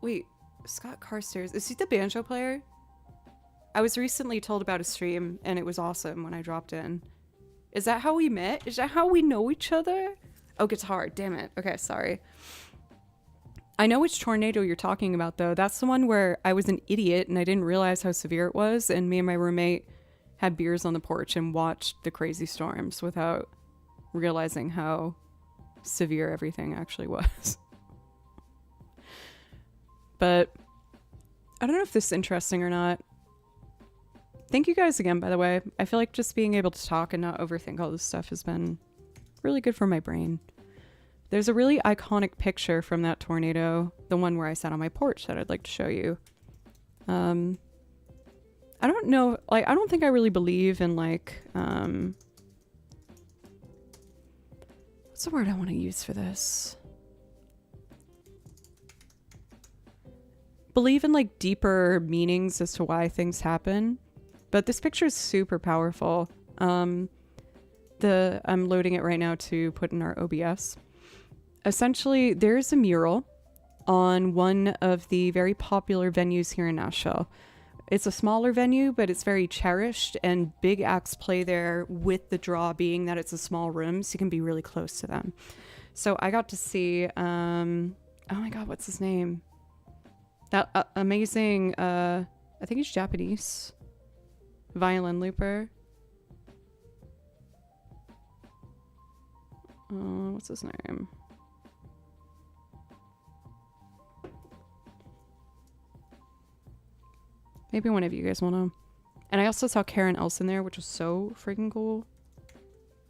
Wait, Scott Carstairs, is he the banjo player? I was recently told about a stream and it was awesome when I dropped in. Is that how we met? Is that how we know each other? Oh, guitar, damn it. Okay, sorry. I know which tornado you're talking about, though. That's the one where I was an idiot and I didn't realize how severe it was, and me and my roommate had beers on the porch and watched the crazy storms without realizing how severe everything actually was. But I don't know if this is interesting or not. Thank you guys again, by the way. I feel like just being able to talk and not overthink all this stuff has been Really good for my brain. There's a really iconic picture from that tornado, the one where I sat on my porch, that I'd like to show you. I don't know, like, I don't think I really believe in, like, what's the word I want to use for this? Believe in, like, deeper meanings as to why things happen. But this picture is super powerful. I'm loading it right now to put in our OBS. Essentially, there's a mural on one of the very popular venues here in Nashville. It's a smaller venue, but it's very cherished, and big acts play there, with the draw being that it's a small room, so you can be really close to them. So I got to see, oh my god, what's his name? That amazing, I think he's Japanese, violin looper. What's his name? Maybe one of you guys will know. And I also saw Karen Elson there, which was so freaking cool.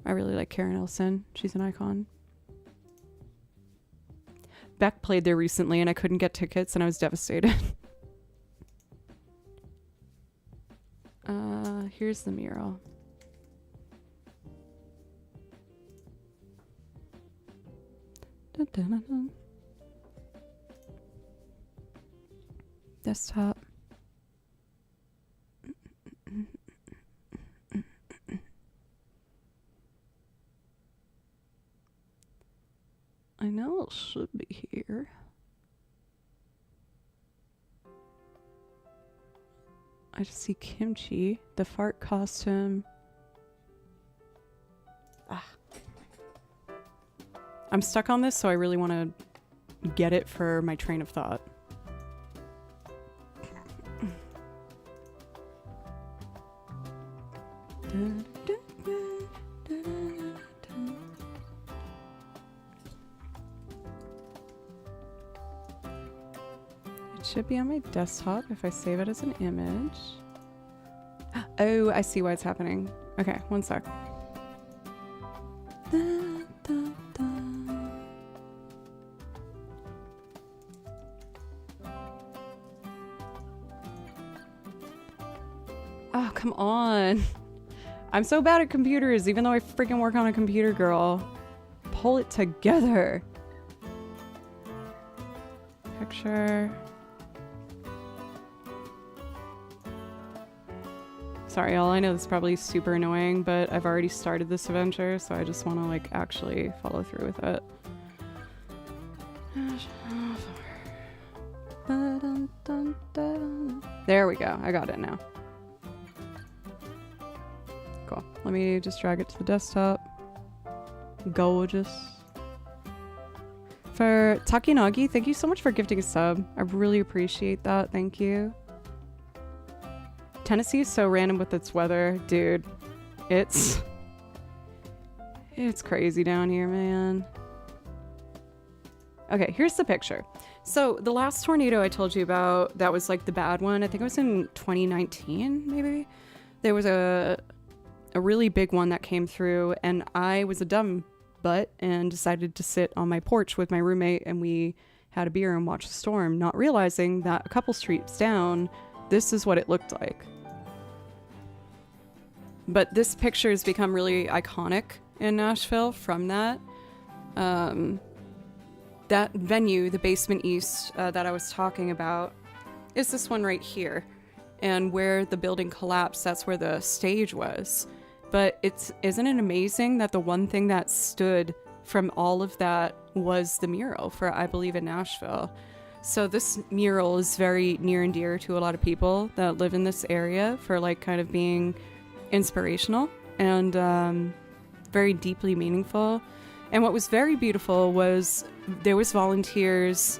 I really like Karen Elson. She's an icon. Beck played there recently and I couldn't get tickets and I was devastated. Here's the mural. Dun, dun, dun, dun. Desktop. I know it should be here. I just see Kimchi, the fart costume. Ah. I'm stuck on this, so I really want to get it for my train of thought. It should be on my desktop if I save it as an image. Oh, I see why it's happening. Okay, one sec. Oh, come on. I'm so bad at computers, even though I freaking work on a computer, girl. Pull it together. Picture. Sorry, all I know this is probably super annoying, but I've already started this adventure, so I just want to, like, actually follow through with it. There we go. I got it now. Cool. Let me just drag it to the desktop. Gorgeous. For Takinagi, thank you so much for gifting a sub. I really appreciate that. Thank you. Tennessee is so random with its weather. Dude, it's crazy down here, man. Okay, here's the picture. So the last tornado I told you about, that was like the bad one. I think it was in 2019, maybe. There was a really big one that came through, and I was a dumb butt and decided to sit on my porch with my roommate, and we had a beer and watched the storm, not realizing that a couple streets down, this is what it looked like. But this picture has become really iconic in Nashville from that. That venue, the Basement East, that I was talking about, is this one right here. And where the building collapsed, that's where the stage was. But isn't it amazing that the one thing that stood from all of that was the mural for I Believe in Nashville? So this mural is very near and dear to a lot of people that live in this area for, like, kind of being inspirational and very deeply meaningful. And what was very beautiful was there was volunteers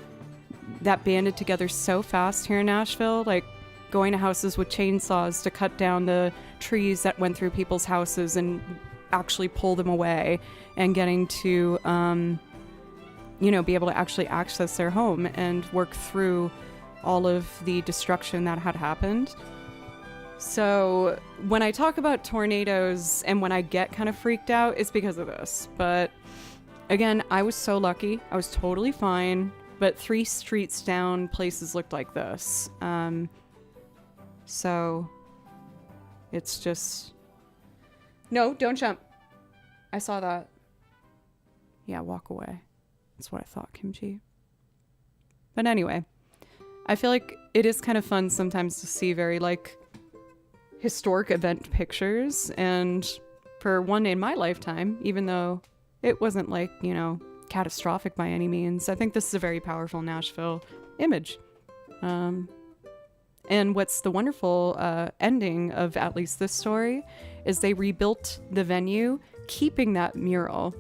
that banded together so fast here in Nashville, like going to houses with chainsaws to cut down the trees that went through people's houses and actually pull them away, and getting to be able to actually access their home and work through all of the destruction that had happened. So when I talk about tornadoes and when I get kind of freaked out, it's because of this. But again, I was so lucky. I was totally fine. But 3 streets down, places looked like this. So it's just... No, don't jump. I saw that. Yeah, walk away. That's what I thought, Kimchi. But anyway, I feel like it is kind of fun sometimes to see very, like, historic event pictures. And for one in my lifetime, even though it wasn't, like, you know, catastrophic by any means, I think this is a very powerful Nashville image. And what's the wonderful ending of at least this story is they rebuilt the venue, keeping that mural,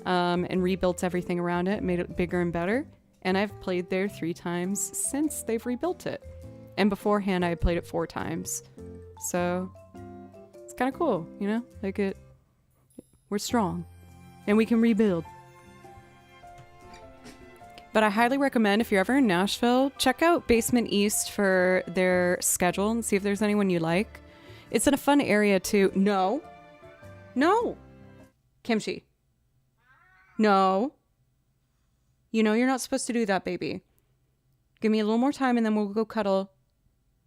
and rebuilt everything around it, made it bigger and better. And I've played there 3 times since they've rebuilt it. And beforehand, I had played it 4 times. So it's kind of cool, you know? Like we're strong and we can rebuild. But I highly recommend, if you're ever in Nashville, check out Basement East for their schedule and see if there's anyone you like. It's in a fun area too. No. Kimchi. No. You know you're not supposed to do that, baby. Give me a little more time and then we'll go cuddle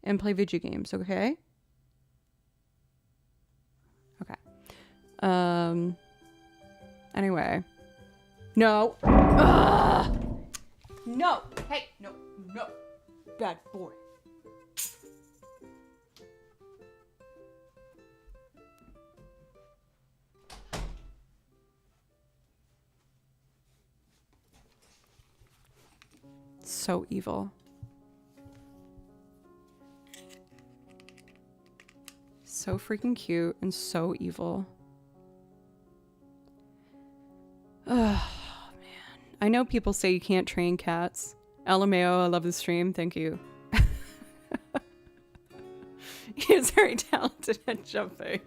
and play video games, okay? Okay. Anyway. No. Ugh! No! Hey! No! Bad boy. So evil. So freaking cute and so evil. Ugh. I know people say you can't train cats. LMAO, I love the stream. Thank you. He is very talented at jumping.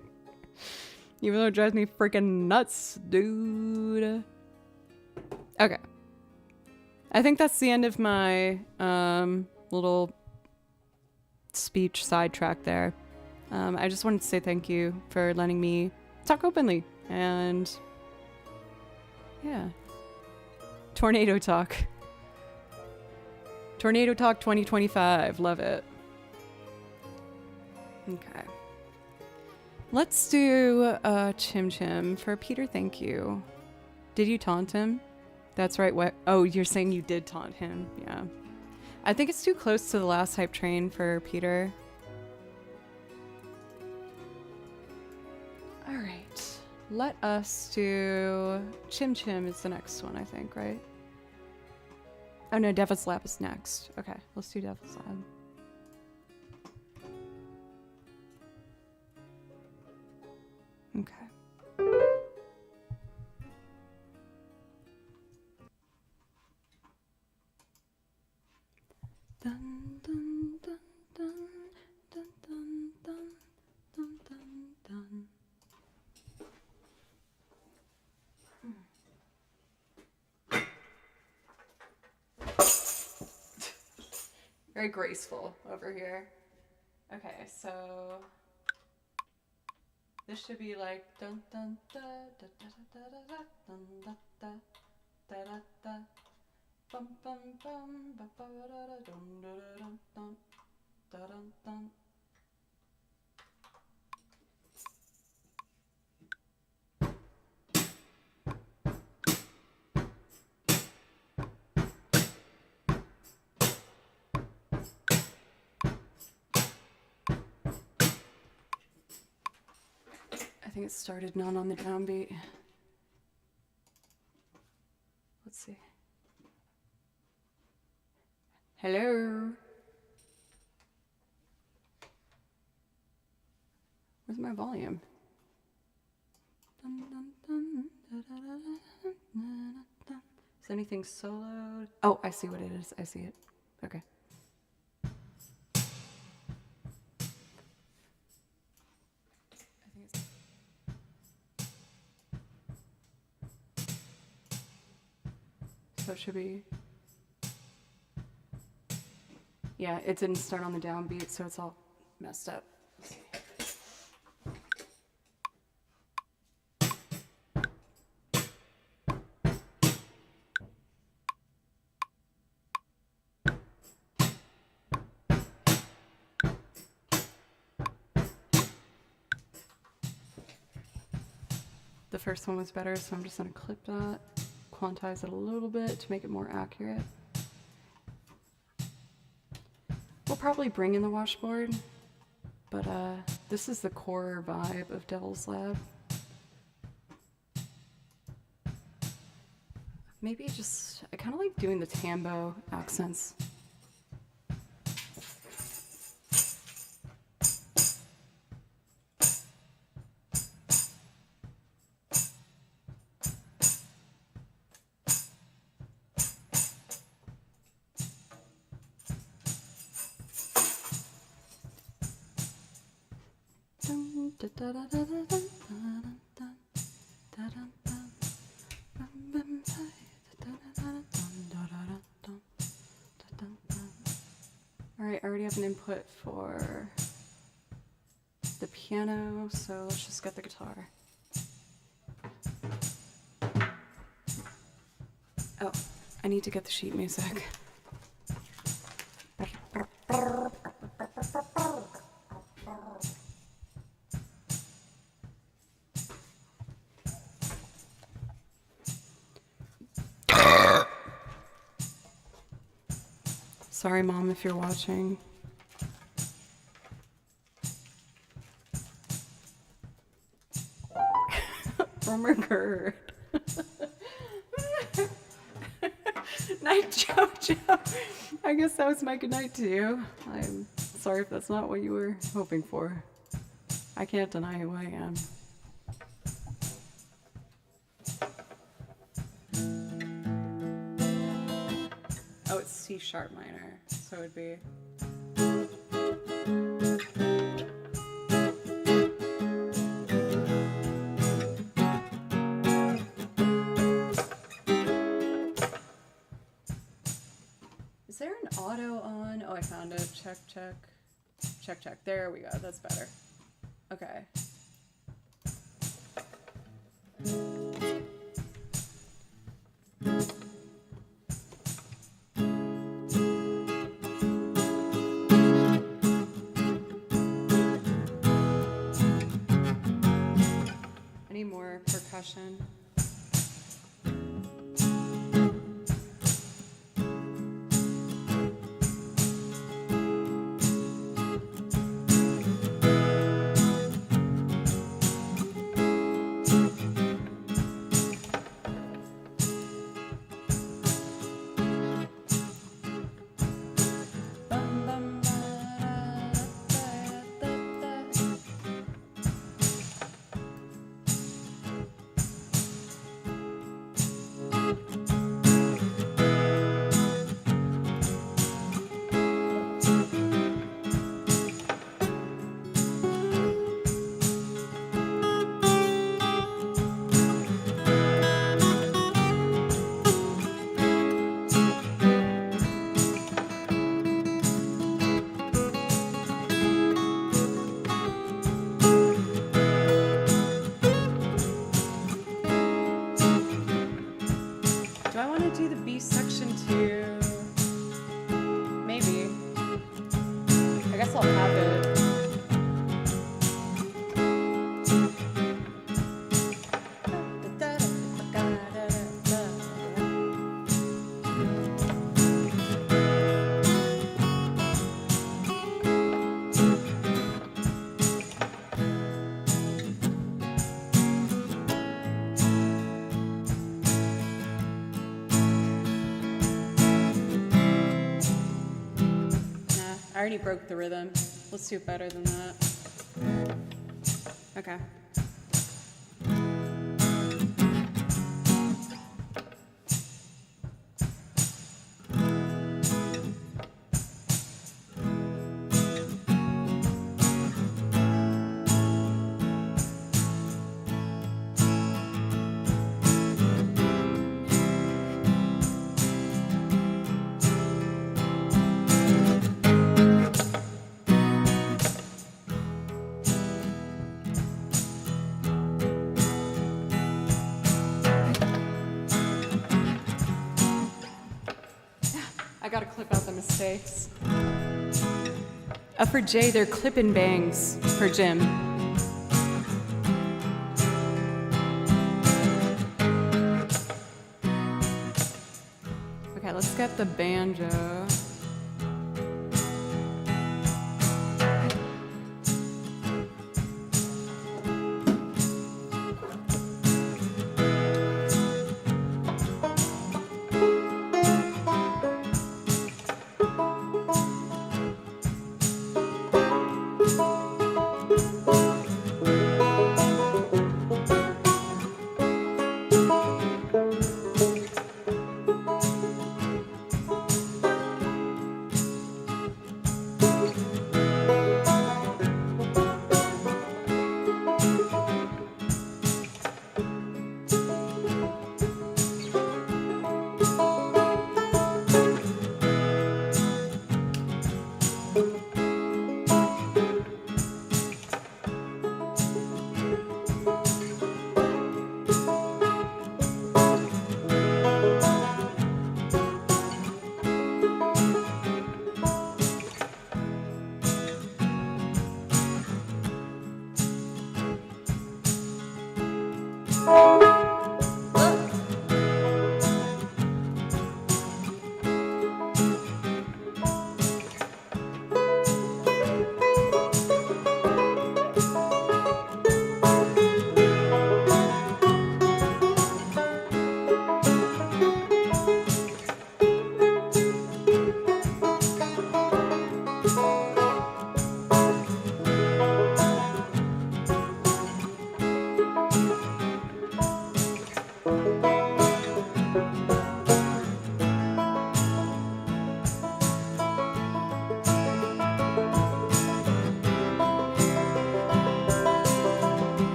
Even though it drives me freaking nuts, dude. Okay. I think that's the end of my little speech sidetrack there. I just wanted to say thank you for letting me talk openly. And yeah. Tornado Talk. Tornado Talk 2025. Love it. Okay. Let's do Chim Chim for Peter. Thank you. Did you taunt him? That's right. What? Oh, you're saying you did taunt him. Yeah. I think it's too close to the last hype train for Peter. All right. Let us do Chim Chim is the next one, I think, right? Oh no, Devil's Lab is next. Okay, let's do Devil's Lab. Okay. Dun, dun, dun, dun, dun, dun, dun, dun, dun, dun. Very graceful over here. Okay, so this should be like dun dun da da da da da da dun da da da da da bum bum bum ba ba da da dun da da dun dun da dun dun. I think it started not on the downbeat. Let's see. Hello? Where's my volume? Dun, dun, dun, da, da, da, da, da, da. Is anything soloed? Oh, I see what it is. I see it. Okay. So it should be... Yeah, it didn't start on the downbeat, so it's all messed up. the first one was better, so I'm just gonna clip that, quantize it a little bit to make it more accurate. We'll probably bring in the washboard, but this is the core vibe of Devil's Lab. Maybe just, I kind of like doing the tambo accents. Alright, I already have an input for the piano, so let's just get the guitar. Oh, I need to get the sheet music. Sorry, Mom, if you're watching. Rumor Gerd. Night, Jojo. I guess that was my goodnight to you. I'm sorry if that's not what you were hoping for. I can't deny who I am. Oh, it's C sharp minor, so it would be. Is there an auto on? Oh, I found it. Check, check. Check, check. There we go. That's better. Okay. Any more percussion? Do I want to do the B section too? Maybe. I guess I'll have it. I already broke the rhythm. Let's do it better than that. Okay. I gotta clip out the mistakes. For Jay, they're clip and bangs for Jim. let's get the banjo.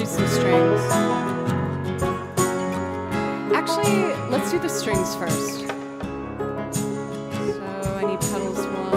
do some strings. Actually, let's do the strings first. So I need pedals one.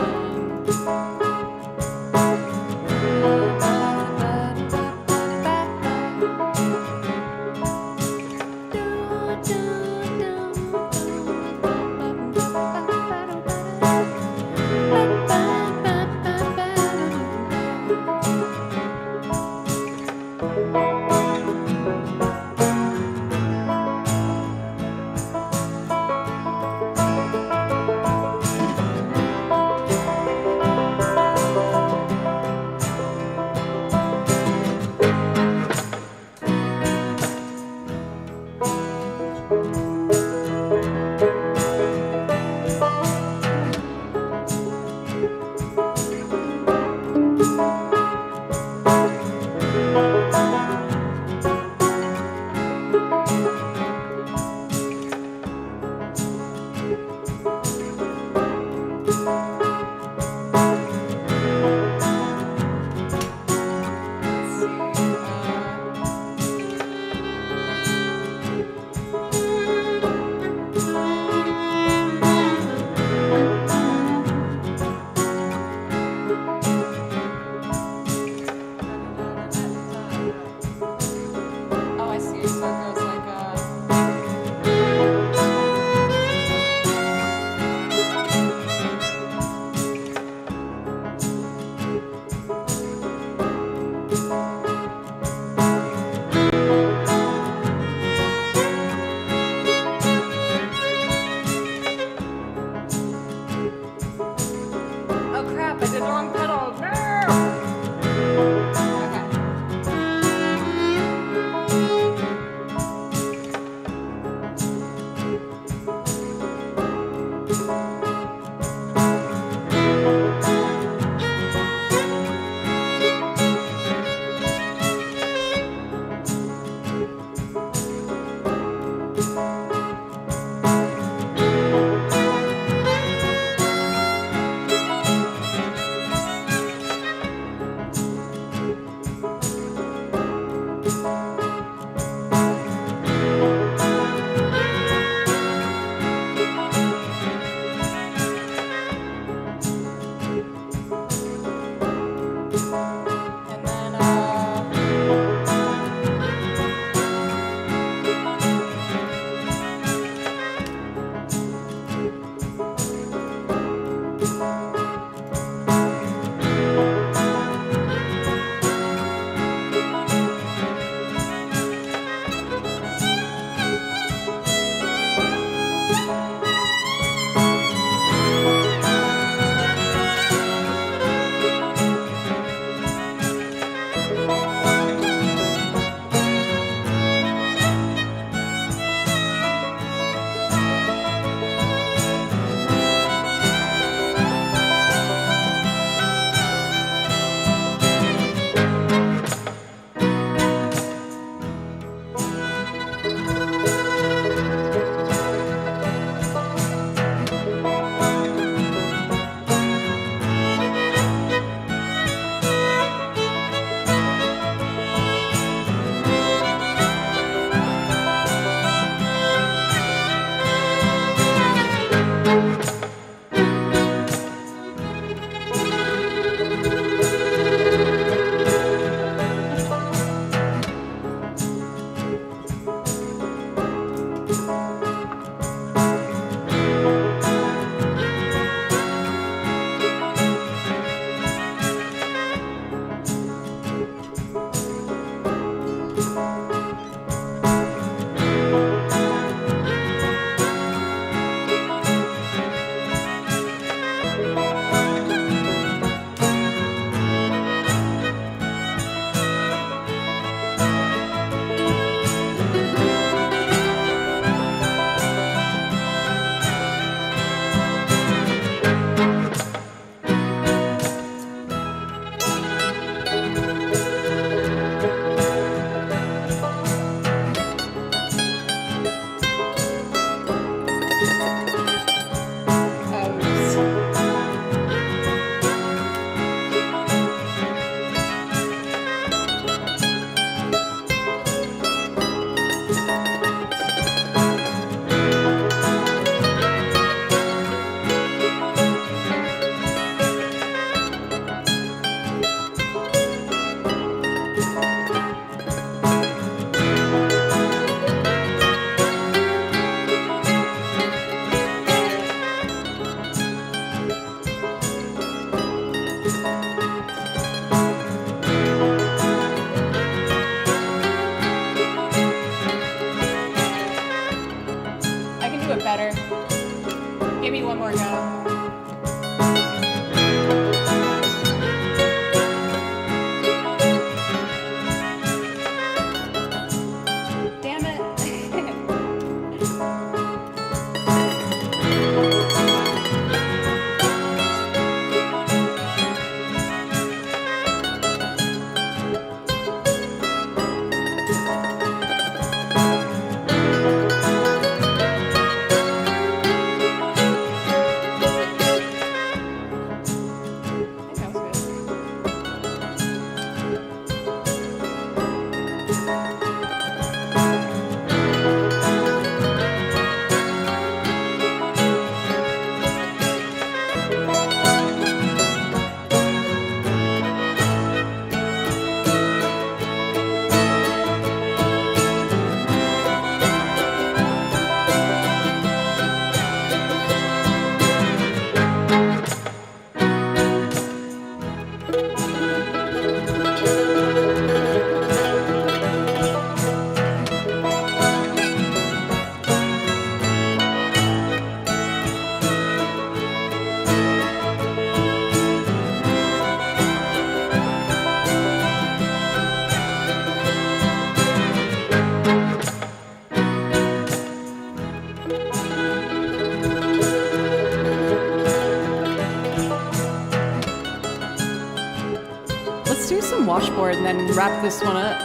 Let's do some washboard and then wrap this one up.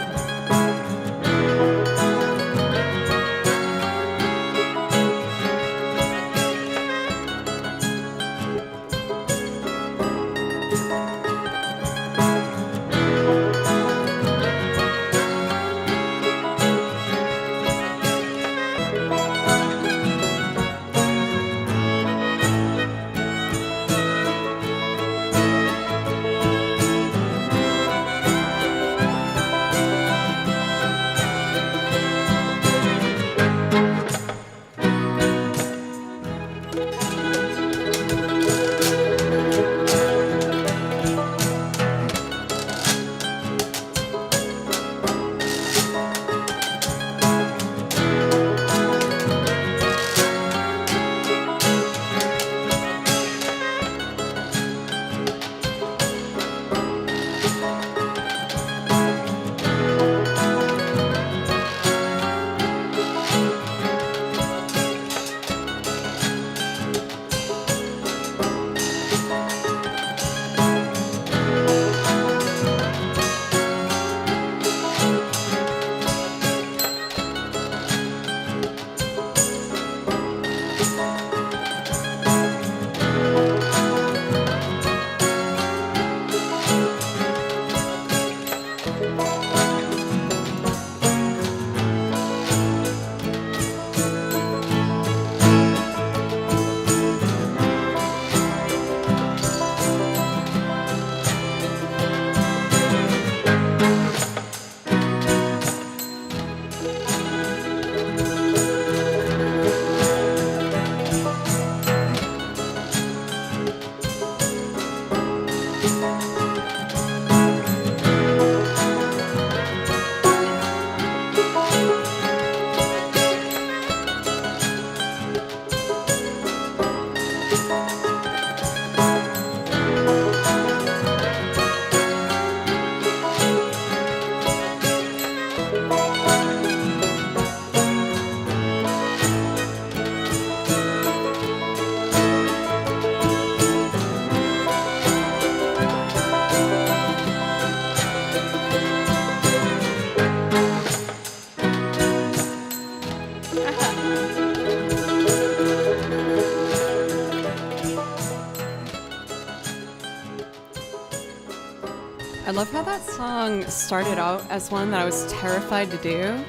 I love how that song started out as one that I was terrified to do,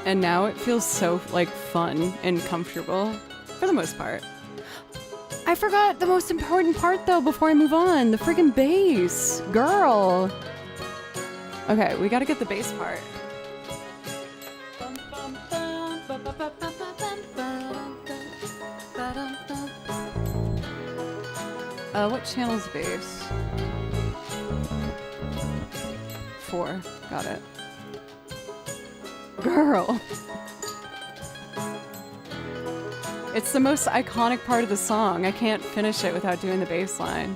and now it feels so like fun and comfortable for the most part. I forgot the most important part though before I move on, the friggin' bass, girl. Okay, we gotta get the bass part. What channel's bass? 4. Got it. Girl. It's the most iconic part of the song. I can't finish it without doing the bass line.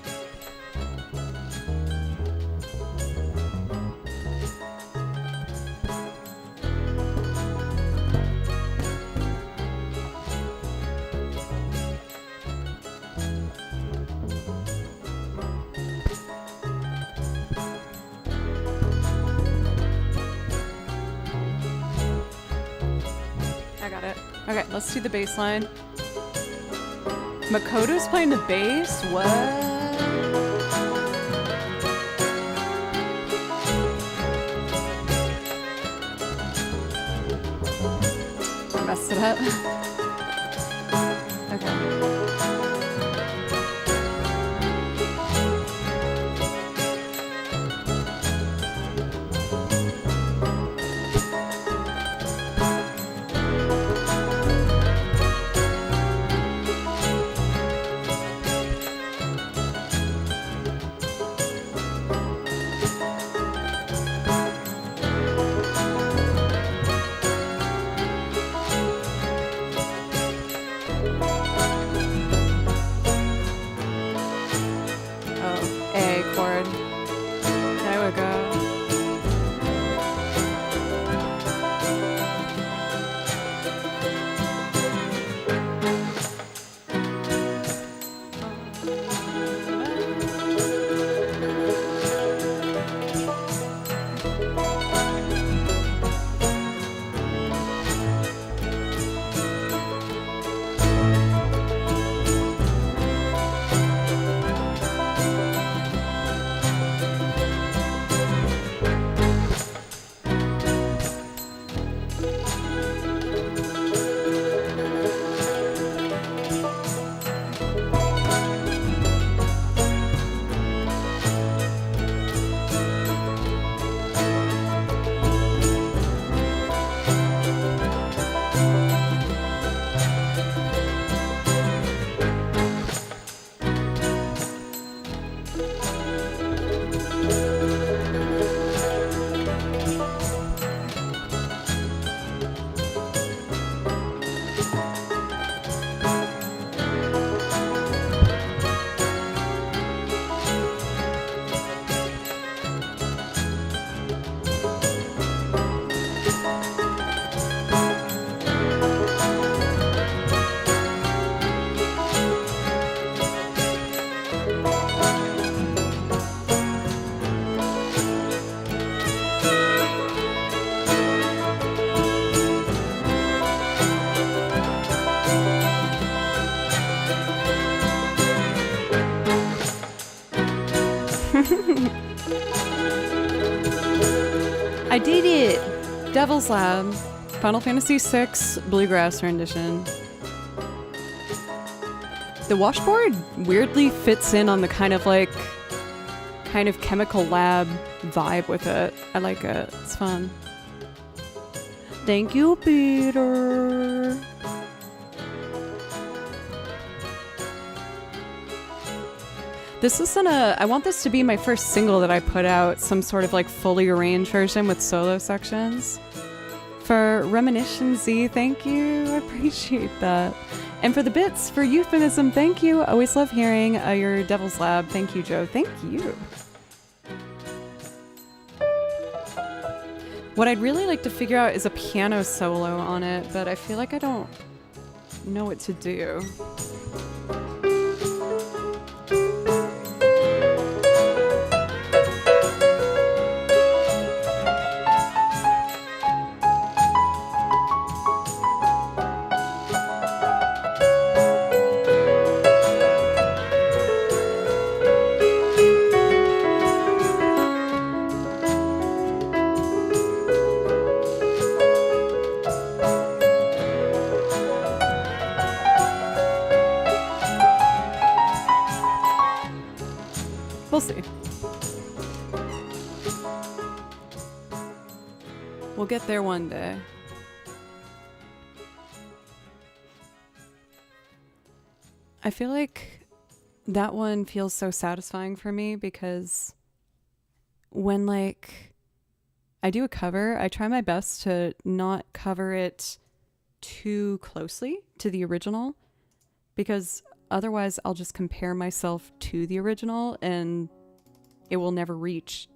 Okay, let's do the bass line. Makoto's playing the bass? What? I messed it up. Okay. I did it! Devil's Lab, Final Fantasy VI Bluegrass rendition. The washboard weirdly fits in on the kind of chemical lab vibe with it. I like it. It's fun. Thank you, Peter. This isn't I want this to be my first single that I put out, some sort of fully arranged version with solo sections. For Reminiscence Z, thank you. I appreciate that. And for the bits, for Euphemism, thank you. Always love hearing your Devil's Lab. Thank you, Joe. Thank you. What I'd really like to figure out is a piano solo on it, but I feel like I don't know what to do. We'll see. We'll get there one day. I feel like that one feels so satisfying for me because when I do a cover, I try my best to not cover it too closely to the original because otherwise I'll just compare myself to the original and it will never reach,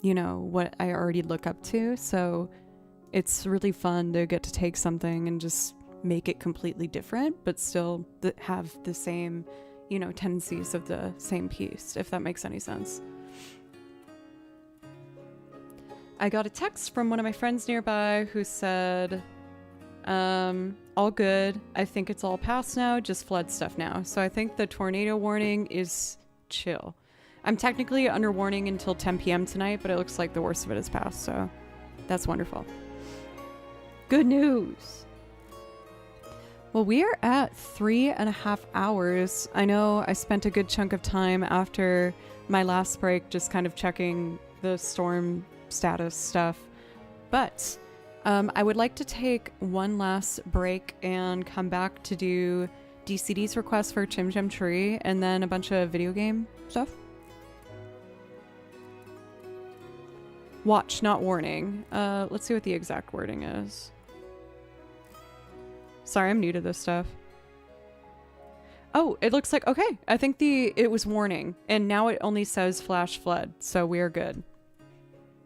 what I already look up to. So it's really fun to get to take something and just make it completely different, but still have the same, tendencies of the same piece, if that makes any sense. I got a text from one of my friends nearby who said, all good. I think it's all past now, just flood stuff now. So I think the tornado warning is chill. I'm technically under warning until 10 p.m. tonight, but it looks like the worst of it is past, so that's wonderful. Good news. Well, we are at 3.5 hours. I know I spent a good chunk of time after my last break just kind of checking the storm status stuff, but I would like to take one last break and come back to do DCD's request for Chim Chim Tree and then a bunch of video game stuff. Watch, not warning. Let's see what the exact wording is. Sorry, I'm new to this stuff. Oh, it looks like, okay. I think it was warning and now it only says flash flood. So we are good.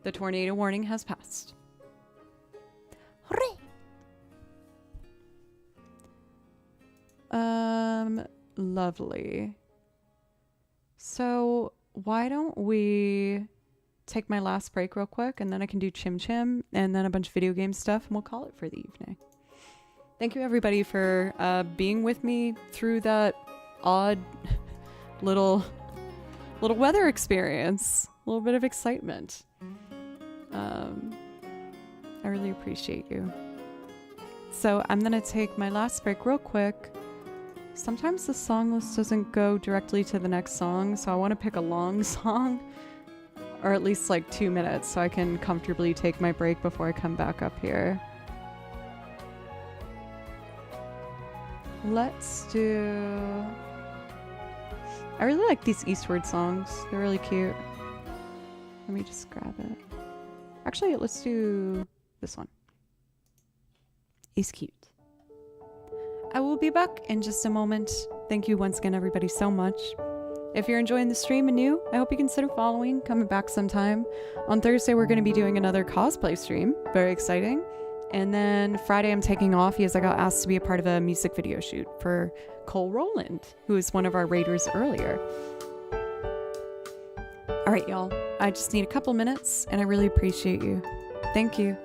The tornado warning has passed. Hooray! Lovely. So why don't we take my last break real quick and then I can do Chim Chim and then a bunch of video game stuff and we'll call it for the evening. Thank you everybody for being with me through that odd little weather experience. A little bit of excitement. I really appreciate you. So I'm going to take my last break real quick. Sometimes the song list doesn't go directly to the next song, so I want to pick a long song, or at least 2 minutes, so I can comfortably take my break before I come back up here. Let's do... I really like these Eastward songs. They're really cute. Let me just grab it. Actually, let's do this one. He's cute. I will be back in just a moment. Thank you once again, everybody, so much. If you're enjoying the stream and new, I hope you consider following, coming back sometime. On Thursday, we're going to be doing another cosplay stream. Very exciting. And then Friday, I'm taking off because I got asked to be a part of a music video shoot for Cole Rowland, who is one of our raiders earlier. All right, y'all. I just need a couple minutes, and I really appreciate you. Thank you.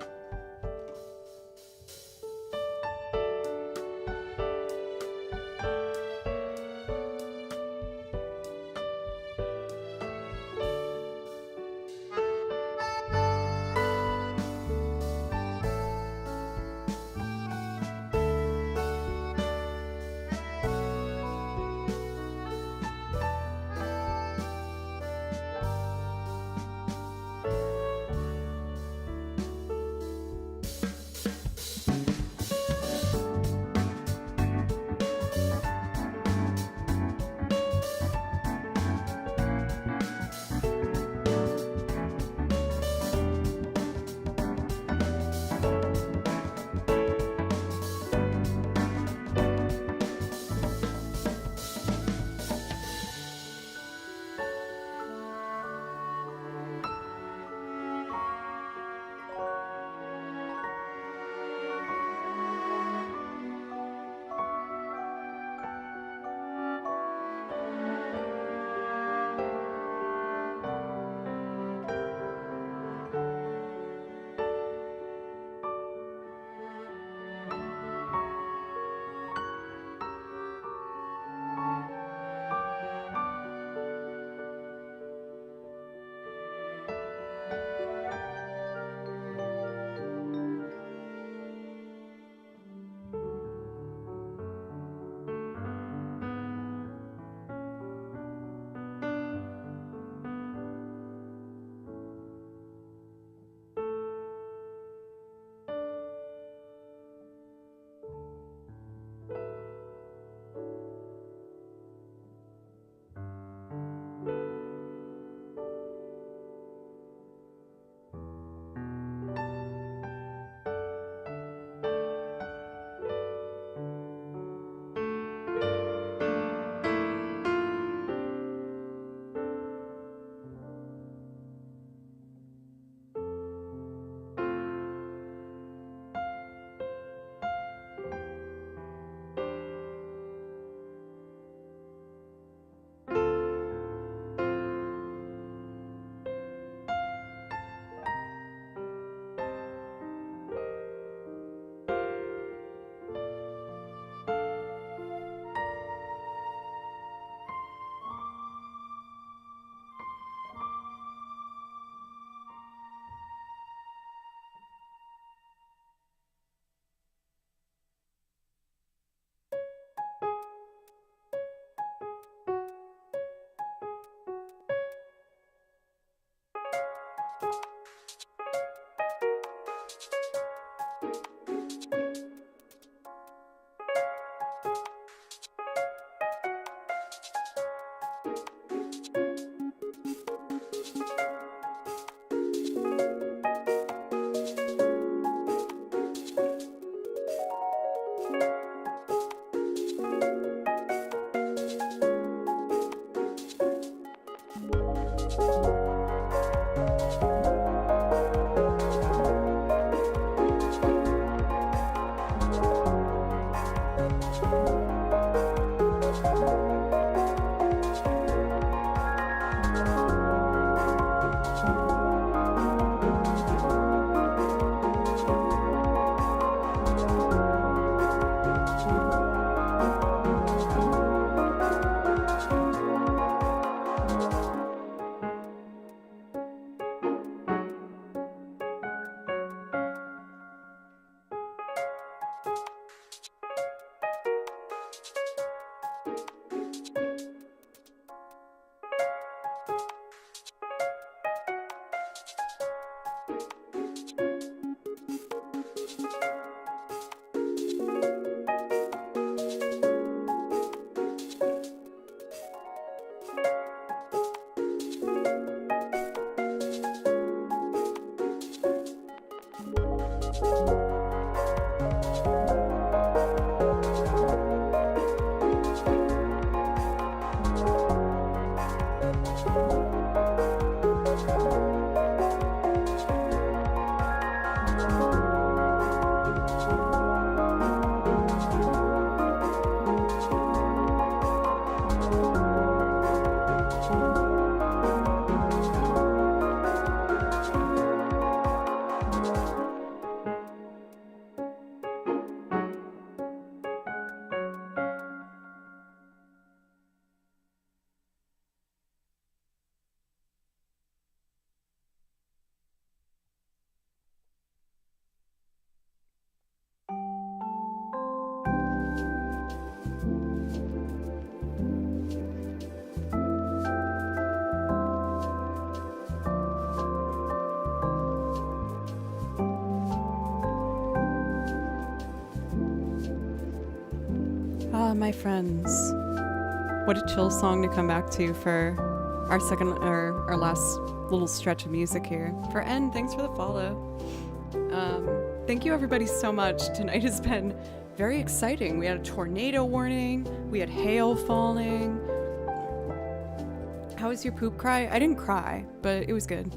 My friends, what a chill song to come back to for our second or our last little stretch of music here. For N, thanks for the follow. Thank you everybody so much. Tonight has been very exciting. We had a tornado warning, we had hail falling. How was your poop cry? I didn't cry, but it was good.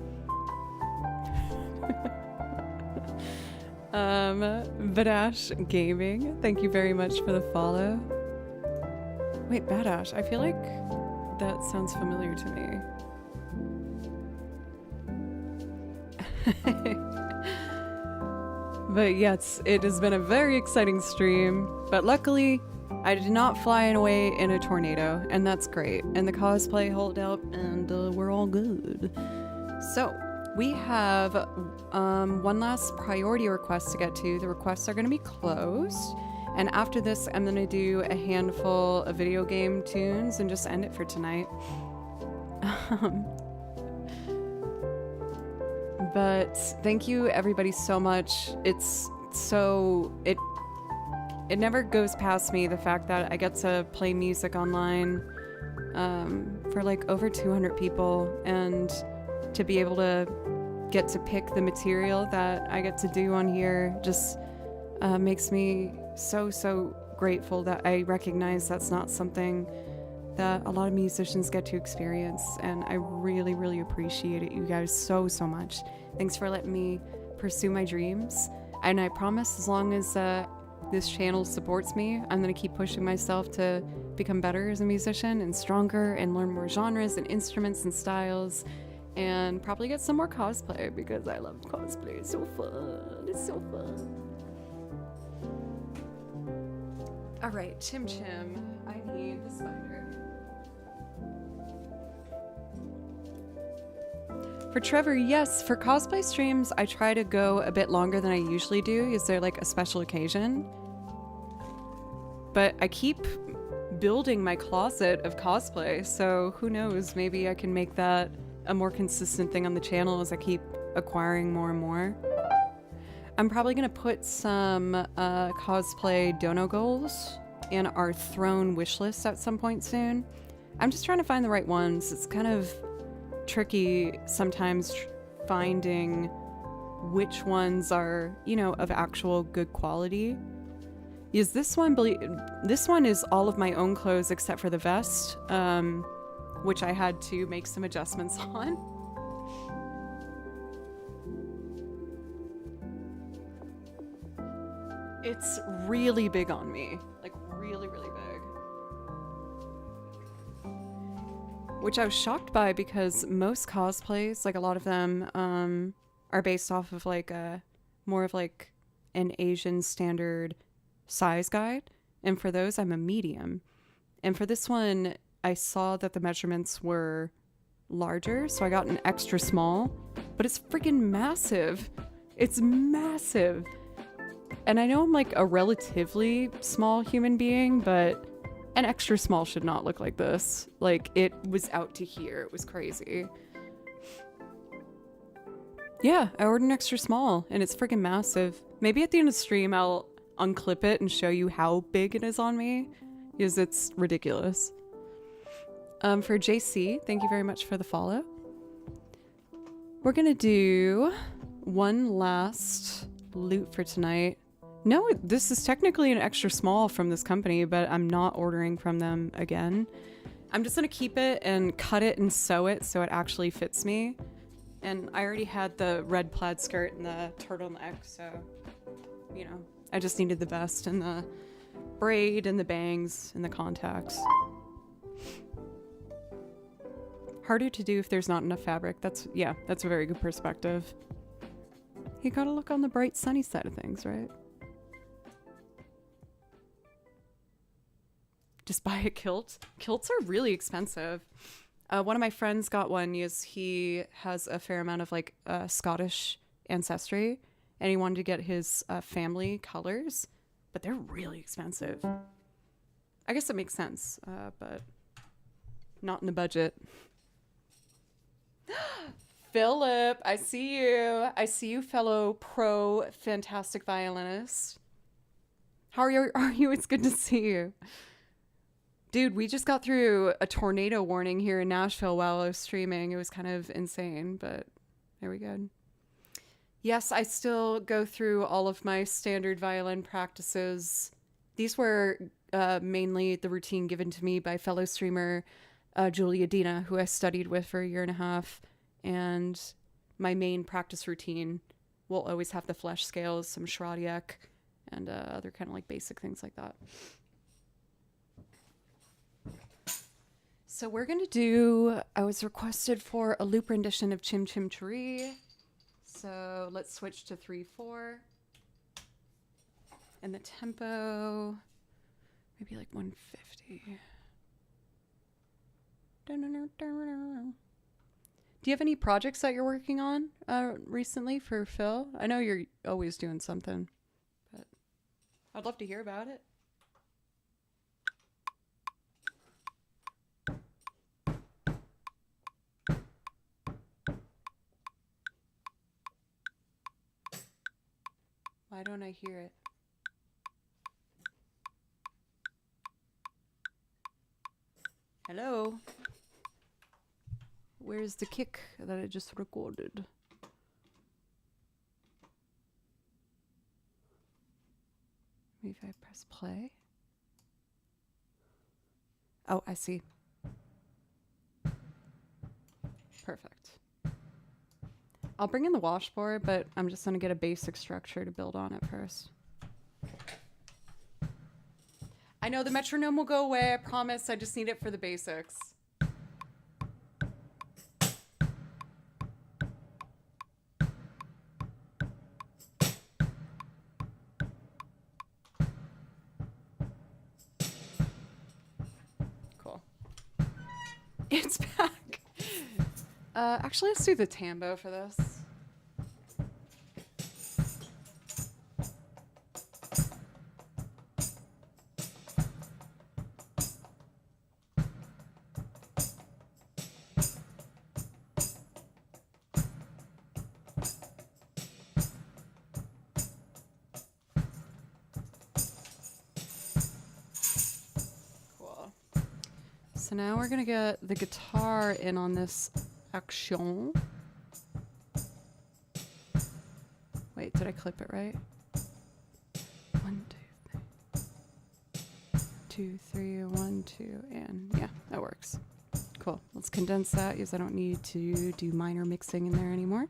Badash Gaming, thank you very much for the follow. Wait, Badash, I feel like that sounds familiar to me. But yes, it has been a very exciting stream, but luckily I did not fly away in a tornado, and that's great. And the cosplay held out, and we're all good. So, we have one last priority request to get to. The requests are going to be closed. And after this, I'm going to do a handful of video game tunes and just end it for tonight. But thank you everybody so much. It's so... It never goes past me, the fact that I get to play music online for like over 200 people, and to be able to get to pick the material that I get to do on here just makes me so grateful that I recognize that's not something that a lot of musicians get to experience, and I really appreciate it, you guys, so much. Thanks for letting me pursue my dreams, and I promise as long as this channel supports me, I'm gonna keep pushing myself to become better as a musician and stronger and learn more genres and instruments and styles, and probably get some more cosplay because I love cosplay. It's so fun. It's so fun. All right, Chim Chim, I need the spider. For Trevor, yes, for cosplay streams, I try to go a bit longer than I usually do. Is there like a special occasion? But I keep building my closet of cosplay, so who knows, maybe I can make that a more consistent thing on the channel as I keep acquiring more and more. I'm probably gonna put some cosplay dono goals in our throne wish list at some point soon. I'm just trying to find the right ones. It's kind of tricky sometimes finding which ones are, you know, of actual good quality. Is this one is all of my own clothes except for the vest, which I had to make some adjustments on. It's really big on me, like really, really big. Which I was shocked by because most cosplays, like a lot of them, are based off of like more of like an Asian standard size guide. And for those, I'm a medium. And for this one, I saw that the measurements were larger, so I got an extra small, but it's freaking massive. It's massive. And I know I'm like a relatively small human being, but an extra small should not look like this. Like, it was out to here. It was crazy. Yeah, I ordered an extra small, and it's freaking massive. Maybe at the end of the stream, I'll unclip it and show you how big it is on me, because it's ridiculous. For JC, thank you very much for the follow. We're gonna do one last loot for tonight. No, this is technically an extra small from this company, but I'm not ordering from them again. I'm just gonna keep it and cut it and sew it so it actually fits me. And I already had the red plaid skirt and the turtleneck, so, you know, I just needed the vest and the braid and the bangs and the contacts. Harder to do if there's not enough fabric. That's a very good perspective. You gotta look on the bright sunny side of things, right? Just buy a kilt. Kilts are really expensive. One of my friends got one because he has a fair amount of like Scottish ancestry, and he wanted to get his family colors, but they're really expensive. I guess it makes sense, but not in the budget. Philip, I see you. I see you, fellow pro fantastic violinist. How are you? It's good to see you. Dude, we just got through a tornado warning here in Nashville while I was streaming. It was kind of insane, but there we go. Yes, I still go through all of my standard violin practices. These were mainly the routine given to me by fellow streamer Julia Dina, who I studied with for a year and a half. And my main practice routine will always have the flesh scales, some Schrodiak, and other kind of like basic things like that. So we're going to do, I was requested for a loop rendition of Chim Chim Cheree. So let's switch to 3/4. And the tempo, maybe like 150. Do you have any projects that you're working on recently for Phil? I know you're always doing something, but I'd love to hear about it. Why don't I hear it? Hello? Where's the kick that I just recorded? Maybe if I press play. Oh, I see. Perfect. I'll bring in the washboard, but I'm just going to get a basic structure to build on at first. I know the metronome will go away, I promise. I just need it for the basics. Cool. It's back. Actually, let's do the tambo for this. So now we're gonna get the guitar in on this action. Wait, did I clip it right? 1, 2, 3, 1, 2, and yeah, that works. Cool. Let's condense that because I don't need to do minor mixing in there anymore.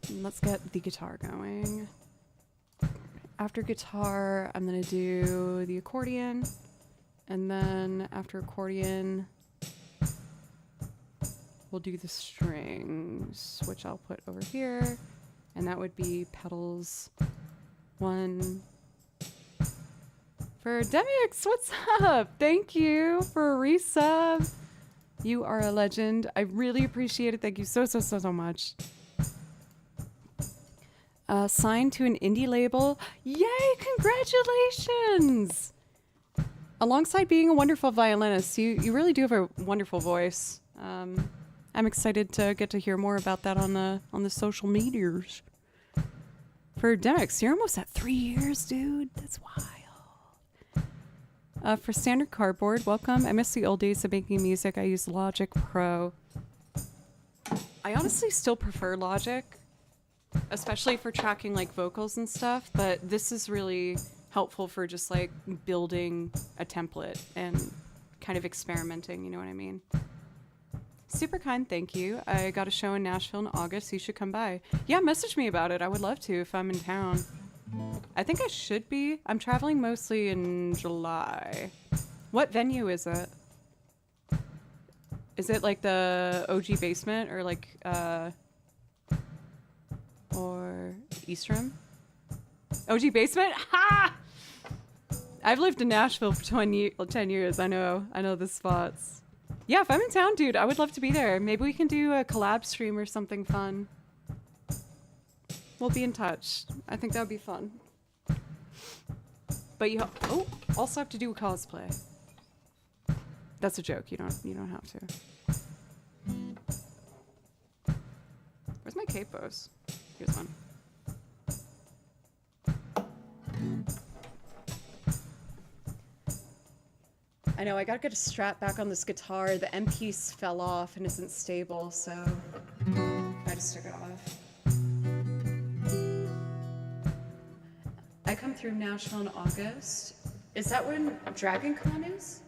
And let's get the guitar going. After guitar, I'm gonna do the accordion, and then after accordion, we'll do the strings, which I'll put over here, and that would be pedals 1. For Demix, what's up? Thank you for a resub. You are a legend. I really appreciate it. Thank you so much. Signed to an indie label. Yay, congratulations! Alongside being a wonderful violinist, you really do have a wonderful voice. I'm excited to get to hear more about that on the social medias. For Demix, you're almost at 3 years, dude. That's wild. For Standard Cardboard, welcome. I miss the old days of making music. I use Logic Pro. I honestly still prefer Logic, especially for tracking like vocals and stuff, but this is really helpful for just like building a template and kind of experimenting, you know what I mean? Super kind, thank you. I got a show in Nashville in August, so you should come by. Yeah, message me about it. I would love to if I'm in town. I think I should be. I'm traveling mostly in July. What venue is it? Is it like the OG basement or like or East Rim? OG basement? Ha! I've lived in Nashville for 10 years. I know the spots. Yeah, if I'm in town, dude, I would love to be there. Maybe we can do a collab stream or something fun. We'll be in touch. I think that would be fun. But you also have to do a cosplay. That's a joke. You don't have to. Where's my capos? Here's one. I know, I gotta get a strap back on this guitar. The M piece fell off and isn't stable, so I just took it off. I come through Nashville in August. Is that when Dragon Con is?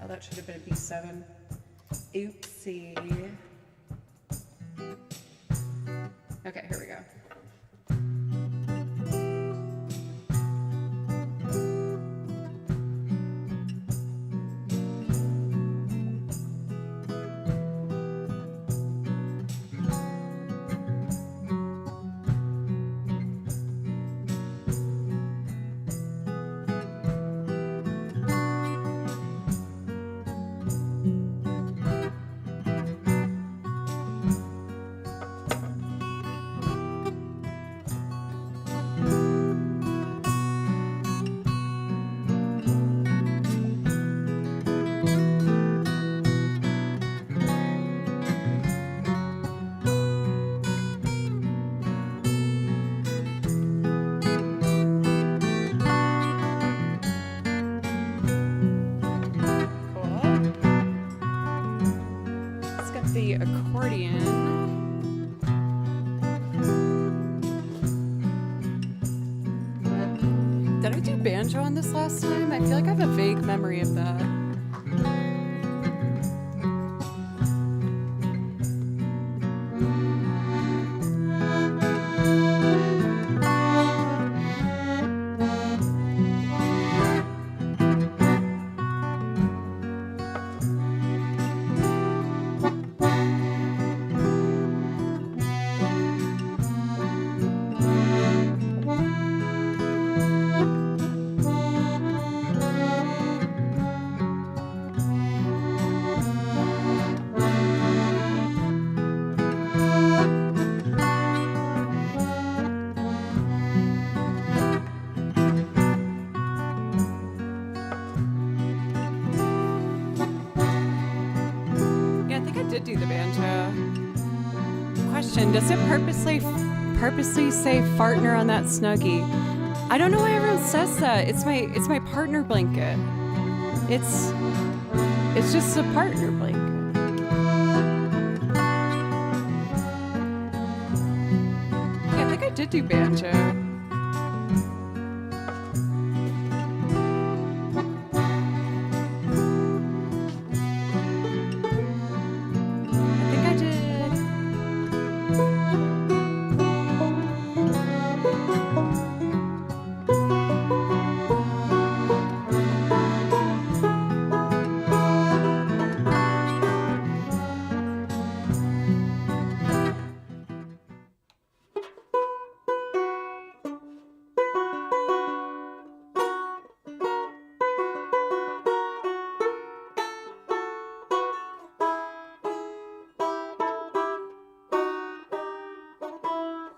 Oh, that should have been a B7. Oopsie. Okay, here we go. Banjo on this last time? I feel like I have a vague memory of that. question. Does it purposely say partner on that Snuggie? I don't know why everyone says that. It's my partner blanket. It's just a partner blanket. Yeah, I think I did do banjo. I think I did.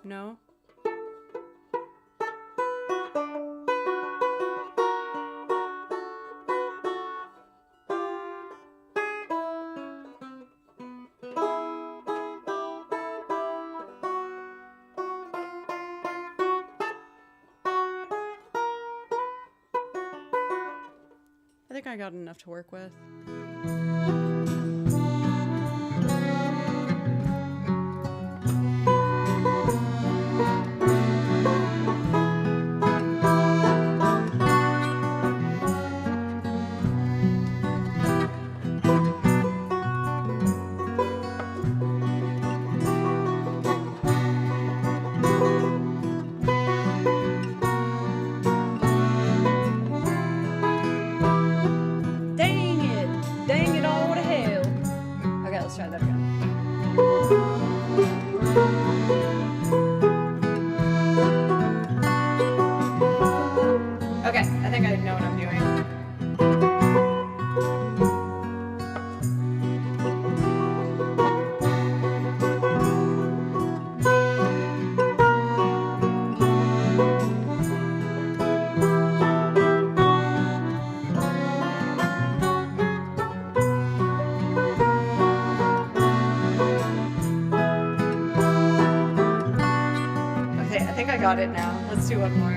No? I think I got enough to work with. Dang it all to hell. Okay, let's try that again. Okay, I think I know what I'm doing. Okay, I think I got it now. Let's do one more.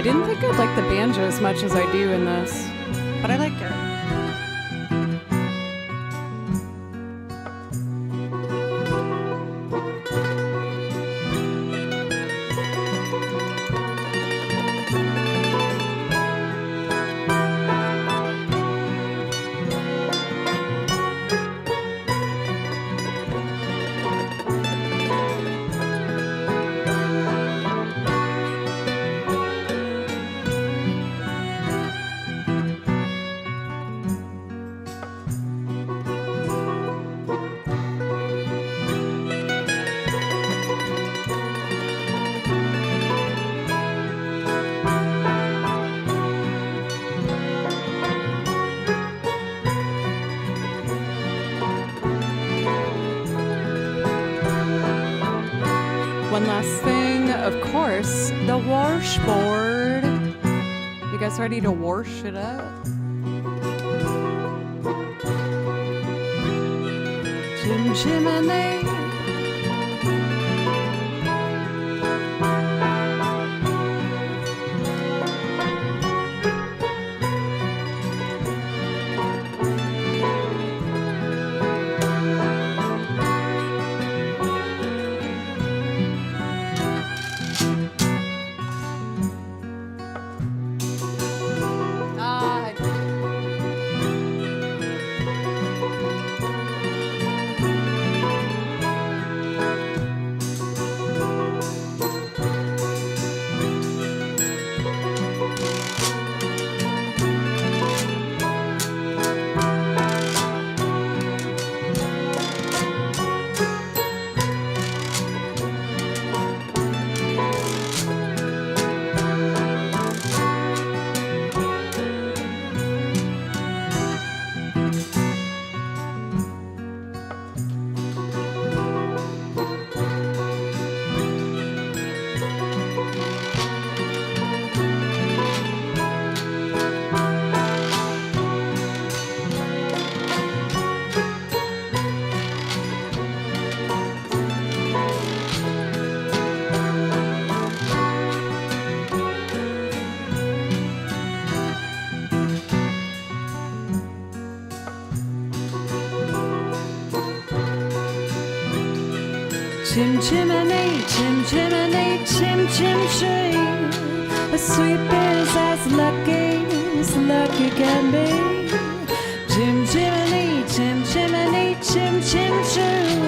I didn't think I'd like the banjo as much as I do in this, but I like it. One last thing, of course, the washboard. You guys ready to wash it up? Chim chimney. Chim chimney, chim chimney, chim chim tree. A sweep is as lucky can be. Chim chimney, chim chimney, chim chim tree.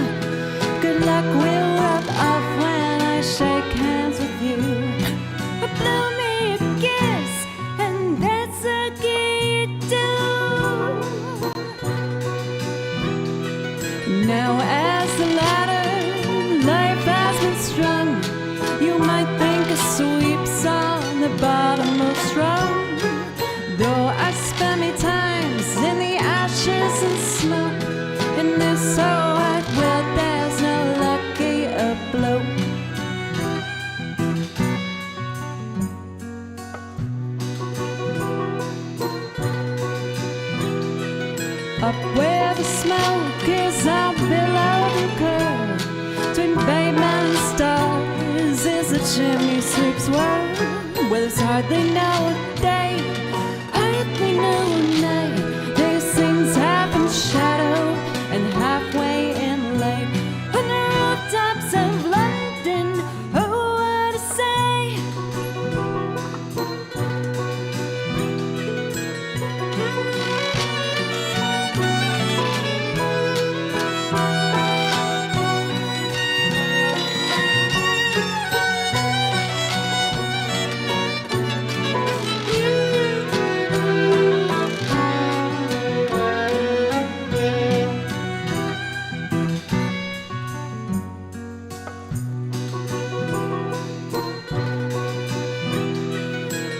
Good luck will rub off when I shake hands with you. Blow me a kiss, and that's a key you do. Now as the ladder life has been strung, you might think a sweep's on the bottom of strung. Though I spent me times in the ashes and smoke, in this so white world there's no lucky afloat. Up where the smoke is out below the curve, twin pavement and stars is the chimney sweep's world. Well, there's hardly no day, hardly no night. These things happen shadow and halfway in light. On the rooftops of London, oh, what to say?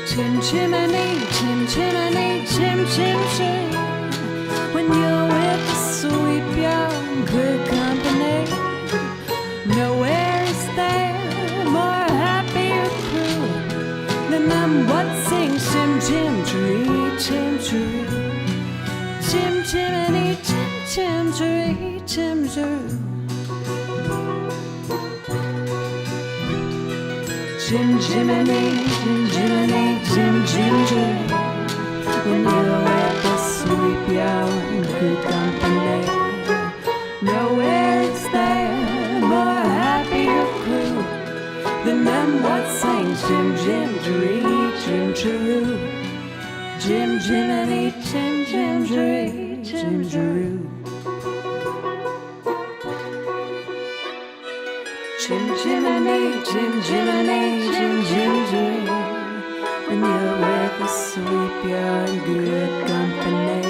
Chim chimney, chim chimney, chim chim tree. When you're with the sweep, young good company. Nowhere is there more happier crew than them what sing chim chim tree, chim tree. Chim chimney, chim chim tree, chim tree. Jim Jiminy, Jim Jiminy, Jim Jim Jim. When you're at the sweep, you're in good company. Nowhere is there more happier crew than them what sing Jim Jim Jeree, Jim Jeroo. Jim Jiminy, Jim Jim Jeree, Jim Jeroo. Jim Jiminy, Jim Jiminy, Jim Jim Jeree. When you're with a sweep, you're in good company.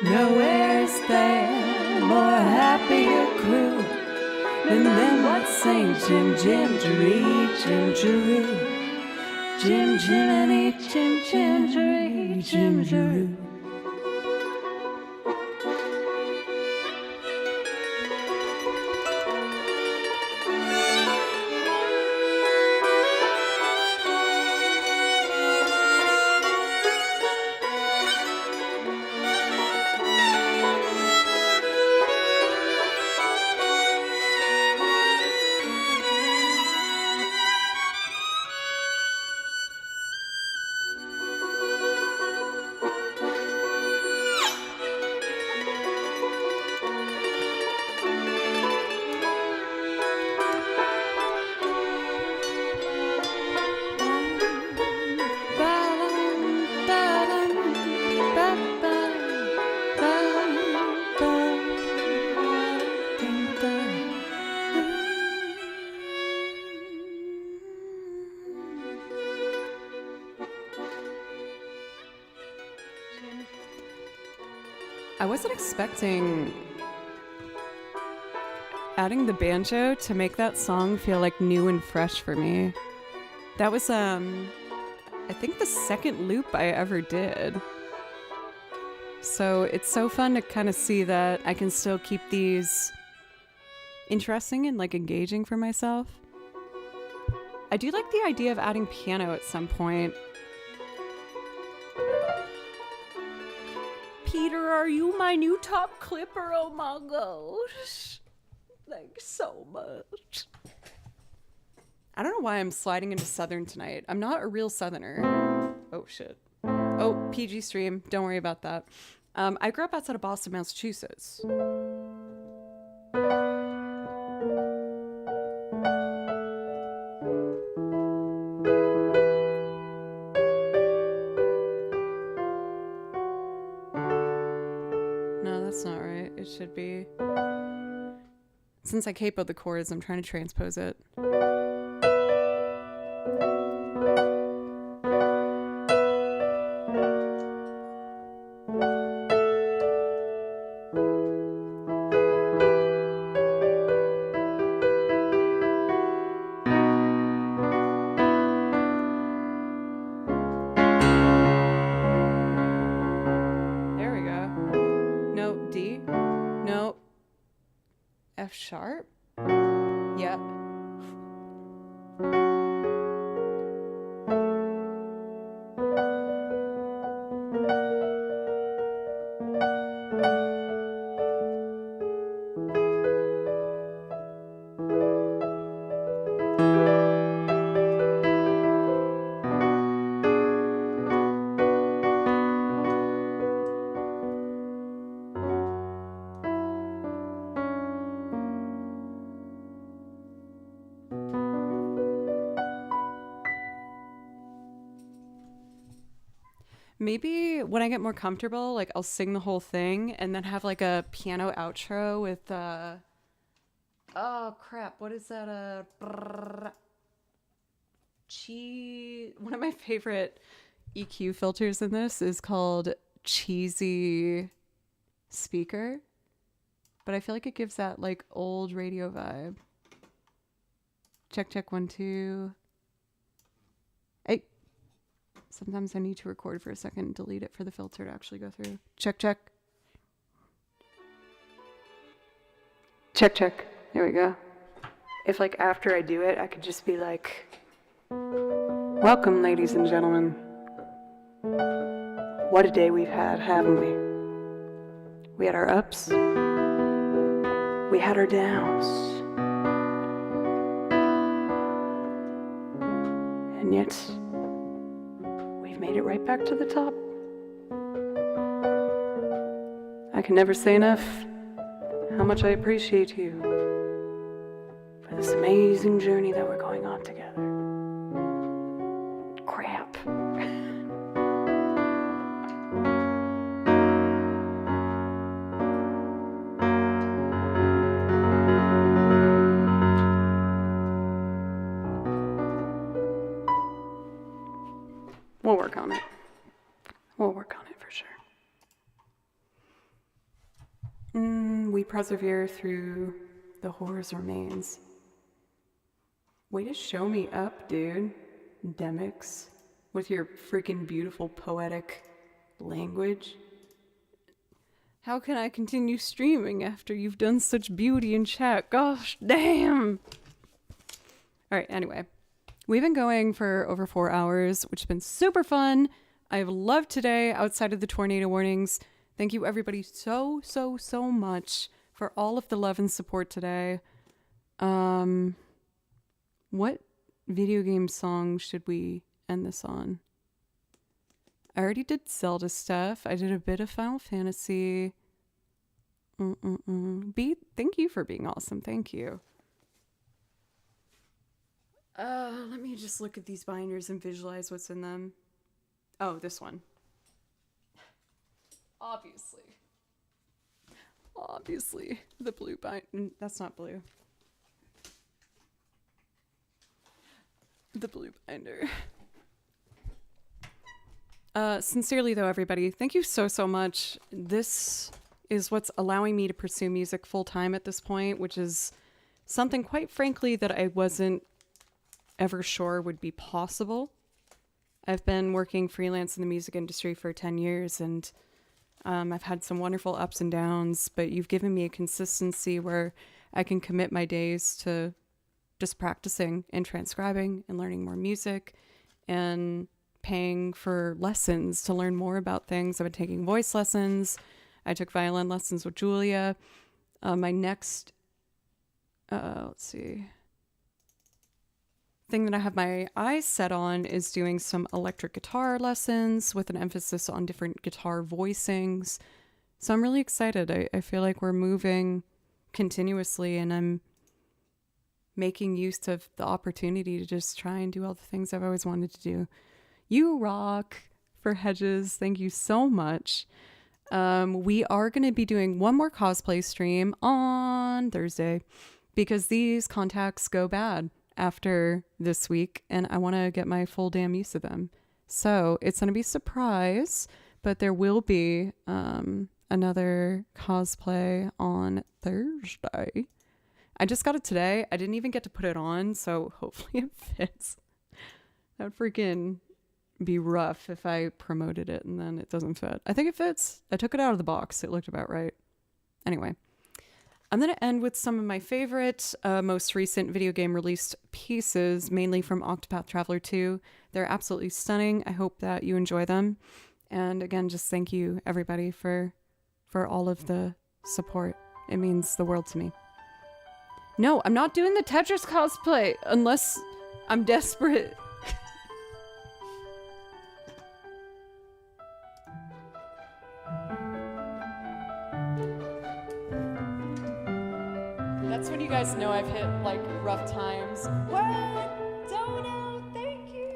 Nowhere is there more happier crew than them what sing Jim Jim Jeree, Jim Jeroo. Jim Jiminy, Jim Jim Jeree, Jim Jeroo. I wasn't expecting adding the banjo to make that song feel like new and fresh for me. That was I think the second loop I ever did. So it's so fun to kind of see that I can still keep these interesting and like engaging for myself. I do like the idea of adding piano at some point. Peter, are you my new top clipper? Oh my gosh. Thanks so much. I don't know why I'm sliding into Southern tonight. I'm not a real Southerner. Oh, shit. Oh, PG stream. Don't worry about that. I grew up outside of Boston, Massachusetts. It should be. Since I capoed the chords, I'm trying to transpose it. F sharp? Yeah. Maybe when I get more comfortable, like I'll sing the whole thing and then have like a piano outro with oh crap, what is that? One of my favorite EQ filters in this is called Cheesy Speaker. But I feel like it gives that like old radio vibe. Check, check, 1, 2. Hey. Sometimes I need to record for a second and delete it for the filter to actually go through. Check, check. Check, check. There we go. If like after I do it, I could just be like, welcome, ladies and gentlemen. What a day we've had, haven't we? We had our ups. We had our downs. And yet, we've made it right back to the top. I can never say enough how much I appreciate you for this amazing journey that we're going on together. Crap. We'll work on it. We'll work on it for sure. We persevere through the horrors remains. Way to show me up, dude. Demix. With your freaking beautiful poetic language. How can I continue streaming after you've done such beauty in chat? Gosh, damn! Alright, anyway. We've been going for over 4 hours, which has been super fun. I've loved today outside of the tornado warnings. Thank you everybody so much for all of the love and support today. What video game song should we end this on? I already did Zelda stuff. I did a bit of Final Fantasy. B, thank you for being awesome. Thank you. Let me just look at these binders and visualize what's in them. Oh, this one. Obviously, the blue binder. That's not blue. The blue binder. Sincerely though, everybody, thank you so much. This is what's allowing me to pursue music full time at this point, which is something quite frankly that I wasn't ever sure would be possible. I've been working freelance in the music industry for 10 years and I've had some wonderful ups and downs, but you've given me a consistency where I can commit my days to just practicing and transcribing and learning more music and paying for lessons to learn more about things. I've been taking voice lessons. I took violin lessons with Julia. My next, thing that I have my eyes set on is doing some electric guitar lessons with an emphasis on different guitar voicings. So I'm really excited. I feel like we're moving continuously and I'm making use of the opportunity to just try and do all the things I've always wanted to do. You rock for Hedges. Thank you so much. We are going to be doing one more cosplay stream on Thursday because these contacts go bad after this week and I want to get my full damn use of them. So it's going to be a surprise, but there will be another cosplay on Thursday. I just got it today. I didn't even get to put it on, so hopefully it fits. That would freaking be rough if I promoted it and then it doesn't fit. I think it fits. I took it out of the box. It looked about right. Anyway, I'm going to end with some of my favorite, most recent video game released pieces, mainly from Octopath Traveler 2. They're absolutely stunning. I hope that you enjoy them. And again, just thank you, everybody, for all of the support. It means the world to me. No, I'm not doing the Tetris cosplay unless I'm desperate. That's when you guys know I've hit, like, rough times. What? Dono, thank you!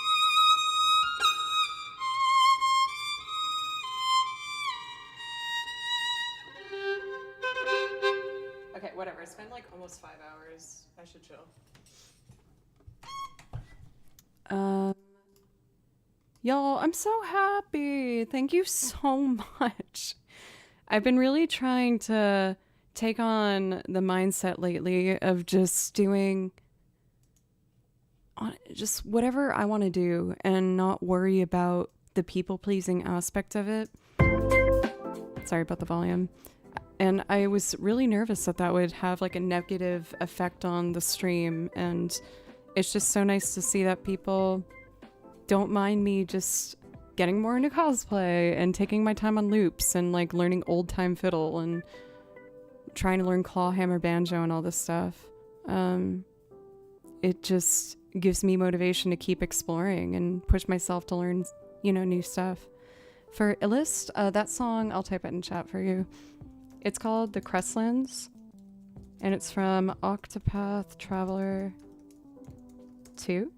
spent like almost 5 hours. I should chill. Y'all, I'm so happy. Thank you so much. I've been really trying to take on the mindset lately of just doing just whatever I want to do and not worry about the people-pleasing aspect of it. Sorry about the volume. And I was really nervous that that would have like a negative effect on the stream. And it's just so nice to see that people don't mind me just getting more into cosplay and taking my time on loops and like learning old time fiddle and trying to learn claw hammer banjo and all this stuff. It just gives me motivation to keep exploring and push myself to learn, you know, new stuff. For Illust, that song, I'll type it in chat for you. It's called The Crestlands, and it's from Octopath Traveler 2.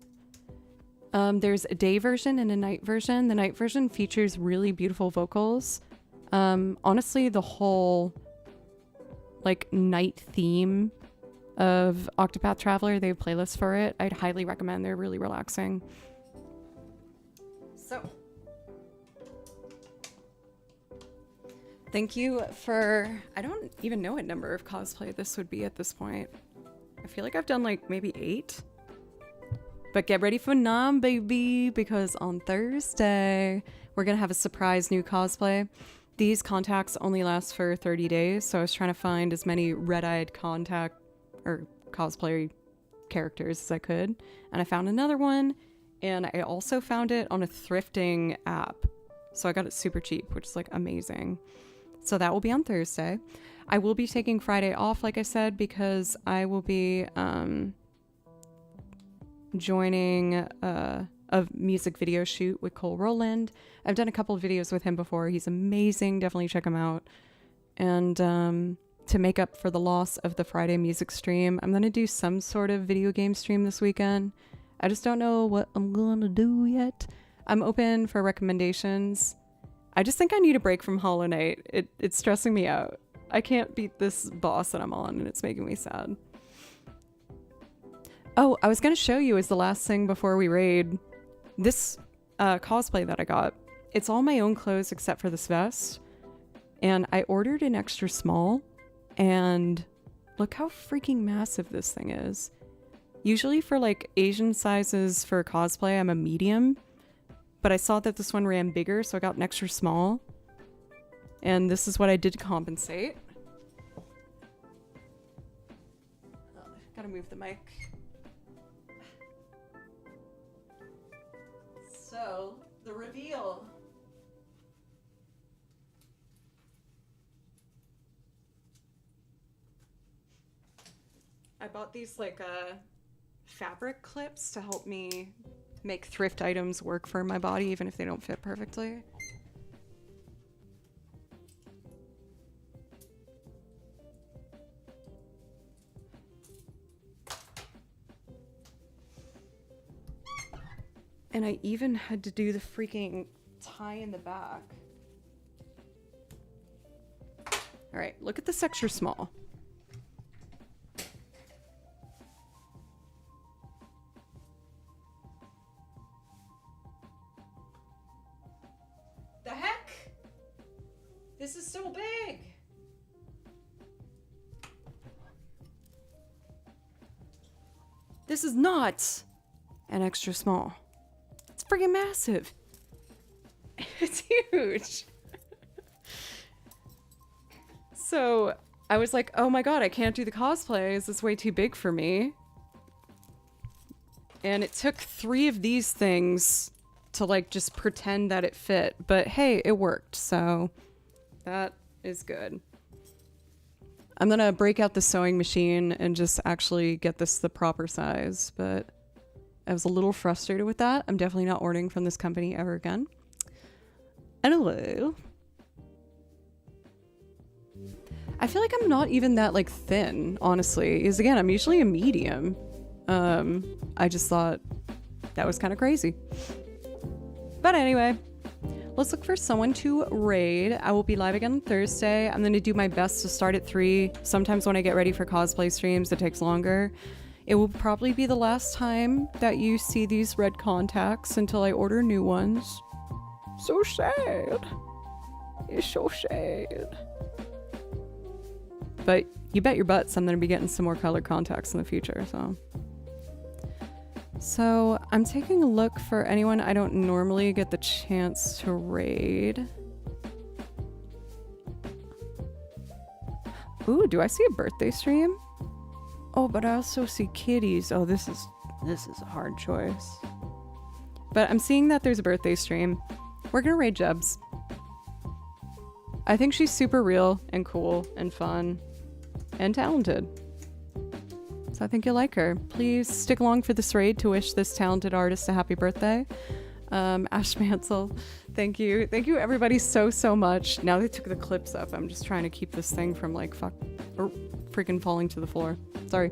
There's a day version and a night version. The night version features really beautiful vocals. Honestly, the whole like night theme of Octopath Traveler, they have playlists for it. I'd highly recommend. They're really relaxing. So thank you for, I don't even know what number of cosplay this would be at this point. I feel like I've done like maybe 8. But get ready for Nam, baby, because on Thursday, we're going to have a surprise new cosplay. These contacts only last for 30 days, so I was trying to find as many red-eyed contact or cosplay characters as I could. And I found another one, and I also found it on a thrifting app. So I got it super cheap, which is like amazing. So that will be on Thursday. I will be taking Friday off, like I said, because I will be joining a music video shoot with Cole Rowland. I've done a couple of videos with him before. He's amazing. Definitely check him out. And to make up for the loss of the Friday music stream, I'm going to do some sort of video game stream this weekend. I just don't know what I'm going to do yet. I'm open for recommendations. I just think I need a break from Hollow Knight. It's stressing me out. I can't beat this boss that I'm on, and it's making me sad. Oh, I was going to show you as the last thing before we raid, this cosplay that I got. It's all my own clothes except for this vest. And I ordered an extra small. And look how freaking massive this thing is. Usually for like Asian sizes for cosplay, I'm a medium. But I saw that this one ran bigger, so I got an extra small. And this is what I did to compensate. Oh, gotta move the mic. So, the reveal. I bought these like fabric clips to help me make thrift items work for my body even if they don't fit perfectly. And I even had to do the freaking tie in the back. All right, look at this extra small. The heck? This is so big. This is not an extra small. It's freaking massive. It's huge. So I was like, oh my god, I can't do the cosplay. This is way too big for me. And it took 3 of these things to like just pretend that it fit. But hey, it worked. So that is good. I'm gonna break out the sewing machine and just actually get this the proper size. But I was a little frustrated with that. I'm definitely not ordering from this company ever again. Anyway. I feel like I'm not even that like thin, honestly. Because again, I'm usually a medium. I just thought that was kind of crazy. But anyway, let's look for someone to raid. I will be live again on Thursday. I'm going to do my best to start at 3. Sometimes when I get ready for cosplay streams, it takes longer. It will probably be the last time that you see these red contacts until I order new ones. So sad. It's so sad. But you bet your butts I'm going to be getting some more colored contacts in the future, So I'm taking a look for anyone I don't normally get the chance to raid. Ooh, do I see a birthday stream? Oh, but I also see kitties. Oh, this is a hard choice. But I'm seeing that there's a birthday stream. We're gonna raid Jebs. I think she's super real and cool and fun and talented. So I think you'll like her. Please stick along for this raid to wish this talented artist a happy birthday. Ash Mansell, thank you. Thank you everybody so much. Now they took the clips up. I'm just trying to keep this thing from like freaking falling to the floor. Sorry.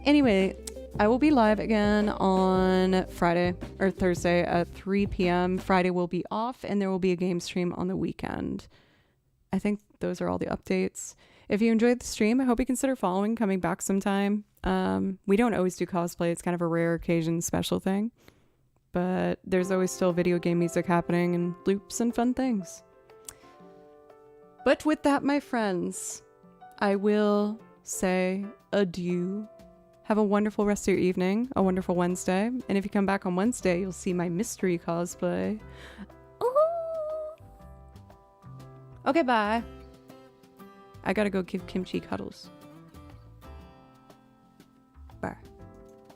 Anyway, I will be live again on Friday or Thursday at 3 p.m. Friday will be off and there will be a game stream on the weekend. I think those are all the updates. If you enjoyed the stream, I hope you consider following, coming back sometime. We don't always do cosplay. It's kind of a rare occasion special thing. But there's always still video game music happening and loops and fun things. But with that, my friends, I will say adieu. Have a wonderful rest of your evening, a wonderful Wednesday. And if you come back on Wednesday, you'll see my mystery cosplay. Ooh. Okay, bye. I gotta go give Kimchi cuddles. Bye.